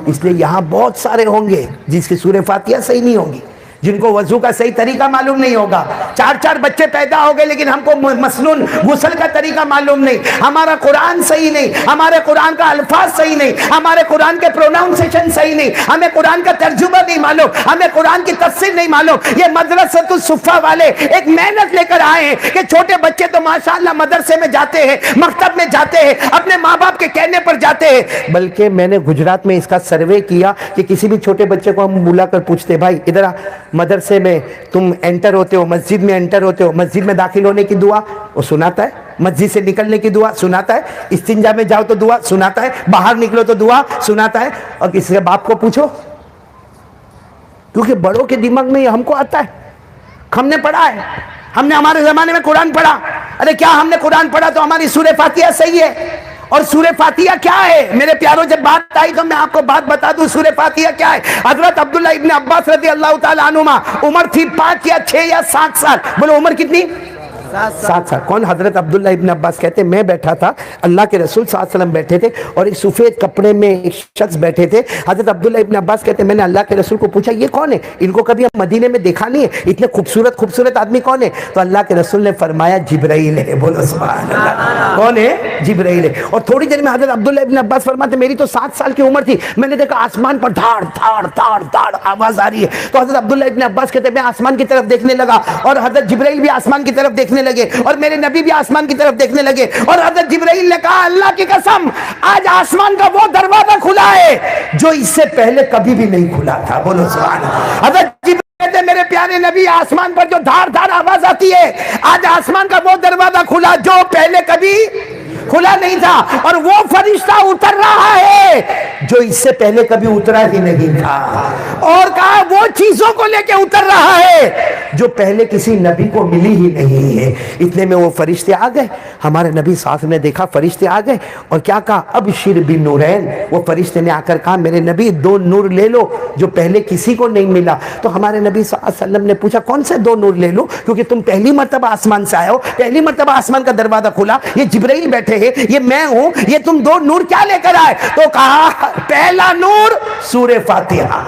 اس لیے یہاں بہت سارے ہوں گے جس کی سورہ فاتحہ صحیح نہیں ہوگی. جن کو وضو کا صحیح طریقہ معلوم نہیں ہوگا. 4 بچے پیدا ہو گئے لیکن ہم کو مسنون غسل کا طریقہ معلوم نہیں, ہمارا قرآن صحیح نہیں, ہمارے قرآن کا الفاظ صحیح نہیں, ہمارے قرآن کے پروناؤنسیشن صحیح نہیں, ہمیں قرآن کا ترجمہ نہیں معلوم, ہمیں قرآن کی تفسیر نہیں معلوم. یہ مدرسۃ الصفا والے ایک محنت لے کر آئے ہیں کہ چھوٹے بچے تو ماشاءاللہ مدرسے میں جاتے ہیں, مکتب میں جاتے ہیں, اپنے ماں باپ کے کہنے پر جاتے ہیں. بلکہ میں نے گجرات میں اس کا سروے کیا کہ کسی بھی چھوٹے بچے کو ہم بلا کر پوچھتے, بھائی ادھر مدرسے میں تم انٹر ہوتے ہو, مسجد میں انٹر ہوتے ہو, مسجد میں داخل ہونے کی دعا وہ سناتا ہے, مسجد سے نکلنے کی دعا سناتا ہے, استنجا میں جاؤ تو دعا سناتا ہے, باہر نکلو تو دعا سناتا ہے. اور کسی کے باپ کو پوچھو, کیونکہ بڑوں کے دماغ میں یہ ہم کو آتا ہے, ہم نے پڑھا ہے, ہم نے ہمارے زمانے میں قرآن پڑھا. ارے کیا ہم نے قرآن پڑھا تو ہماری سورہ فاتحہ صحیح ہے؟ اور سورہ فاتحہ کیا ہے میرے پیاروں؟ جب بات آئی تو میں آپ کو بات بتا دوں سورہ فاتحہ کیا ہے. حضرت عبداللہ ابن عباس رضی اللہ تعالیٰ عنہما عمر تھی 5 یا 6 یا 7 سال. بولو عمر کتنی؟ 7 سال. کون؟ حضرت عبداللہ ابن عباس کہتے ہیں میں بیٹھا تھا, اللہ کے رسول صلی اللہ علیہ وسلم بیٹھے تھے اور ایک سفید کپڑے میں ایک شخص بیٹھے تھے. حضرت عبداللہ ابن عباس کہتے ہیں میں نے اللہ کے رسول کو پوچھا یہ کون ہے, ان کو کبھی ہم مدینے میں دیکھا نہیں ہے, اتنے خوبصورت آدمی کون ہے؟ تو اللہ کے رسول نے فرمایا جبرائیل ہے. بولو سبحان اللہ. کون ہے؟ جبرائیل ہے. اور تھوڑی دیر میں حضرت عبداللہ ابن عباس فرماتے میری تو 7 سال کی عمر تھی, میں نے دیکھا آسمان پر دھاڑ دھاڑ دھاڑ دھاڑ آواز آ رہی ہے. تو حضرت عبداللہ ابن عباس کہتے ہیں میں آسمان کی طرف دیکھنے لگا اور حضرت جبرائیل بھی آسمان کی طرف دیکھنے لگے اور میرے نبی بھی آسمان کی طرف دیکھنے لگے. اور حضرت جبرائیل نے کہا اللہ کی قسم آج آسمان کا وہ دروازہ کھلا ہے جو اس سے پہلے کبھی بھی نہیں کھلا تھا. بولو سبحان اللہ. حضرت جبرائیل کہتے میرے پیارے نبی آسمان پر جو دھار دھار آواز آتی ہے آج آسمان کا وہ دروازہ کھلا جو پہلے کبھی کھلا نہیں تھا. اور وہ فرشتہ اتر رہا ہے جو اس سے پہلے کبھی اترا ہی نہیں تھا. اور کہا وہ چیزوں کو لے کے اتر رہا ہے جو پہلے کسی نبی کو ملی ہی نہیں ہے. اتنے میں وہ فرشتے آ گئے, ہمارے نبی صاحب نے دیکھا فرشتے آ گئے اور کیا کہا ابشر بنورین. وہ فرشتے نے آ کر کہا میرے نبی 2 نور لے لو جو پہلے کسی کو نہیں ملا. تو ہمارے نبی صلی اللہ علیہ وسلم نے پوچھا کون سے 2 نور لے لو, کیونکہ تم پہلی مرتبہ آسمان سے آئے ہو, پہلی مرتبہ آسمان کا دروازہ کھلا, یہ جبرائیل بیٹھے ہیں, یہ میں ہوں, یہ تم 2 نور کیا لے کر آئے؟ تو کہا پہلا نور سورہ فاتحہ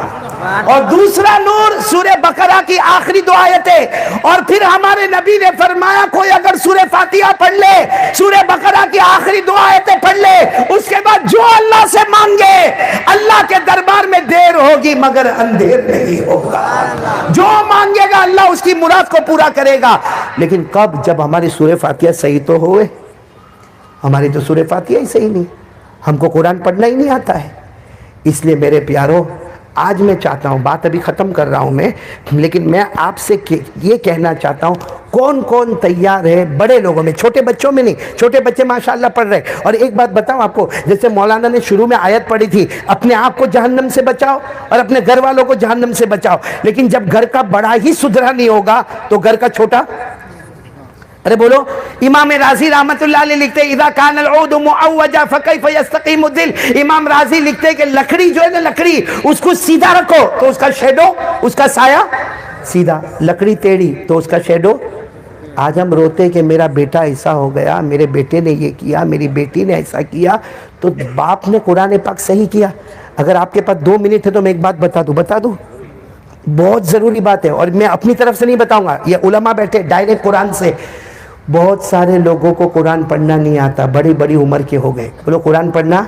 اور دوسرا نور سورہ بقرہ کی آخری 2 آیتیں. اور پھر ہمارے نبی نے فرمایا کوئی اگر سورہ فاتحہ پڑھ لے, سورہ بقرہ کی آخری 2 آیتیں پڑھ لے, اس کے بعد جو اللہ سے مانگے اللہ کے دربار میں دیر ہوگی مگر اندھیر نہیں ہوگا. جو مانگے گا اللہ اس کی مراد کو پورا کرے گا. لیکن کب؟ جب ہماری سورہ فاتحہ صحیح تو ہوئے. ہماری تو سورہ فاتحہ ہی صحیح نہیں, ہم کو قرآن پڑھنا ہی نہیں آتا ہے. اس لیے میرے پیاروں آج میں چاہتا ہوں, بات ابھی ختم کر رہا ہوں میں, لیکن میں آپ سے یہ کہنا چاہتا ہوں کون کون تیار ہے بڑے لوگوں میں, چھوٹے بچوں میں نہیں, چھوٹے بچے ماشاءاللہ پڑھ رہے. اور ایک بات بتاؤں آپ کو, جیسے مولانا نے شروع میں آیت پڑھی تھی اپنے آپ کو جہنم سے بچاؤ اور اپنے گھر والوں کو جہنم سے بچاؤ, لیکن جب گھر کا بڑا ہی سدھرا نہیں ہوگا تو گھر کا چھوٹا. ارے بولو. امام راضی رحمت اللہ علیہ لکھتے اذا کان العود معوجا فکیف یستقیم الدل. امام راضی لکھتے کہ لکڑی جو ہے نا, لکڑی اس کو سیدھا رکھو تو اس کا شیڈو, اس کا سایہ سیدھا, لکڑی ٹیڑھی تو اس کا شیڈو. آج ہم روتے کہ میرا بیٹا ایسا ہو گیا, میرے بیٹے نے یہ کیا, میری بیٹی نے ایسا کیا. تو باپ نے قرآن پاک صحیح کیا. اگر آپ کے پاس 2 منٹ ہے تو میں ایک بات بتا دوں بہت ضروری بات ہے, اور میں اپنی طرف سے نہیں بتاؤں گا, یہ علماء بیٹھے ڈائریکٹ قرآن سے. بہت سارے لوگوں کو قرآن پڑھنا نہیں آتا, بڑی بڑی عمر کے ہو گئے. بولو قرآن پڑھنا,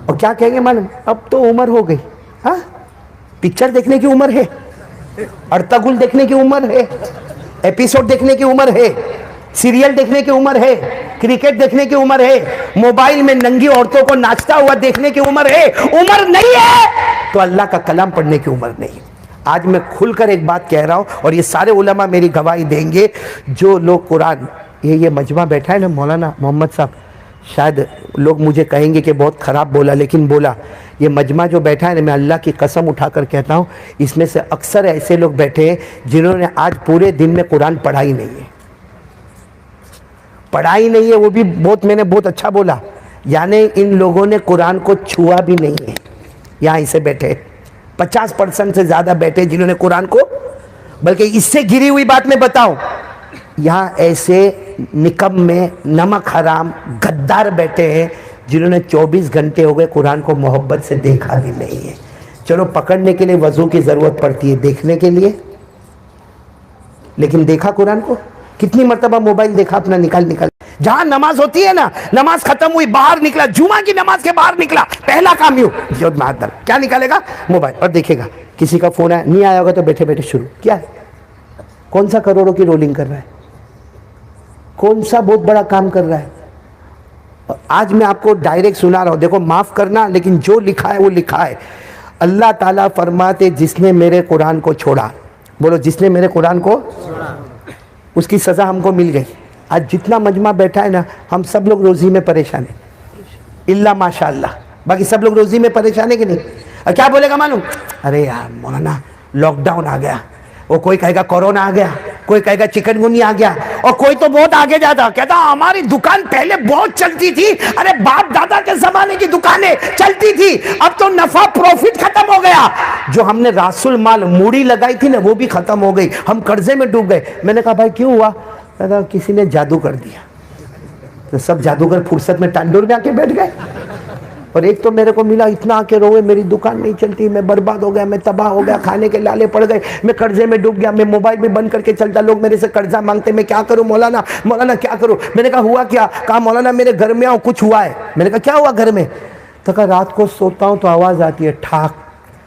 اور کیا کہیں گے معلوم, اب تو عمر ہو گئی, ہاں پکچر دیکھنے کی عمر ہے, ارطغرل دیکھنے کی عمر ہے, ایپیسوڈ دیکھنے کی عمر ہے, سیریل دیکھنے کی عمر ہے, کرکٹ دیکھنے کی عمر ہے, موبائل میں ننگی عورتوں کو ناچتا ہوا دیکھنے کی عمر ہے. عمر نہیں ہے تو اللہ کا کلام پڑھنے کی عمر نہیں. آج میں کھل کر ایک بات کہہ رہا ہوں اور یہ سارے علماء میری گواہی دیں گے. جو لوگ قرآن, یہ مجمع بیٹھا ہے نا مولانا محمد صاحب, شاید لوگ مجھے کہیں گے کہ بہت خراب بولا, لیکن بولا. یہ مجمع جو بیٹھا ہے نا, میں اللہ کی قسم اٹھا کر کہتا ہوں اس میں سے اکثر ایسے لوگ بیٹھے ہیں جنہوں نے آج پورے دن میں قرآن پڑھا ہی نہیں ہے. پڑھا ہی نہیں ہے, وہ بھی بہت, میں نے بہت اچھا بولا, یعنی ان لوگوں نے قرآن کو چھوا بھی نہیں ہے. یہاں اسے بیٹھے 50% سے زیادہ بیٹھے جنہوں نے قرآن کو, بلکہ اس سے گری ہوئی بات میں بتاؤں, یہاں ایسے نکم میں نمک حرام غدار بیٹھے ہیں جنہوں نے 24 گھنٹے ہو گئے قرآن کو محبت سے دیکھا بھی نہیں ہے. چلو پکڑنے کے لیے وضو کی ضرورت پڑتی ہے, دیکھنے کے لیے لیکن دیکھا قرآن کو؟ کتنی مرتبہ موبائل دیکھا اپنا نکال نکال. جہاں نماز ہوتی ہے نا, نماز ختم ہوئی, باہر نکلا, جمعہ کی نماز کے باہر نکلا, پہلا کام یوں جیب میں ہاتھ ڈال, کیا نکالے گا؟ موبائل. اور دیکھے گا کسی کا فون آیا, نہیں آیا ہوگا تو بیٹھے بیٹھے شروع. کیا ہے؟ کون سا کروڑوں کی رولنگ کر رہا ہے؟ کون سا بہت بڑا کام کر رہا ہے؟ آج میں آپ کو ڈائریکٹ سنا رہا ہوں, دیکھو معاف کرنا, لیکن جو لکھا ہے وہ لکھا ہے. اللہ تعالیٰ فرماتے جس نے میرے قرآن کو چھوڑا, بولو جس نے میرے قرآن کو چھوڑا, اس کی سزا ہم کو مل گئی. آج جتنا مجمع بیٹھا ہے نا, ہم سب لوگ روزی میں پریشان ہیں الا ماشاء اللہ. باقی سب لوگ روزی میں پریشان ہے کہ نہیں؟ اور کیا بولے گا معلوم؟ ارے یار مولانا لاک ڈاؤن آ گیا, وہ کوئی کہے گا کورونا آ گیا, کوئی کہے گا چکن گنیا آ گیا, اور کوئی تو بہت آگے جاتا کہتا ہماری دکان پہلے بہت چلتی تھی. ارے باپ دادا کے زمانے کی دکانیں چلتی تھی, اب تو نفع پروفٹ ختم ہو گیا. جو ہم نے راس المال موڑی لگائی تھی نا وہ بھی ختم ہو گئی, ہم قرضے میں ڈوب گئے. میں نے کہا بھائی کیوں ہوا؟ کہتا کسی نے جادو کر دیا. تو سب جادوگر فرصت میں ٹانڈور میں آ کے بیٹھ گئے. اور ایک تو میرے کو ملا اتنا آ کے روئے, میری دکان نہیں چلتی, میں برباد ہو گیا, میں تباہ ہو گیا, کھانے کے لالے پڑ گئے, میں قرضے میں ڈوب گیا, میں موبائل بھی بند کر کے چلتا, لوگ میرے سے قرضہ مانگتے, میں کیا کروں مولانا, مولانا کیا کروں. میں نے کہا ہوا کیا؟ کہا مولانا میرے گھر میں آؤ, کچھ ہوا ہے. میں نے کہا کیا ہوا گھر میں؟ تو کہا رات کو سوتا ہوں تو آواز آتی ہے ٹھاک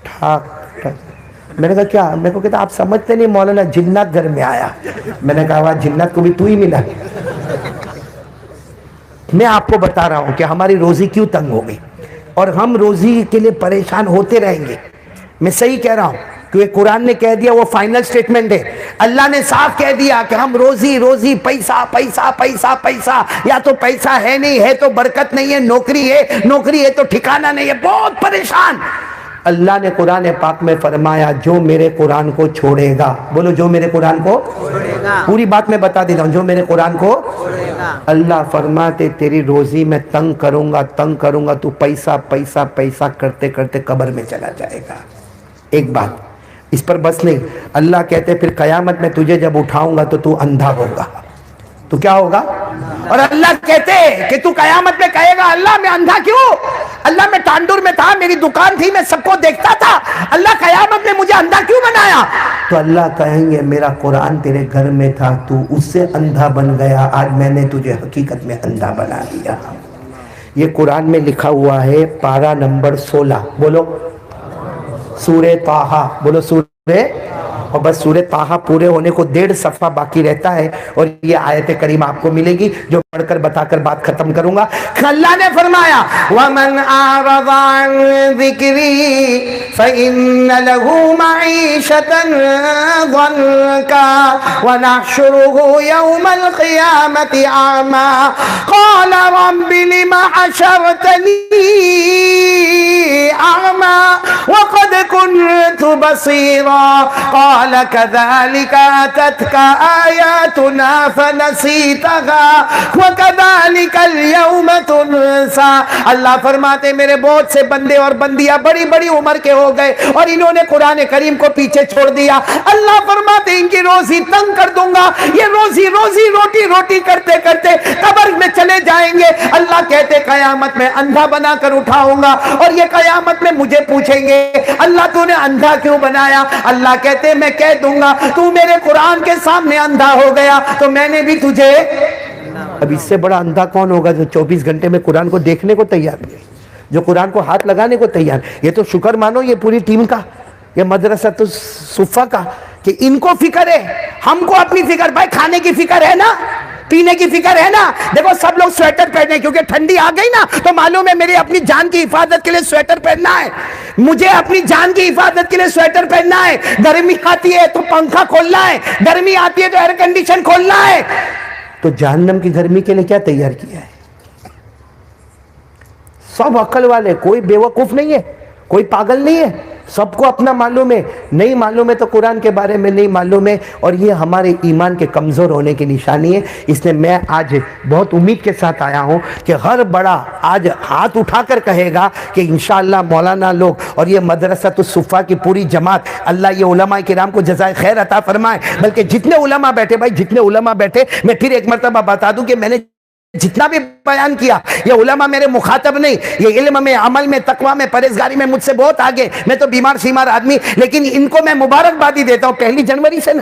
ٹھاک ٹھاک. میں نے کہا کیا؟ میرے کو کہتا آپ سمجھتے نہیں مولانا جنات گھر میں آیا. میں نے کہا آواز جنات کو بھی تو ہی ملا. میں آپ کو بتا رہا ہوں کہ ہماری روزی کیوں تنگ ہو گئی, اور ہم روزی کے لیے پریشان ہوتے رہیں گے. میں صحیح کہہ رہا ہوں کیونکہ قرآن نے کہہ دیا, وہ فائنل سٹیٹمنٹ ہے. اللہ نے صاف کہہ دیا کہ ہم روزی روزی پیسہ پیسہ پیسہ پیسہ, یا تو پیسہ ہے نہیں ہے تو برکت نہیں ہے, نوکری ہے نوکری ہے تو ٹھکانہ نہیں ہے, بہت پریشان. اللہ نے قرآن پاک میں فرمایا جو میرے قرآن کو چھوڑے گا, بولو جو میرے قرآن کو چھوڑے گا, پوری بات میں بتا دیتا ہوں, جو میرے قرآن کو چھوڑے گا, اللہ فرماتے تیری روزی میں تنگ کروں گا, تو پیسہ پیسہ پیسہ کرتے کرتے قبر میں چلا جائے گا. ایک بات اس پر بس نہیں, اللہ کہتے پھر قیامت میں تجھے جب اٹھاؤں گا تو تو اندھا ہوگا. تو کیا ہوگا؟ اور اللہ کہتے کہ تو قیامت میں کہے گا اللہ میں اندھا کیوں؟ اللہ میں ٹانڈور میں تھا, میری دکان تھی, میں سب کو دیکھتا تھا, اللہ قیامت میں مجھے اندھا کیوں بنایا؟ تو اللہ کہیں گے میرا قرآن تیرے گھر میں تھا, تو اس سے اندھا بن گیا, آج میں نے تجھے حقیقت میں اندھا بنا دیا. یہ قرآن میں لکھا ہوا ہے, پارہ نمبر 16, بولو سورہ طٰہٰ, بولو سورہ, اور بس سورہ طٰہٰ پورے ہونے کو 1.5 صفحہ باقی رہتا ہے, اور یہ آیت کریمہ آپ کو ملے گی جو پڑھ کر بتا کر بات ختم کروں گا. اللہ نے فرمایا وَمَنْ أَعْرَضَ عَنْ ذِكْرِي فَإِنَّ لَهُ مَعِيشَةً ضَنكًا وَنَحْشُرُهُ يَوْمَ الْقِيَامَةِ أَعْمَى قَالَ رَبِّ لِمَ حَشَرْتَنِي أَعْمَى وَقَدْ كُنْتُ بَصِيرًا قَالَ كَذَلِكَ أَتَتْكَ آيَاتُنَا فَنَسِيتَهَا وَكَذَلِكَ الْيَوْمَ تُنْسَى. اللہ فرماتے میرے بہت سے بندے اور بندیاں بڑی بڑی عمر کے ہو گئے اور انہوں نے قرآن کریم کو پیچھے چھوڑ دیا. اللہ فرماتے ان کی روزی تنگ کر دوں گا, یہ روزی روزی روٹی روٹی کرتے کرتے قبر میں چلے جائیں گے. اللہ کہتے قیامت میں اندھا بنا کر اٹھاؤں گا, اور یہ قیامت میں مجھے پوچھیں گے اللہ تو نے اندھا کیوں بنایا؟ اللہ کہتے میں کہہ دوں گا تو میرے قرآن کے سامنے اندھا ہو گیا تو میں نے بھی تجھے. اب اس سے بڑا اندھا کون ہوگا جو 24 گھنٹے میں قرآن کو دیکھنے کو تیار نہیں, جو قرآن کو ہاتھ لگانے کو تیار. یہ تو شکر مانو یہ پوری ٹیم کا, یہ مدرسۃ الصفا کا, کہ ان کو فکر ہے, ہم کو اپنی فکر, بھائی کھانے کی فکر ہے نا, پینے کی فکر ہے نا. دیکھو سب لوگ سویٹر پہنے کیونکہ ٹھنڈی آ گئی نا, تو معلوم ہے میری اپنی جان کی حفاظت کے لیے سویٹر پہننا ہے, مجھے اپنی جان کی حفاظت کے لیے سویٹر پہننا ہے. گرمی آتی ہے تو پنکھا کھولنا ہے, گرمی آتی ہے تو ایئر کنڈیشن کھولنا ہے. تو جہنم کی گرمی کے لیے کیا تیار کیا ہے؟ سب عقل والے, کوئی بیوقوف نہیں ہے, کوئی پاگل نہیں ہے, سب کو اپنا معلوم ہے. نہیں معلوم ہے تو قرآن کے بارے میں نہیں معلوم ہے, اور یہ ہمارے ایمان کے کمزور ہونے کی نشانی ہے. اس لیے میں آج بہت امید کے ساتھ آیا ہوں کہ ہر بڑا آج ہاتھ اٹھا کر کہے گا کہ انشاءاللہ مولانا لوگ اور یہ مدرسۃ الصفا کی پوری جماعت, اللہ یہ علماء کرام کو جزائے خیر عطا فرمائے. بلکہ جتنے علماء بیٹھے, بھائی جتنے علماء بیٹھے, میں پھر ایک مرتبہ بتا دوں کہ میں نے جتنا بھی بیان کیا, یہ علماء میرے مخاطب نہیں, یہ علم میں, عمل میں, تقوی میں, پرہیزگاری میں مجھ سے بہت آگے, میں تو بیمار شیمار آدمی, لیکن ان کو میں مبارکبادی دیتا ہوں 1 جنوری سے نا.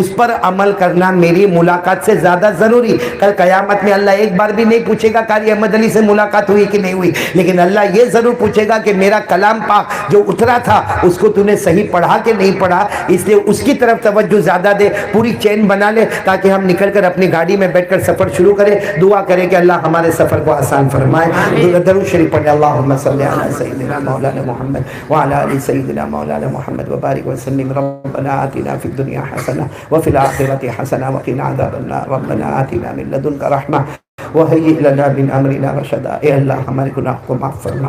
اس پر عمل کرنا میری ملاقات سے زیادہ ضروری. کل قیامت میں اللہ ایک بار بھی نہیں پوچھے گا قاری احمد علی سے ملاقات ہوئی کہ نہیں ہوئی, لیکن اللہ یہ ضرور پوچھے گا کہ میرا کلام پاک جو اترا تھا اس کو تو نے صحیح پڑھا کہ نہیں پڑھا. اس لیے اس کی طرف توجہ زیادہ دے, پوری چین بنا لے تاکہ ہم نکل کر اپنی گاڑی میں بیٹھ کر سفر شروع کریں. دعا کریں کہ اللہ ہمارے سفر کو آسان فرمائے. درود شریف پڑھیں. اللہم صلی علی سیدنا مولانا محمد وعلی آل سیدنا مولانا محمد وبارک وسلم. ربنا آتنا فی الدنیا حسنہ وفی الآخرۃ حسنہ وقنا عذاب النار. ربنا آتنا من لدنک رحمہ وہیئ لنا من امرنا رشدا. اے اللہ ہمارے گناہ کو معاف فرما,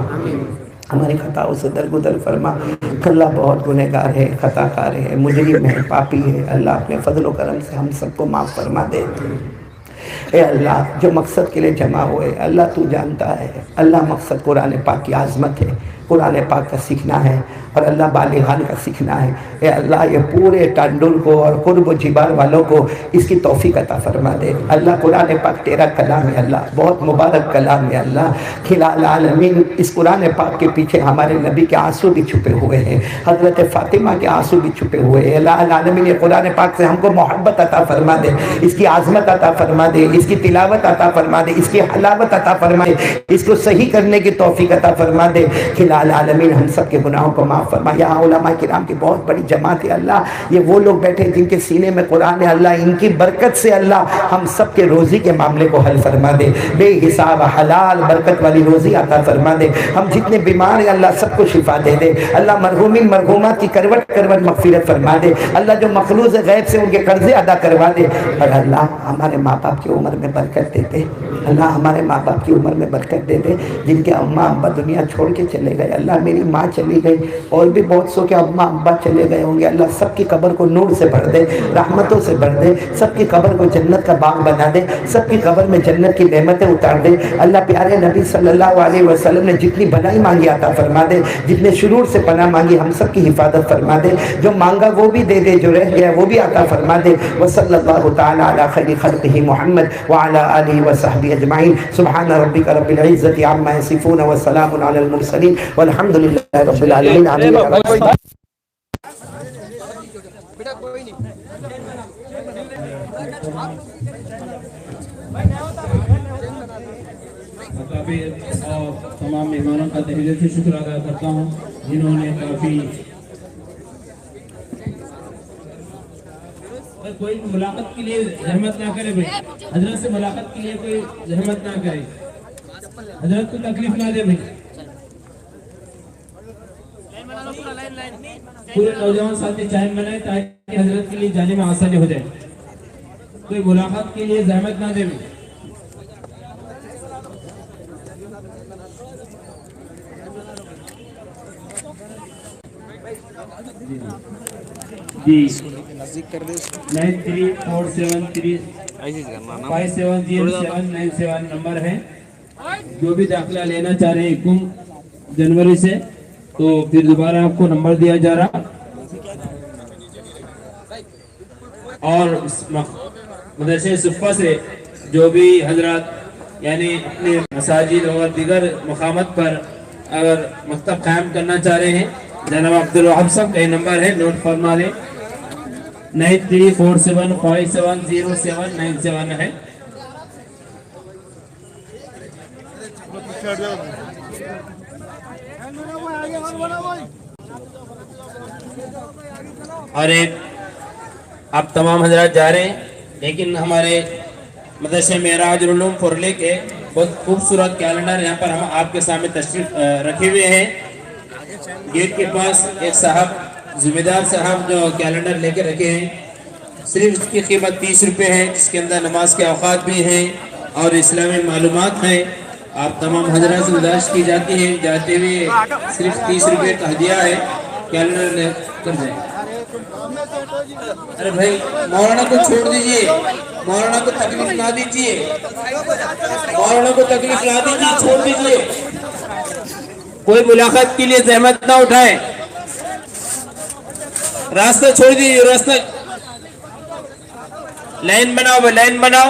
ہماری خطاؤں سے درگزر فرما. اللہ بہت گنہگار ہے, خطا کار ہے, مجرم ہے, پاپی ہے. اللہ اپنے فضل و کرم سے ہم سب کو معاف فرما دے. اے اللہ جو مقصد کے لیے جمع ہوئے اللہ تو جانتا ہے. اللہ مقصد قرآن پاک کی عظمت ہے, قرآن پاک کا سیکھنا ہے اور اللہ بالغان کا سیکھنا ہے. اے اللہ یہ پورے ٹانڈول کو اور قرب و جبار والوں کو اس کی توفیق عطا فرما دے. اللہ قرآن پاک تیرا کلام ہے, اللہ بہت مبارک کلام ہے. اللہ کھلا العالمین اس قرآن پاک کے پیچھے ہمارے نبی کے آنسو بھی چھپے ہوئے ہیں, حضرت فاطمہ کے آنسو بھی چھپے ہوئے ہیں. اللہ العالمین یہ قرآن پاک سے ہم کو محبت عطا فرما دے, اس کی عظمت عطا فرما دے, اس کی تلاوت عطا فرما دے, اس کی حلاوت عطا فرما دے, اس کو صحیح کرنے کی توفیق عطا فرما دے. کھلا العالمین ہم سب کے گناہوں کو معاف فرما. یہاں علماء کرام کی بہت بڑی جماعت ہے. اللہ یہ وہ لوگ بیٹھے جن کے سینے میں قرآن ہے, اللہ ان کی برکت سے اللہ ہم سب کے روزی کے معاملے کو حل فرما دے. بے حساب حلال برکت والی روزی عطا فرما دے. ہم جتنے بیمار ہیں اللہ سب کو شفا دے دے. اللہ مرحومین مرحومات کی کروٹ کروٹ مغفرت فرما دے. اللہ جو مخلوق غیب سے ان کے قرضے ادا کروا دے. اور اللہ ہمارے ماں باپ کی عمر میں برکت دے دے. اللہ ہمارے ماں باپ کی عمر میں برکت دے دے جن کے اماں ابا دنیا چھوڑ کے چلے گئے. اللہ میری ماں چلی گئی اور بھی بہت سو کے اماں ابا چلے گئے ہوں گے. اللہ سب کی قبر کو نور سے بھر دے, رحمتوں سے بھر دے. سب کی قبر کو جنت کا باغ بنا دے. سب کی قبر میں جنت کی نعمتیں اتار دے. اللہ پیارے نبی صلی اللہ علیہ وسلم نے جتنی بھلائی مانگی عطا فرما دے, جتنے شرور سے پناہ مانگی ہم سب کی حفاظت فرما دے. جو مانگا وہ بھی دے دے, جو رہ گیا وہ بھی عطا فرما دے. وصلی اللہ تعالی علی خیر خلقہ محمد وعلی آلہ وصحبہ اجمعین. سبحان ربک رب العزۃ عما یصفون وسلام علی المرسلین والحمد للہ رب العالمین. آمین. اور تمام مہمانوں کا تہہ دل سے شکر ادا کرتا ہوں جنہوں نے کافی. کوئی ملاقات کے لیے زحمت نہ کرے بھائی, حضرت سے ملاقات کے لیے کوئی زحمت نہ کرے, حضرت کو تکلیف نہ دے بھائی. پورے نوجوان ساتھی چائن بنائے تاکہ حضرت کے لیے جانے میں آسانی ہو جائے. کوئی ملاقات کے لیے زحمت نہ دے بھائی. جی 9347357097 نمبر ہے. جو بھی داخلہ لینا چاہ رہے ہیں 1 جنوری سے تو پھر دوبارہ آپ کو نمبر دیا جا رہا. اور مدرسے صفہ سے جو بھی حضرات یعنی اپنے مساجد اور دیگر مقامات پر اگر مکتب قائم کرنا چاہ رہے ہیں, جناب عبدالوہاب صاحب کا نمبر ہے, نوٹ فرما لیں. 9347570797 ہے. اور ایک آپ تمام حضرات جا رہے ہیں, لیکن ہمارے مدرسے معراج العلوم پورلے کے بہت خوبصورت کیلنڈر یہاں پر ہم آپ کے سامنے تشریف رکھے ہوئے ہیں. گیٹ کے پاس ایک صاحب ذمہ دار صاحب جو کیلنڈر لے کے رکھے ہیں. صرف اس کی قیمت 30 روپے ہے, جس کے اندر نماز کے اوقات بھی ہیں اور اسلامی معلومات ہیں. آپ تمام حضرات سے گزارش کی جاتی ہے جاتے ہوئے صرف 30 روپے کا ہدیہ ہے, کیلنڈر لے کر جائیں. ارے بھائی مولانا کو چھوڑ دیجئے, مولانا کو تکلیف نہ دیجئے, مولانا کو تکلیف نہ دیجئے, چھوڑ دیجئے. کوئی ملاقات کے لیے زحمت نہ اٹھائے, راستہ چھوڑ دیجئے, راستہ لائن بناؤ, لائن بناؤ.